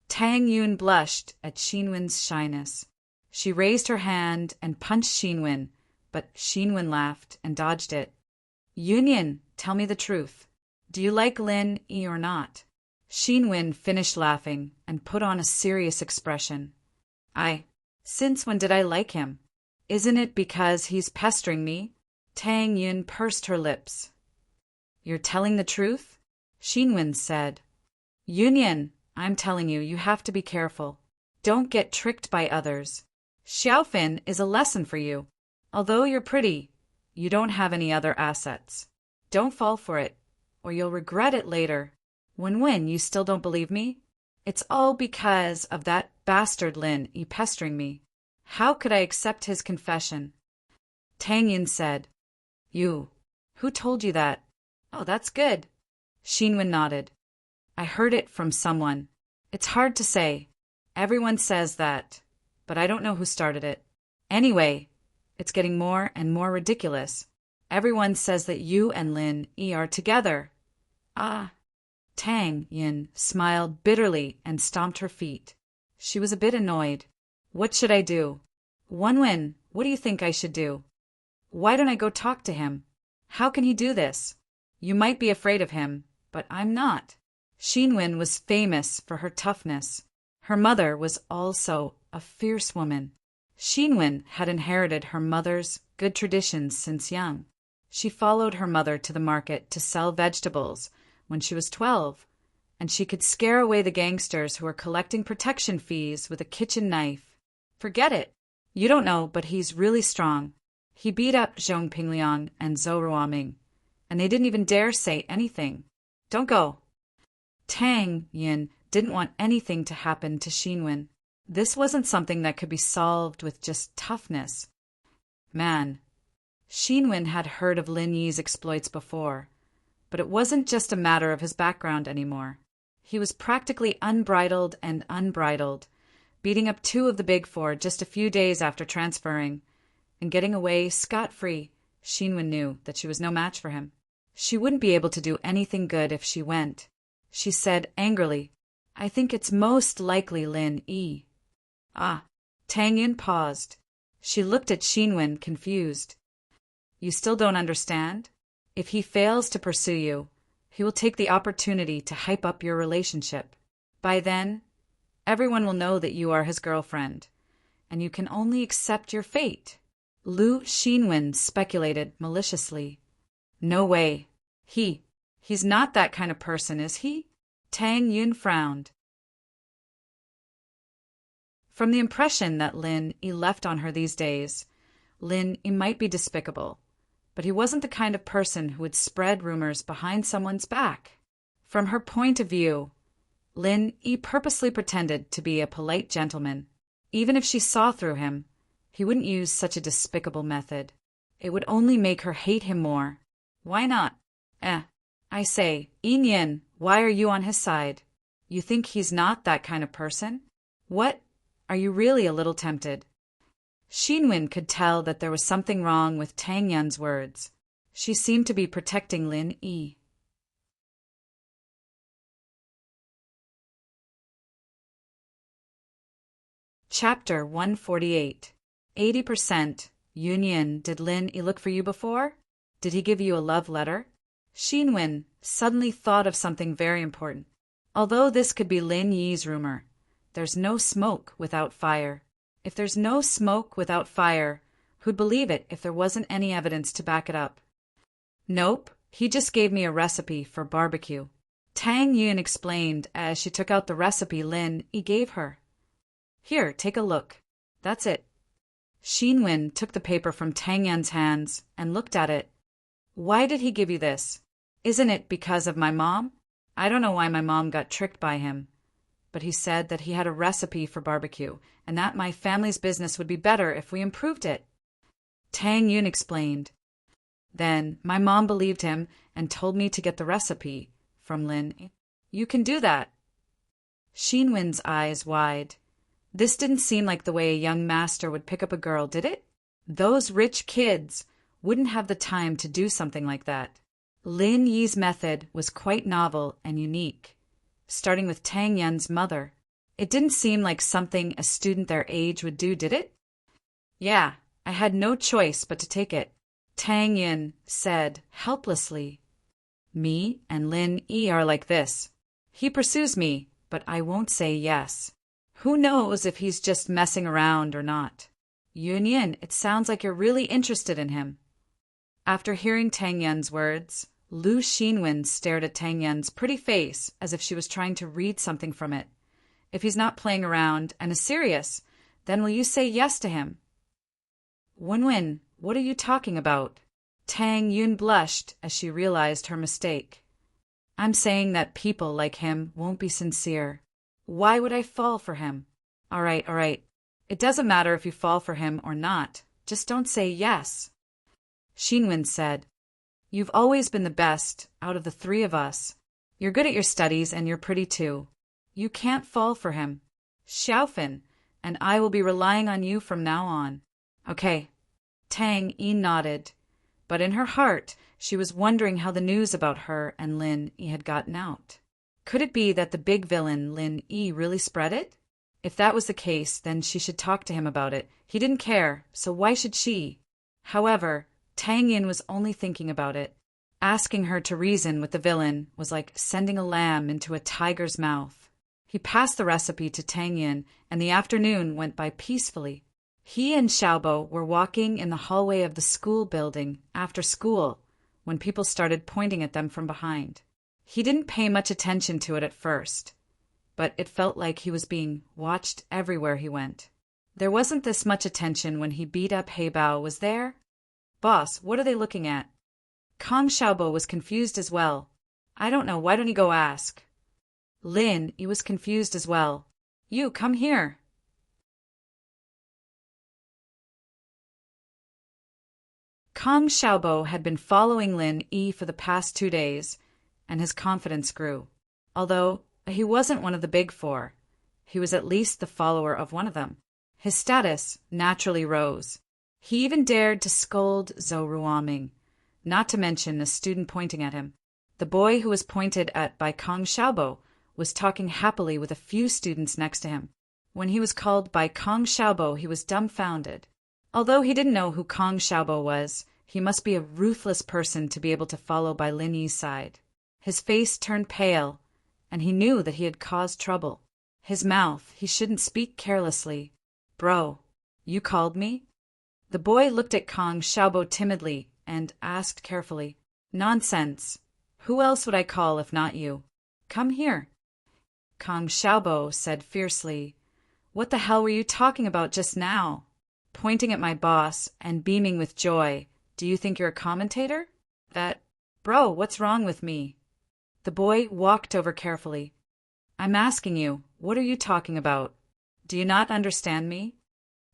Speaker 1: Tang Yun blushed at Xinwen's shyness. She raised her hand and punched Xinwen, but Xinwen laughed and dodged it. Yunyan, tell me the truth. Do you like Lin Yi or not? Xinwen finished laughing and put on a serious expression. Since when did I like him? Isn't it because he's pestering me? Tang Yun pursed her lips. You're telling the truth? Xinwen said. Yunyan, I'm telling you, you have to be careful. Don't get tricked by others. Xiaofin is a lesson for you. Although you're pretty, you don't have any other assets. Don't fall for it, or you'll regret it later. When you still don't believe me? It's all because of that bastard Lin Yi pestering me. How could I accept his confession? Tang Yin said. You. Who told you that? Oh, that's good. Xinwen nodded. I heard it from someone. It's hard to say. Everyone says that, but I don't know who started it. Anyway, it's getting more and more ridiculous. Everyone says that you and Lin Yi are together. Tang Yin smiled bitterly and stomped her feet. She was a bit annoyed. What should I do? Wenwen, what do you think I should do? Why don't I go talk to him? How can he do this? You might be afraid of him, but I'm not. Xinwen was famous for her toughness. Her mother was also a fierce woman. Xinwen had inherited her mother's good traditions since young. She followed her mother to the market to sell vegetables when she was 12, and she could scare away the gangsters who were collecting protection fees with a kitchen knife. Forget it. You don't know, but he's really strong. He beat up Zhong Pingliang and Zhou Ruoming, and they didn't even dare say anything. Don't go. Tang Yin didn't want anything to happen to Xinwen. This wasn't something that could be solved with just toughness. Man, Xinwen had heard of Lin Yi's exploits before, but it wasn't just a matter of his background anymore. He was practically unbridled and unbridled, beating up 2 of the Big Four just a few days after transferring, and getting away scot-free. Xinwen knew that she was no match for him. She wouldn't be able to do anything good if she went. She said angrily, I think it's most likely Lin Yi. Tang Yin paused. She looked at Xinwen, confused. You still don't understand? If he fails to pursue you, he will take the opportunity to hype up your relationship. By then, everyone will know that you are his girlfriend, and you can only accept your fate. Lu Xinwen speculated maliciously. No way. He's not that kind of person, is he? Tang Yun frowned. From the impression that Lin Yi left on her these days, Lin Yi might be despicable, but he wasn't the kind of person who would spread rumors behind someone's back. From her point of view, Lin Yi purposely pretended to be a polite gentleman. Even if she saw through him, he wouldn't use such a despicable method. It would only make her hate him more. Why not? I say, Yin, why are you on his side? You think he's not that kind of person? What? Are you really a little tempted? Xinwen could tell that there was something wrong with Tang Yun's words. She seemed to be protecting Lin Yi. Chapter 148. 80%. Yunyan, did Lin Yi look for you before? Did he give you a love letter? Xinwen suddenly thought of something very important. Although this could be Lin Yi's rumor, there's no smoke without fire. If there's no smoke without fire, who'd believe it if there wasn't any evidence to back it up? Nope, he just gave me a recipe for barbecue. Tang Yun explained as she took out the recipe Lin Yi gave her. Here, take a look. That's it. Xinwen took the paper from Tang Yun's hands and looked at it. Why did he give you this? Isn't it because of my mom? I don't know why my mom got tricked by him, but he said that he had a recipe for barbecue and that my family's business would be better if we improved it. Tang Yun explained. Then my mom believed him and told me to get the recipe from Lin. You can do that. Xinwen's eyes wide. This didn't seem like the way a young master would pick up a girl, did it? Those rich kids wouldn't have the time to do something like that. Lin Yi's method was quite novel and unique, starting with Tang Yun's mother. It didn't seem like something a student their age would do, did it? Yeah, I had no choice but to take it, Tang Yun said helplessly. Me and Lin Yi are like this. He pursues me, but I won't say yes. Who knows if he's just messing around or not? Yun, it sounds like you're really interested in him. After hearing Tang Yun's words, Lu Xinwen stared at Tang Yun's pretty face as if she was trying to read something from it. If he's not playing around and is serious, then will you say yes to him? Wenwen, what are you talking about? Tang Yun blushed as she realized her mistake. I'm saying that people like him won't be sincere. Why would I fall for him? All right. It doesn't matter if you fall for him or not. Just don't say yes. Xinwen said, You've always been the best out of the three of us. You're good at your studies and you're pretty too. You can't fall for him. Xiaofan, and I will be relying on you from now on. Okay. Tang Yi nodded, but in her heart she was wondering how the news about her and Lin Yi had gotten out. Could it be that the big villain Lin Yi really spread it? If that was the case, then she should talk to him about it. He didn't care, so why should she? However, Tang Yin was only thinking about it. Asking her to reason with the villain was like sending a lamb into a tiger's mouth. He passed the recipe to Tang Yin, and the afternoon went by peacefully. He and Xiaobo were walking in the hallway of the school building after school when people started pointing at them from behind. He didn't pay much attention to it at first, but it felt like he was being watched everywhere he went. There wasn't this much attention when he beat up Heibao, was there? Boss, what are they looking at? Kong Xiaobo was confused as well. I don't know, why don't you go ask? Lin, he was confused as well. You, come here. Kong Xiaobo had been following Lin Yi for the past 2 days, and his confidence grew. Although he wasn't one of the big four, he was at least the follower of one of them. His status naturally rose. He even dared to scold Zhou Ruoming, not to mention a student pointing at him. The boy who was pointed at by Kong Xiaobo was talking happily with a few students next to him. When he was called by Kong Xiaobo, he was dumbfounded. Although he didn't know who Kong Xiaobo was, he must be a ruthless person to be able to follow by Lin Yi's side. His face turned pale, and he knew that he had caused trouble. His mouth, he shouldn't speak carelessly. Bro, you called me? The boy looked at Kong Xiaobo timidly and asked carefully, Nonsense. Who else would I call if not you? Come here. Kong Xiaobo said fiercely, What the hell were you talking about just now? Pointing at my boss and beaming with joy, do you think you're a commentator? Bro, what's wrong with me? The boy walked over carefully. I'm asking you, what are you talking about? Do you not understand me?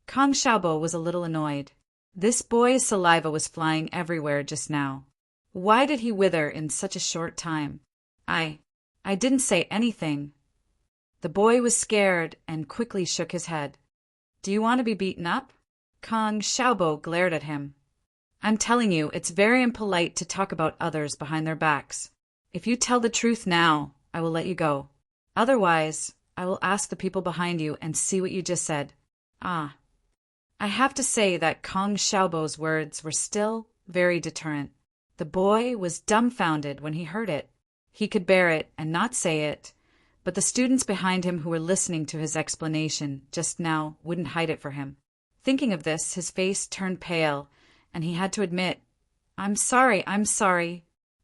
Speaker 1: Kong Xiaobo was a little annoyed. This boy's saliva was flying everywhere just now. Why did he wither in such a short time? I didn't say anything. The boy was scared and quickly shook his head. Do you want to be beaten up? Kong Xiaobo glared at him. I'm telling you, it's very impolite to talk about others behind their backs. If you tell the truth now, I will let you go. Otherwise, I will ask the people behind you and see what you just said. I have to say that Kong Xiaobo's words were still very deterrent. The boy was dumbfounded when he heard it. He could bear it and not say it, but the students behind him who were listening to his explanation just now wouldn't hide it for him. Thinking of this, his face turned pale, and he had to admit, I'm sorry.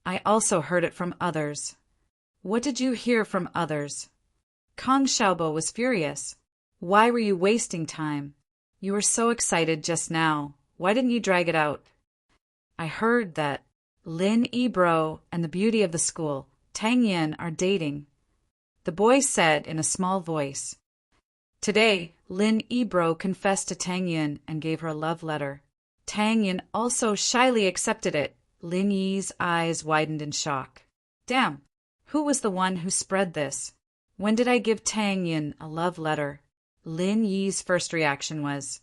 Speaker 1: I also heard it from others. What did you hear from others? Kong Xiaobo was furious. Why were you wasting time? You were so excited just now. Why didn't you drag it out? I heard that Lin Yi and the beauty of the school, Tang Yin, are dating. The boy said in a small voice. Today, Lin Yi confessed to Tang Yin and gave her a love letter. Tang Yin also shyly accepted it Lin Yi's eyes widened in shock. Damn, who was the one who spread this? When did I give Tang Yin a love letter? Lin Yi's first reaction was,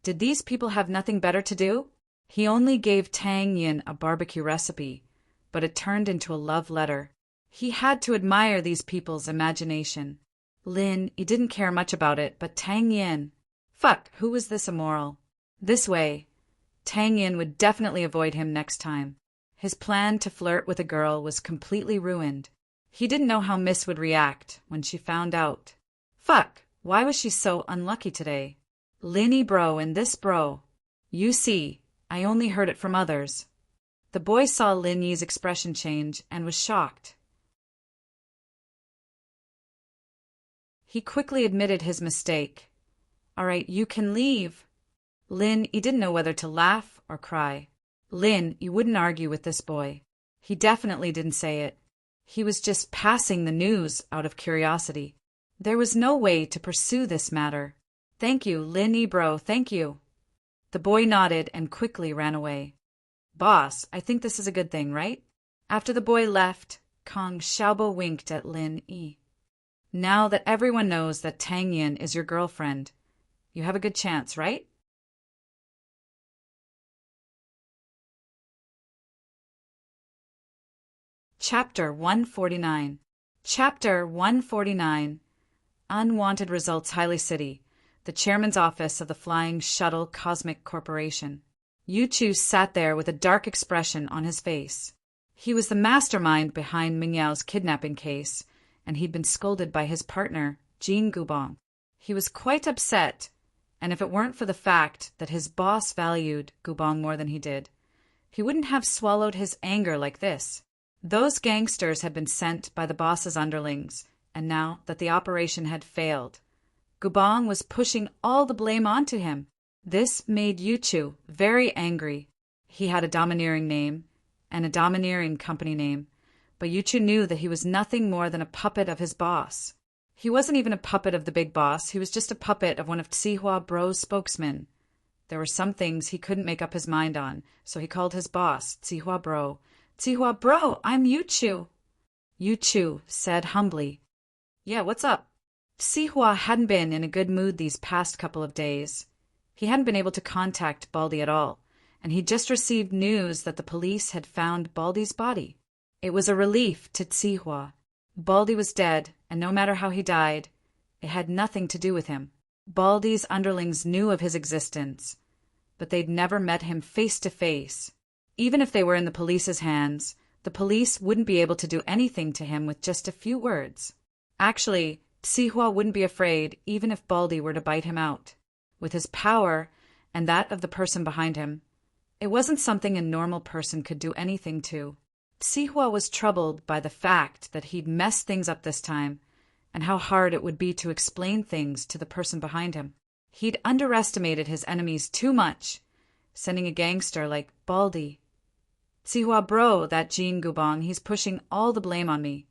Speaker 1: did these people have nothing better to do? He only gave Tang Yin a barbecue recipe, but it turned into a love letter. He had to admire these people's imagination. Lin, he didn't care much about it, but Tang Yin. Fuck, who was this immoral? This way, Tang Yin would definitely avoid him next time. His plan to flirt with a girl was completely ruined. He didn't know how Miss would react when she found out. Fuck, why was she so unlucky today? Linny bro and this bro. You see, I only heard it from others. The boy saw Lin Yi's expression change and was shocked. He quickly admitted his mistake. All right, you can leave. Lin, he didn't know whether to laugh or cry. Lin, you wouldn't argue with this boy. He definitely didn't say it. He was just passing the news out of curiosity. There was no way to pursue this matter. Thank you, Lin Ebro, thank you. The boy nodded and quickly ran away. Boss, I think this is a good thing, right? After the boy left, Kong Xiaobo winked at Lin Yi. Now that everyone knows that Tang Yin is your girlfriend, you have a good chance, right? Chapter 149. Chapter 149. Unwanted Results, Highly City, the chairman's office of the Flying Shuttle Cosmic Corporation. Yu Chu sat there with a dark expression on his face. He was the mastermind behind Ming Yao's kidnapping case, and he'd been scolded by his partner, Jean Gubong. He was quite upset, and if it weren't for the fact that his boss valued Gubong more than he did, he wouldn't have swallowed his anger like this. Those gangsters had been sent by the boss's underlings, and now that the operation had failed, Gubong was pushing all the blame onto him. This made Yu Chu very angry. He had a domineering name and a domineering company name, but Yu Chu knew that he was nothing more than a puppet of his boss. He wasn't even a puppet of the big boss, he was just a puppet of one of Tsihua Bro's spokesmen. There were some things he couldn't make up his mind on, so he called his boss, Tsihua Bro. Tsihua Bro, I'm Yu Chu. Yu Chu said humbly, Yeah, what's up? Tsihua hadn't been in a good mood these past couple of days. He hadn't been able to contact Baldy at all, and he'd just received news that the police had found Baldy's body. It was a relief to Tsihua. Baldy was dead, and no matter how he died, it had nothing to do with him. Baldy's underlings knew of his existence, but they'd never met him face to face. Even if they were in the police's hands, the police wouldn't be able to do anything to him with just a few words. Actually, Tsihua wouldn't be afraid even if Baldy were to bite him out. With his power, and that of the person behind him, it wasn't something a normal person could do anything to. Tsihua was troubled by the fact that he'd messed things up this time, and how hard it would be to explain things to the person behind him. He'd underestimated his enemies too much, sending a gangster like Baldy. Tsihua Bro, that Jean Gubong, he's pushing all the blame on me,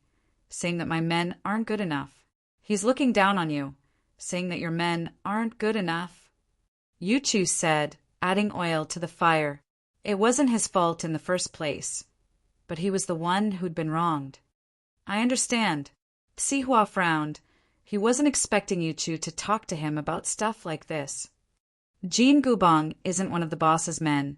Speaker 1: saying that my men aren't good enough. He's looking down on you, saying that your men aren't good enough. Yu Chu said, adding oil to the fire. It wasn't his fault in the first place, but he was the one who'd been wronged. I understand. Tsihua frowned. He wasn't expecting Yu Chu to talk to him about stuff like this. Jean Gubong isn't one of the boss's men.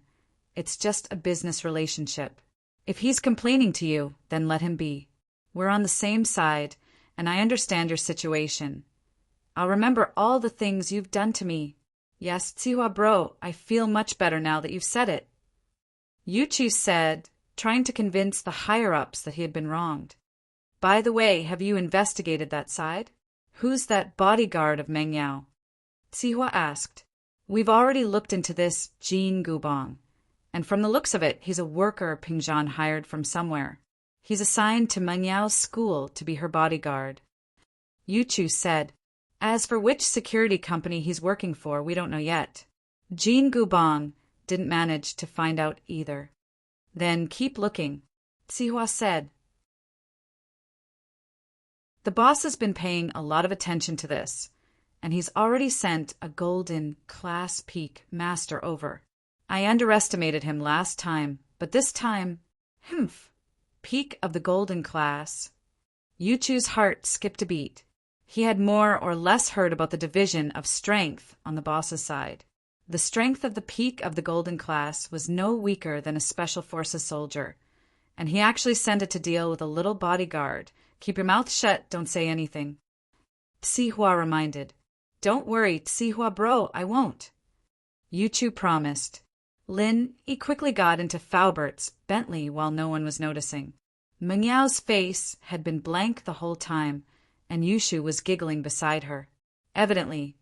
Speaker 1: It's just a business relationship. If he's complaining to you, then let him be. We're on the same side, and I understand your situation. I'll remember all the things you've done to me. Yes, Tsihua Bro, I feel much better now that you've said it. Yu Chu said, trying to convince the higher-ups that he had been wronged. By the way, have you investigated that side? Who's that bodyguard of Meng Yao? Tsihua asked. We've already looked into this Jean Gubong, and from the looks of it, he's a worker Pingzhan hired from somewhere. He's assigned to Meng Yao's school to be her bodyguard. Yu Chu said, As for which security company he's working for, we don't know yet. Jean Gubong didn't manage to find out either. Then keep looking, Tsihua said. The boss has been paying a lot of attention to this, and he's already sent a golden Class Peak master over. I underestimated him last time, But this time, humph, peak of the golden class. Yuchu's heart skipped a beat. He had more or less heard about the division of strength on the boss's side. The strength of the peak of the golden class was no weaker than a special forces soldier, and he actually sent it to deal with a little bodyguard. Keep your mouth shut, don't say anything. Tsihua reminded. Don't worry, Tsihua bro, I won't. Yuchu promised. Lin, he quickly got into Faubert's Bentley while no one was noticing. Mengyao's face had been blank the whole time, and Yushu was giggling beside her. Evidently,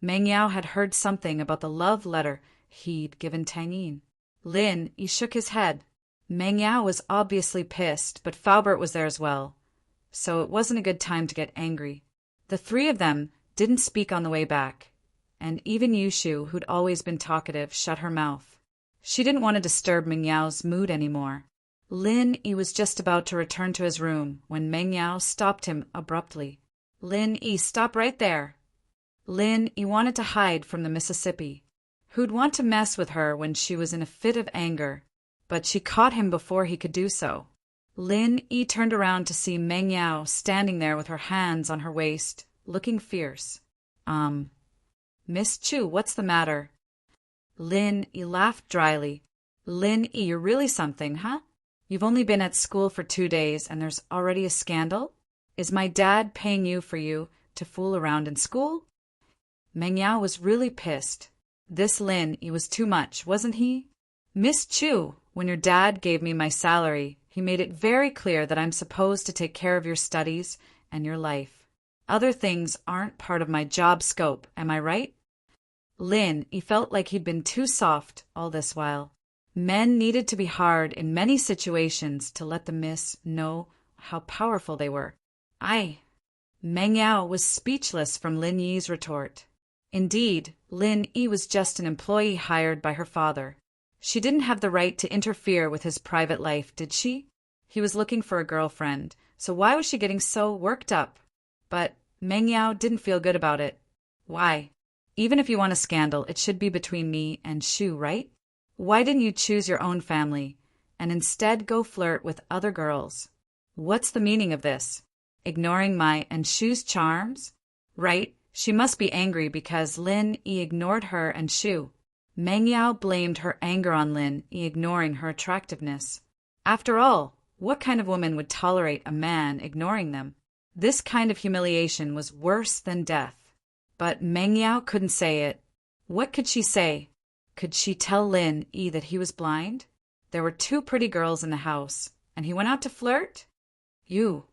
Speaker 1: Mengyao had heard something about the love letter he'd given Tangyin. Lin, he shook his head. Mengyao was obviously pissed, but Faubert was there as well, so it wasn't a good time to get angry. The three of them didn't speak on the way back, and even Yushu, who'd always been talkative, shut her mouth. She didn't want to disturb Mengyao's mood anymore. Lin, he was just about to return to his room when Mengyao stopped him abruptly. Lin, stop right there. Lin, he wanted to hide from the Mississippi, who'd want to mess with her when she was in a fit of anger, but she caught him before he could do so. Lin, he turned around to see Mengyao standing there with her hands on her waist, looking fierce. Miss Chu, what's the matter? Lin, he laughed dryly. Lin, you're really something, huh? You've only been at school for 2 days and there's already a scandal? Is my dad paying you to fool around in school? Mengyao was really pissed. This Lin, he was too much, wasn't he? Miss Chu, when your dad gave me my salary, he made it very clear that I'm supposed to take care of your studies and your life. Other things aren't part of my job scope, am I right? Lin, he felt like he'd been too soft all this while. Men needed to be hard in many situations to let the miss know how powerful they were. Mengyao was speechless from Lin Yi's retort. Indeed, Lin Yi was just an employee hired by her father. She didn't have the right to interfere with his private life, did she? He was looking for a girlfriend, so why was she getting so worked up? But Mengyao didn't feel good about it. Why? Even if you want a scandal, it should be between me and Shu, right? Why didn't you choose your own family, and instead go flirt with other girls? What's the meaning of this? Ignoring my and Shu's charms? Right, she must be angry because Lin Yi ignored her and Shu. Mengyao blamed her anger on Lin Yi ignoring her attractiveness. After all, what kind of woman would tolerate a man ignoring them? This kind of humiliation was worse than death. But Mengyao couldn't say it. What could she say? Could she tell Lin Yi that he was blind? There were 2 pretty girls in the house, and he went out to flirt? You.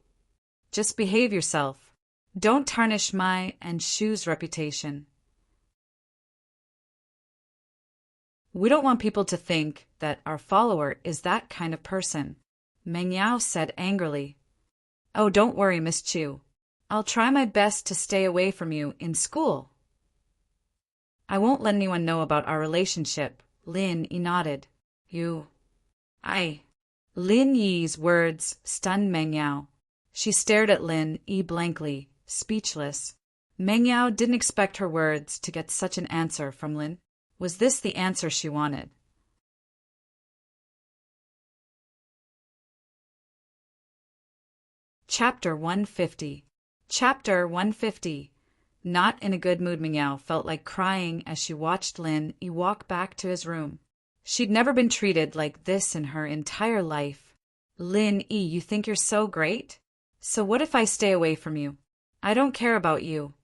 Speaker 1: Just behave yourself. Don't tarnish my and Shu's reputation. We don't want people to think that our follower is that kind of person, Mengyao said angrily. Oh, don't worry, Miss Chu. I'll try my best to stay away from you in school. I won't let anyone know about our relationship, Lin Yi nodded. You. Lin Yi's words stunned Mengyao. She stared at Lin Yi blankly, speechless. Mengyao didn't expect her words to get such an answer from Lin. Was this the answer she wanted? Chapter 150. Chapter 150. Not in a good mood, Mengyao felt like crying as she watched Lin Yi walk back to his room. She'd never been treated like this in her entire life. Lin Yi, you think you're so great? So what if I stay away from you? I don't care about you.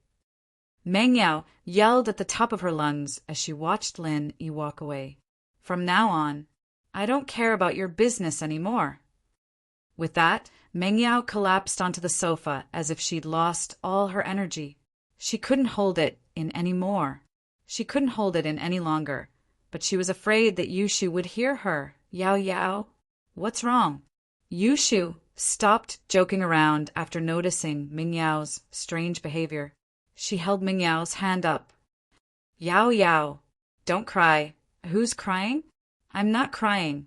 Speaker 1: Mengyao yelled at the top of her lungs as she watched Lin Yi walk away. From now on, I don't care about your business anymore. With that, Mengyao collapsed onto the sofa as if she'd lost all her energy. She couldn't hold it in any more. She couldn't hold it in any longer, but she was afraid that Yushu would hear her. Yao Yao, what's wrong? Yushu stopped joking around after noticing Mengyao's strange behavior. She held Mengyao's hand up. Yao Yao, don't cry. Who's crying? I'm not crying.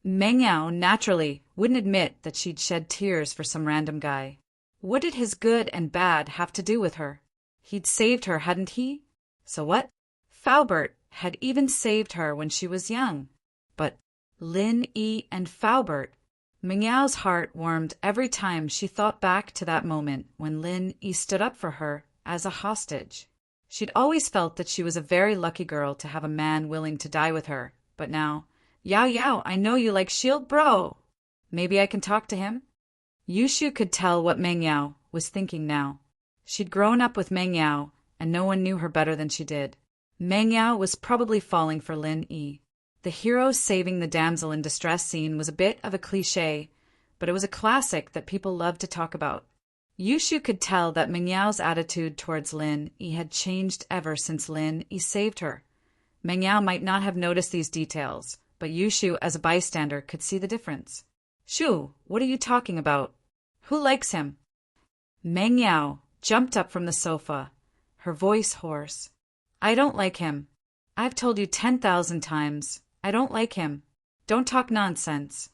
Speaker 1: Mengyao naturally wouldn't admit that she'd shed tears for some random guy. What did his good and bad have to do with her? He'd saved her, hadn't he? So what? Faubert had even saved her when she was young. But Lin Yi and Faubert. Ming Yao's heart warmed every time she thought back to that moment when Lin Yi stood up for her as a hostage. She'd always felt that she was a very lucky girl to have a man willing to die with her, but now, Yao Yao, I know you like Shield Bro. Maybe I can talk to him? Yushu could tell what Meng Yao was thinking now. She'd grown up with Meng Yao, and no one knew her better than she did. Meng Yao was probably falling for Lin Yi. The hero saving the damsel in distress scene was a bit of a cliché, but it was a classic that people loved to talk about. Yushu could tell that Meng Yao's attitude towards Lin Yi had changed ever since Lin Yi saved her. Meng Yao might not have noticed these details, but Yushu, as a bystander, could see the difference. Shu, what are you talking about? Who likes him? Meng Yao jumped up from the sofa, her voice hoarse. I don't like him. I've told you 10,000 times. I don't like him. Don't talk nonsense.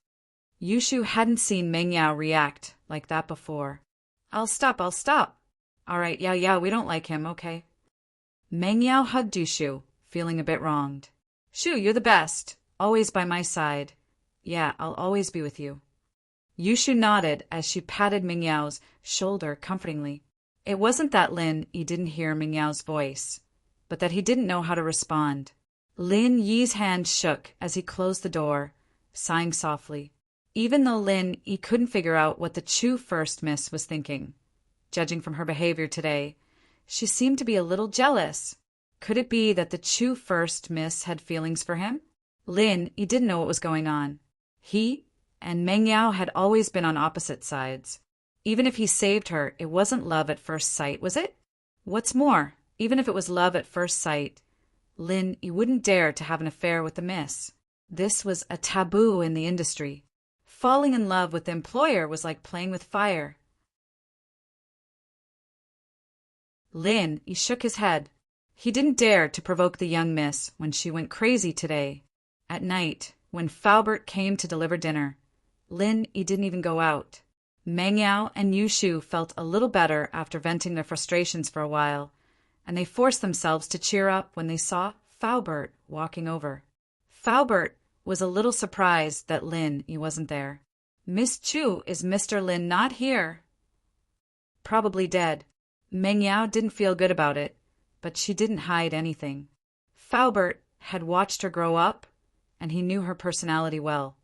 Speaker 1: Yushu hadn't seen Meng Yao react like that before. I'll stop. All right, Yao Yao, we don't like him, okay? Meng Yao hugged Yushu, feeling a bit wronged. Shu, you're the best. Always by my side. Yeah, I'll always be with you. Yushu nodded as she patted Meng Yao's shoulder comfortingly. It wasn't that Lin Yi didn't hear Meng Yao's voice, but that he didn't know how to respond. Lin Yi's hand shook as he closed the door, sighing softly. Even though Lin Yi couldn't figure out what the Chu First Miss was thinking, judging from her behavior today, she seemed to be a little jealous. Could it be that the Chu First Miss had feelings for him? Lin Yi didn't know what was going on. He and Meng Yao had always been on opposite sides. Even if he saved her, it wasn't love at first sight, was it? What's more, even if it was love at first sight, Lin Yi wouldn't dare to have an affair with the miss. This was a taboo in the industry. Falling in love with the employer was like playing with fire. Lin Yi shook his head. He didn't dare to provoke the young miss when she went crazy today. At night, when Faubert came to deliver dinner, Lin Yi didn't even go out. Meng Yao and Yushu felt a little better after venting their frustrations for a while, and they forced themselves to cheer up when they saw Faubert walking over. Faubert was a little surprised that Lin Yi wasn't there. Miss Chu, is Mr. Lin not here? Probably dead. Meng Yao didn't feel good about it, but she didn't hide anything. Faubert had watched her grow up, and he knew her personality well.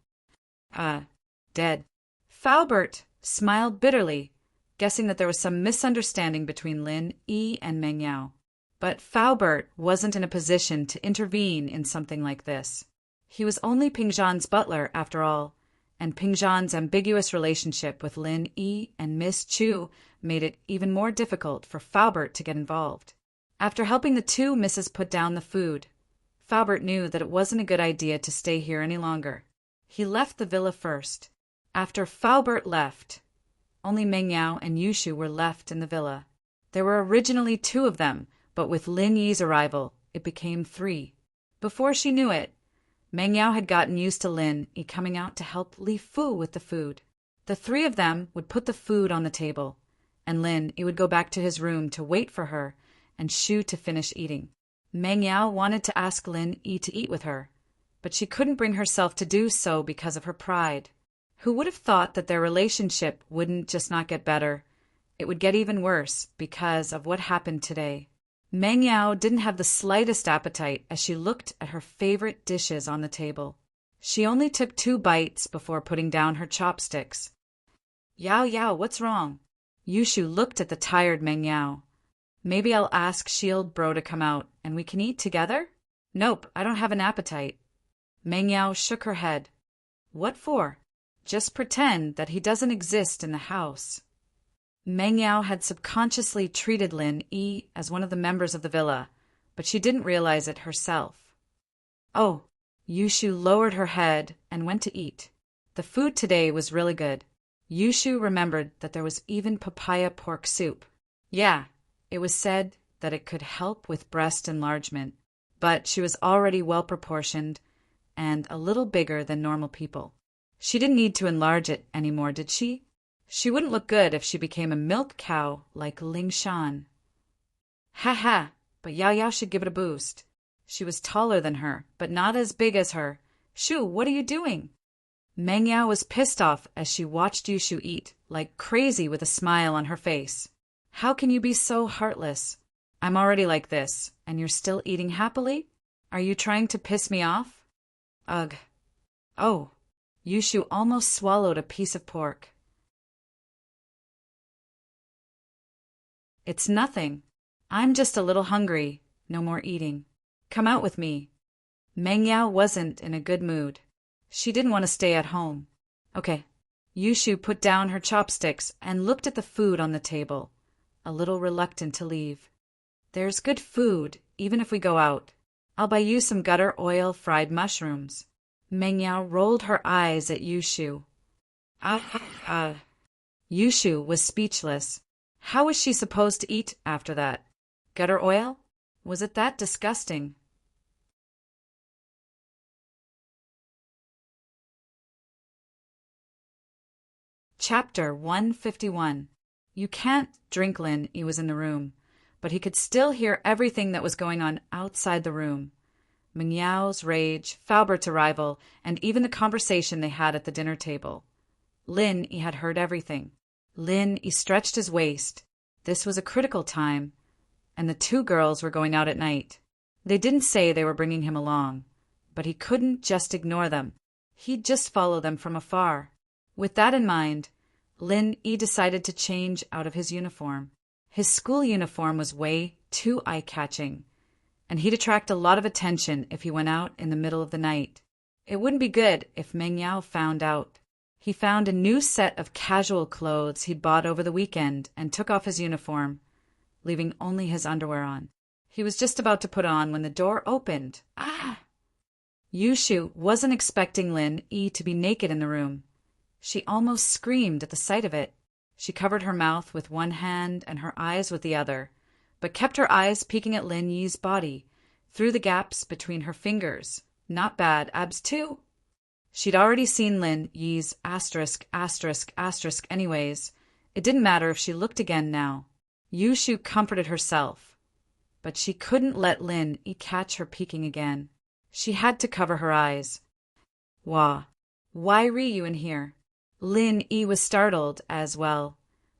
Speaker 1: Dead. Faubert smiled bitterly, guessing that there was some misunderstanding between Lin Yi and Meng Yao. But Faubert wasn't in a position to intervene in something like this. He was only Pingzhan's butler, after all, and Pingzhan's ambiguous relationship with Lin Yi and Miss Chu made it even more difficult for Faubert to get involved. After helping the two misses put down the food, Faubert knew that it wasn't a good idea to stay here any longer. He left the villa first. After Faubert left, only Meng Yao and Yushu were left in the villa. There were originally 2 of them, but with Lin Yi's arrival, it became 3. Before she knew it, Meng Yao had gotten used to Lin Yi coming out to help Li Fu with the food. The 3 of them would put the food on the table, and Lin Yi would go back to his room to wait for her and Shu to finish eating. Meng Yao wanted to ask Lin Yi to eat with her, but she couldn't bring herself to do so because of her pride. Who would have thought that their relationship wouldn't just not get better? It would get even worse because of what happened today. Meng Yao didn't have the slightest appetite as she looked at her favorite dishes on the table. She only took 2 bites before putting down her chopsticks. Yao Yao, what's wrong? Yushu looked at the tired Meng Yao. Maybe I'll ask Shield Bro to come out and we can eat together? Nope, I don't have an appetite. Meng Yao shook her head. What for? Just pretend that he doesn't exist in the house. Meng Yao had subconsciously treated Lin Yi as one of the members of the villa, but she didn't realize it herself. Oh, Yushu lowered her head and went to eat. The food today was really good. Yushu remembered that there was even papaya pork soup. Yeah, it was said that it could help with breast enlargement, but she was already well-proportioned and a little bigger than normal people. She didn't need to enlarge it anymore, did she? She wouldn't look good if she became a milk cow like Ling Shan. Ha ha, but Yao Yao should give it a boost. She was taller than her, but not as big as her. Shu, what are you doing? Meng Yao was pissed off as she watched Yushu eat, like crazy with a smile on her face. How can you be so heartless? I'm already like this, and you're still eating happily? Are you trying to piss me off? Ugh. Oh. Yushu almost swallowed a piece of pork. It's nothing. I'm just a little hungry. No more eating. Come out with me. Meng Yao wasn't in a good mood. She didn't want to stay at home. Okay. Yushu put down her chopsticks and looked at the food on the table, a little reluctant to leave. There's good food, even if we go out. I'll buy you some gutter oil fried mushrooms. Meng Yao rolled her eyes at Yushu. Yushu was speechless. How was she supposed to eat after that? Gutter oil? Was it that disgusting? Chapter 151. You can't drink. Lin Yi was in the room, but he could still hear everything that was going on outside the room. Meng Yao's rage, Falbert's arrival, and even the conversation they had at the dinner table. Lin Yi had heard everything. Lin Yi stretched his waist. This was a critical time, and the two girls were going out at night. They didn't say they were bringing him along, but he couldn't just ignore them. He'd just follow them from afar. With that in mind, Lin Yi decided to change out of his uniform. His school uniform was way too eye-catching, and he'd attract a lot of attention if he went out in the middle of the night. It wouldn't be good if Meng Yao found out. He found a new set of casual clothes he'd bought over the weekend and took off his uniform, leaving only his underwear on. He was just about to put on when the door opened. Yushu wasn't expecting Lin Yi to be naked in the room. She almost screamed at the sight of it. She covered her mouth with one hand and her eyes with the other, but kept her eyes peeking at Lin Yi's body, through the gaps between her fingers. Not bad, abs too. She'd already seen Lin Yi's asterisk anyways. It didn't matter if she looked again now. Yushu comforted herself, but she couldn't let Lin Yi catch her peeking again. She had to cover her eyes. Why are you in here? Lin Yi was startled as well.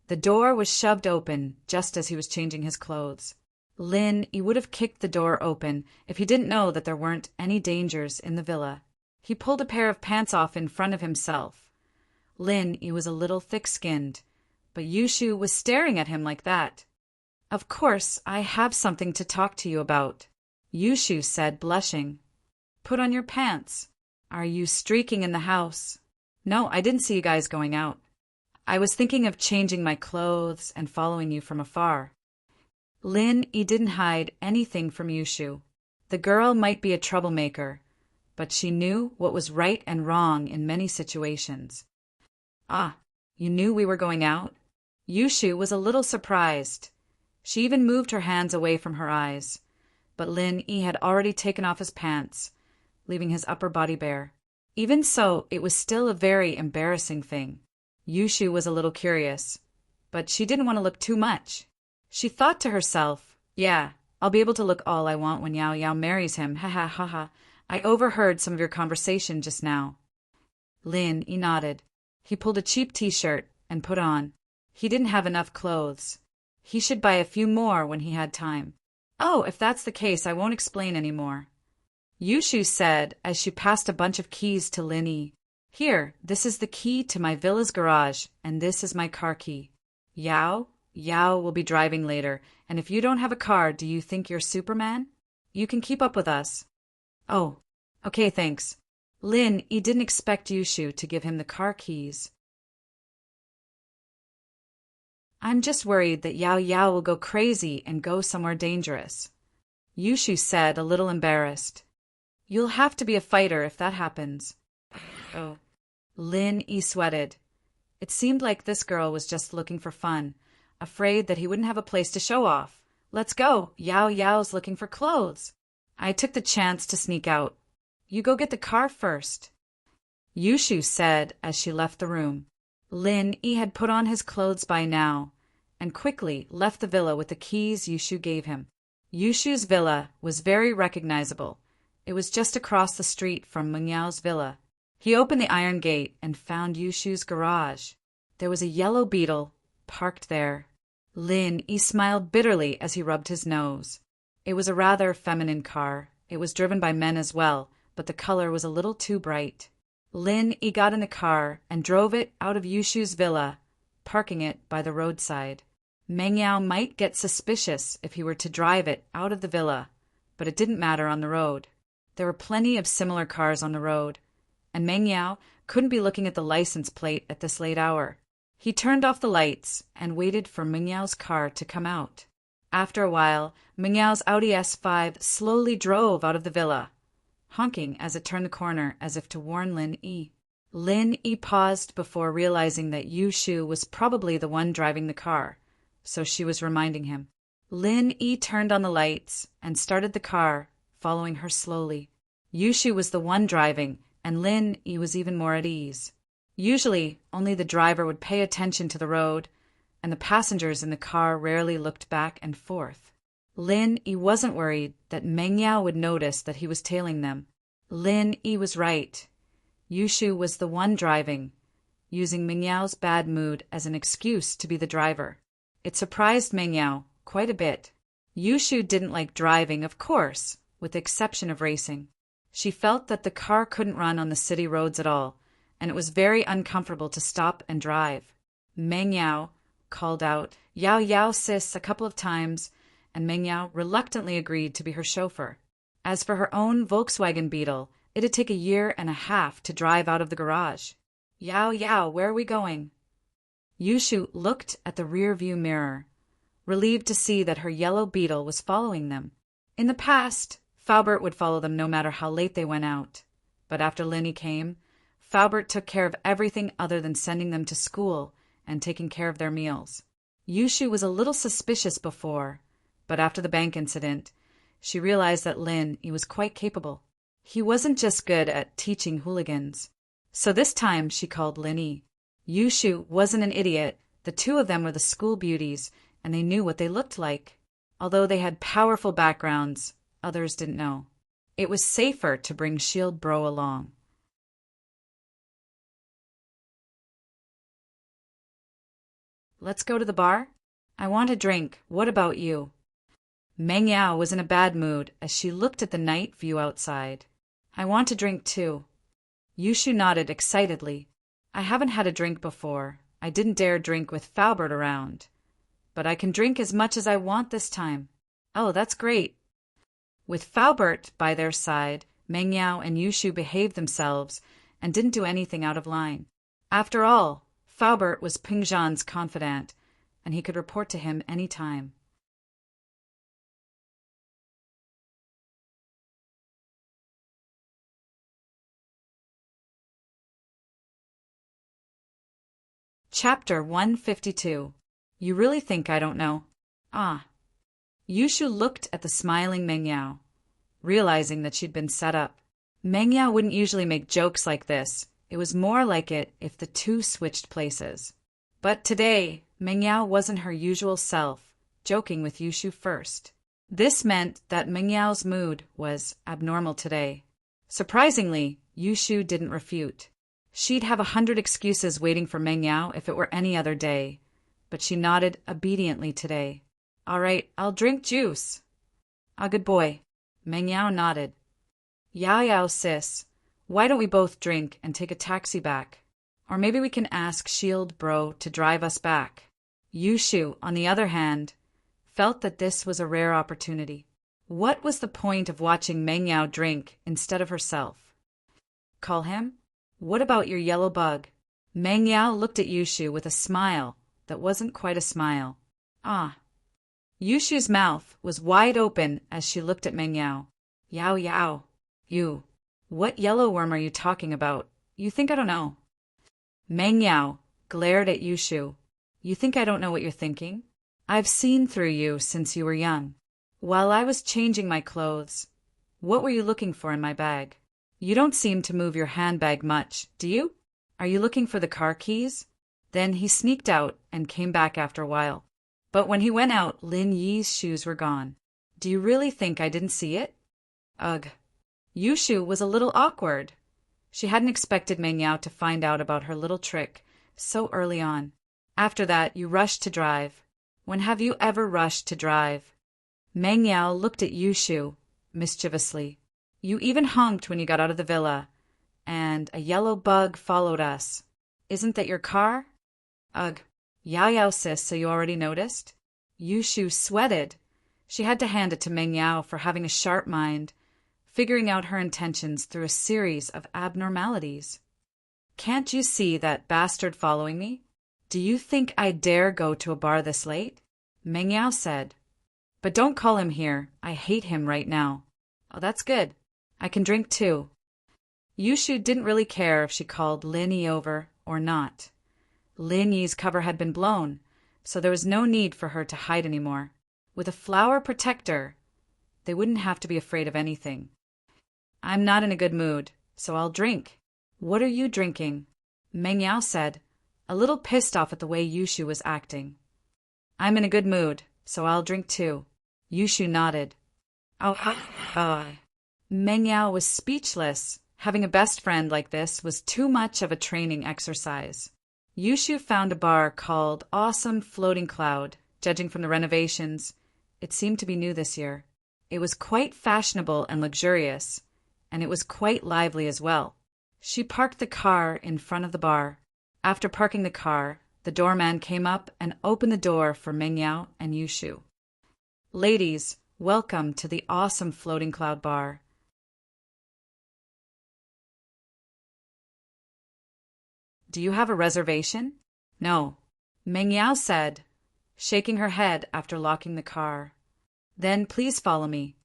Speaker 1: The door was shoved open just as he was changing his clothes. Lin Yi would have kicked the door open if he didn't know that there weren't any dangers in the villa. He pulled a pair of pants off in front of himself. Lin Yi was a little thick-skinned, but Yushu was staring at him like that. Of course, I have something to talk to you about, Yushu said, blushing. Put on your pants. Are you streaking in the house? No, I didn't see you guys going out. I was thinking of changing my clothes and following you from afar. Lin Yi didn't hide anything from Yushu. The girl might be a troublemaker, but she knew what was right and wrong in many situations. You knew we were going out? Yushu was a little surprised. She even moved her hands away from her eyes, but Lin Yi had already taken off his pants, leaving his upper body bare. Even so, it was still a very embarrassing thing. Yushu was a little curious, but she didn't want to look too much. She thought to herself, yeah, I'll be able to look all I want when Yao Yao marries him, ha. I overheard some of your conversation just now. Lin Yi nodded. He pulled a cheap t-shirt and put on. He didn't have enough clothes. He should buy a few more when he had time. Oh, if that's the case, I won't explain any more, Yushu said as she passed a bunch of keys to Lin Yi. Here, this is the key to my villa's garage, and this is my car key. Yao will be driving later, and if you don't have a car, do you think you're Superman? You can keep up with us. Oh, okay, thanks. Lin Yi didn't expect Yushu to give him the car keys. I'm just worried that Yao will go crazy and go somewhere dangerous, Yushu said, a little embarrassed. You'll have to be a fighter if that happens. Oh. Lin Yi sweated. It seemed like this girl was just looking for fun, afraid that he wouldn't have a place to show off. Let's go. Yao's looking for clothes. I took the chance to sneak out. You go get the car first, Yushu said as she left the room. Lin Yi had put on his clothes by now and quickly left the villa with the keys Yushu gave him. Yushu's villa was very recognizable. It was just across the street from Meng Yao's villa. He opened the iron gate and found Yushu's garage. There was a yellow beetle parked there. Lin Yi smiled bitterly as he rubbed his nose. It was a rather feminine car. It was driven by men as well, but the color was a little too bright. Lin Yi got in the car and drove it out of Yushu's villa, parking it by the roadside. Meng Yao might get suspicious if he were to drive it out of the villa, but it didn't matter on the road. There were plenty of similar cars on the road, and Meng Yao couldn't be looking at the license plate at this late hour. He turned off the lights and waited for Meng Yao's car to come out. After a while, Meng Yao's Audi S5 slowly drove out of the villa, honking as it turned the corner as if to warn Lin Yi. Lin Yi paused before realizing that Yushu was probably the one driving the car, so she was reminding him. Lin Yi turned on the lights and started the car, following her slowly. Yushu was the one driving, and Lin Yi was even more at ease. Usually, only the driver would pay attention to the road, and the passengers in the car rarely looked back and forth. Lin Yi wasn't worried that Meng Yao would notice that he was tailing them. Lin Yi was right. Yushu was the one driving, using Meng Yao's bad mood as an excuse to be the driver. It surprised Meng Yao quite a bit. Yushu didn't like driving, of course, with the exception of racing. She felt that the car couldn't run on the city roads at all, and it was very uncomfortable to stop and drive. Meng Yao called out, "Yao Yao sis," a couple of times, and Meng Yao reluctantly agreed to be her chauffeur. As for her own Volkswagen Beetle, it'd take a year and a half to drive out of the garage. "Yao Yao, where are we going?" Yushu looked at the rear-view mirror, relieved to see that her yellow Beetle was following them. In the past, Faubert would follow them no matter how late they went out. But after Linny came, Faubert took care of everything other than sending them to school and taking care of their meals. Yushu was a little suspicious before, but after the bank incident, she realized that Lin was quite capable. He wasn't just good at teaching hooligans. So this time she called Linny. Yushu wasn't an idiot. The two of them were the school beauties, and they knew what they looked like. Although they had powerful backgrounds, others didn't know. It was safer to bring Shield Bro along. "Let's go to the bar? I want a drink. What about you?" Meng Yao was in a bad mood as she looked at the night view outside. "I want a drink too." Yushu nodded excitedly. "I haven't had a drink before. I didn't dare drink with Faubert around. But I can drink as much as I want this time." "Oh, that's great." With Faubert by their side, Meng Yao and Yushu behaved themselves and didn't do anything out of line. After all, Faubert was Ping Zhan's confidant, and he could report to him any time. Chapter 152. You really think I don't know? Ah. Yushu looked at the smiling Meng Yao, realizing that she'd been set up. Meng Yao wouldn't usually make jokes like this. It was more like it if the two switched places. But today, Meng Yao wasn't her usual self, joking with Yushu first. This meant that Meng Yao's mood was abnormal today. Surprisingly, Yushu didn't refute. She'd have 100 excuses waiting for Meng Yao if it were any other day, but she nodded obediently today. "All right, I'll drink juice." "Ah, good boy." Meng Yao nodded. "Yao Yao sis, why don't we both drink and take a taxi back? Or maybe we can ask Shield Bro to drive us back." Yushu, on the other hand, felt that this was a rare opportunity. What was the point of watching Meng Yao drink instead of herself? Call him? What about your yellow bug? Meng Yao looked at Yushu with a smile that wasn't quite a smile. Ah. Yushu's mouth was wide open as she looked at Meng Yao. "Yao Yao. You. What yellow worm are you talking about? You think I don't know?" Meng Yao glared at Yushu. "You think I don't know what you're thinking? I've seen through you since you were young. While I was changing my clothes, what were you looking for in my bag? You don't seem to move your handbag much, do you? Are you looking for the car keys?" Then he sneaked out and came back after a while. But when he went out, Lin Yi's shoes were gone. "Do you really think I didn't see it?" "Ugh." Yushu was a little awkward. She hadn't expected Meng Yao to find out about her little trick so early on. After that, you rushed to drive. When have you ever rushed to drive? Meng Yao looked at Yushu mischievously. You even honked when you got out of the villa, and a yellow bug followed us. Isn't that your car? Ugh. Yao Yao sis, so you already noticed? Yushu sweated. She had to hand it to Meng Yao for having a sharp mind, figuring out her intentions through a series of abnormalities. Can't you see that bastard following me? Do you think I dare go to a bar this late? Meng Yao said. But don't call him here. I hate him right now. Oh, that's good. I can drink too. Yushu didn't really care if she called Lin Yi over or not. Lin Yi's cover had been blown, so there was no need for her to hide anymore. With a flower protector, they wouldn't have to be afraid of anything. I'm not in a good mood, so I'll drink. What are you drinking? Meng Yao said, a little pissed off at the way Yushu was acting. I'm in a good mood, so I'll drink too. Yushu nodded. Oh. Meng Yao was speechless. Having a best friend like this was too much of a training exercise. Yushu found a bar called Awesome Floating Cloud. Judging from the renovations, it seemed to be new this year. It was quite fashionable and luxurious, and it was quite lively as well. She parked the car in front of the bar. After parking the car, the doorman came up and opened the door for Meng Yao and Yushu. Ladies, welcome to the Awesome Floating Cloud Bar. Do you have a reservation? No, Meng Yao said, shaking her head after locking the car. Then please follow me.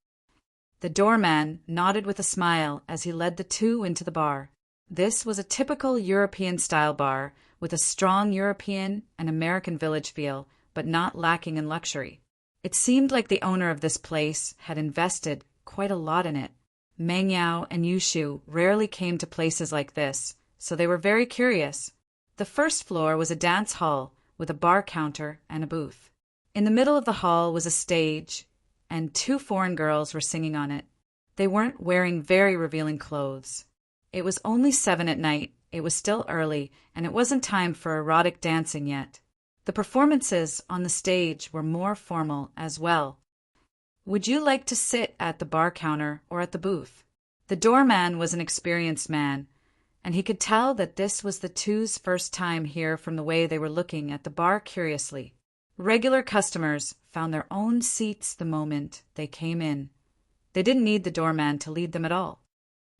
Speaker 1: The doorman nodded with a smile as he led the two into the bar. This was a typical European-style bar with a strong European and American village feel, but not lacking in luxury. It seemed like the owner of this place had invested quite a lot in it. Meng Yao and Yushu rarely came to places like this, so they were very curious. The first floor was a dance hall with a bar counter and a booth. In the middle of the hall was a stage, and two foreign girls were singing on it. They weren't wearing very revealing clothes. It was only 7 at night, it was still early, and it wasn't time for erotic dancing yet. The performances on the stage were more formal as well. Would you like to sit at the bar counter or at the booth? The doorman was an experienced man, and he could tell that this was the two's first time here from the way they were looking at the bar curiously. Regular customers found their own seats the moment they came in. They didn't need the doorman to lead them at all.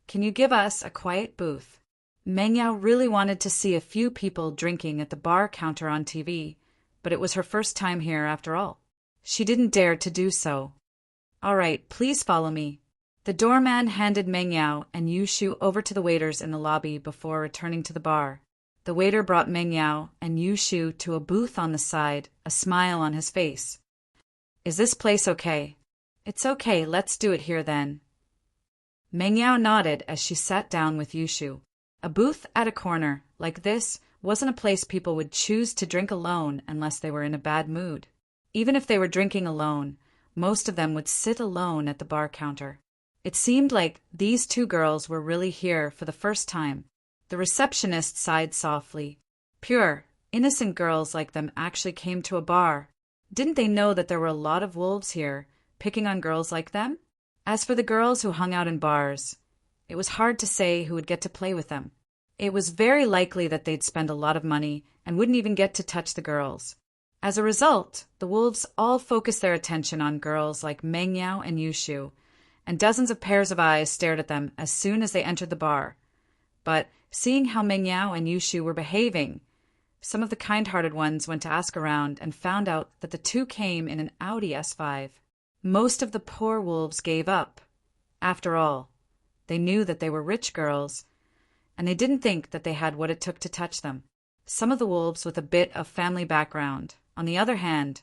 Speaker 1: Can you give us a quiet booth? Meng Yao really wanted to see a few people drinking at the bar counter on TV, but it was her first time here after all. She didn't dare to do so. All right, please follow me. The doorman handed Meng Yao and Yushu over to the waiters in the lobby before returning to the bar. The waiter brought Meng Yao and Yushu to a booth on the side, a smile on his face. Is this place okay? It's okay, let's do it here then. Meng Yao nodded as she sat down with Yushu. A booth at a corner, like this, wasn't a place people would choose to drink alone unless they were in a bad mood. Even if they were drinking alone, most of them would sit alone at the bar counter. It seemed like these two girls were really here for the first time. The receptionist sighed softly. Pure, innocent girls like them actually came to a bar. Didn't they know that there were a lot of wolves here, picking on girls like them? As for the girls who hung out in bars, it was hard to say who would get to play with them. It was very likely that they'd spend a lot of money and wouldn't even get to touch the girls. As a result, the wolves all focused their attention on girls like Meng Yao and Yushu, and dozens of pairs of eyes stared at them as soon as they entered the bar. But seeing how Meng Yao and Yushu were behaving, some of the kind-hearted ones went to ask around and found out that the two came in an Audi S5. Most of the poor wolves gave up. After all, they knew that they were rich girls, and they didn't think that they had what it took to touch them. Some of the wolves with a bit of family background, on the other hand,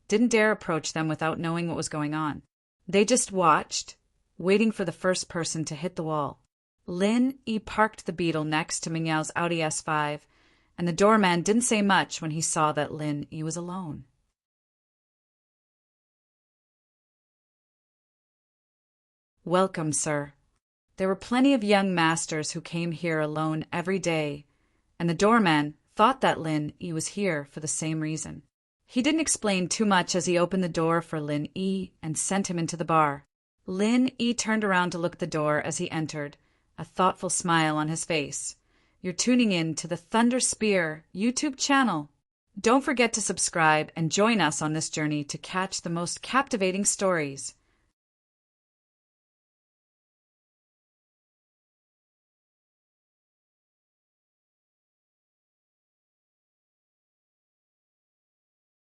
Speaker 1: didn't dare approach them without knowing what was going on. They just watched, waiting for the first person to hit the wall. Lin Yi parked the Beetle next to Meng Yao's Audi S5, and the doorman didn't say much when he saw that Lin Yi was alone. Welcome, sir. There were plenty of young masters who came here alone every day, and the doorman thought that Lin Yi was here for the same reason. He didn't explain too much as he opened the door for Lin Yi and sent him into the bar. Lin Yi turned around to look at the door as he entered, a thoughtful smile on his face. You're tuning in to the Thunder Spear YouTube channel. Don't forget to subscribe and join us on this journey to catch the most captivating stories.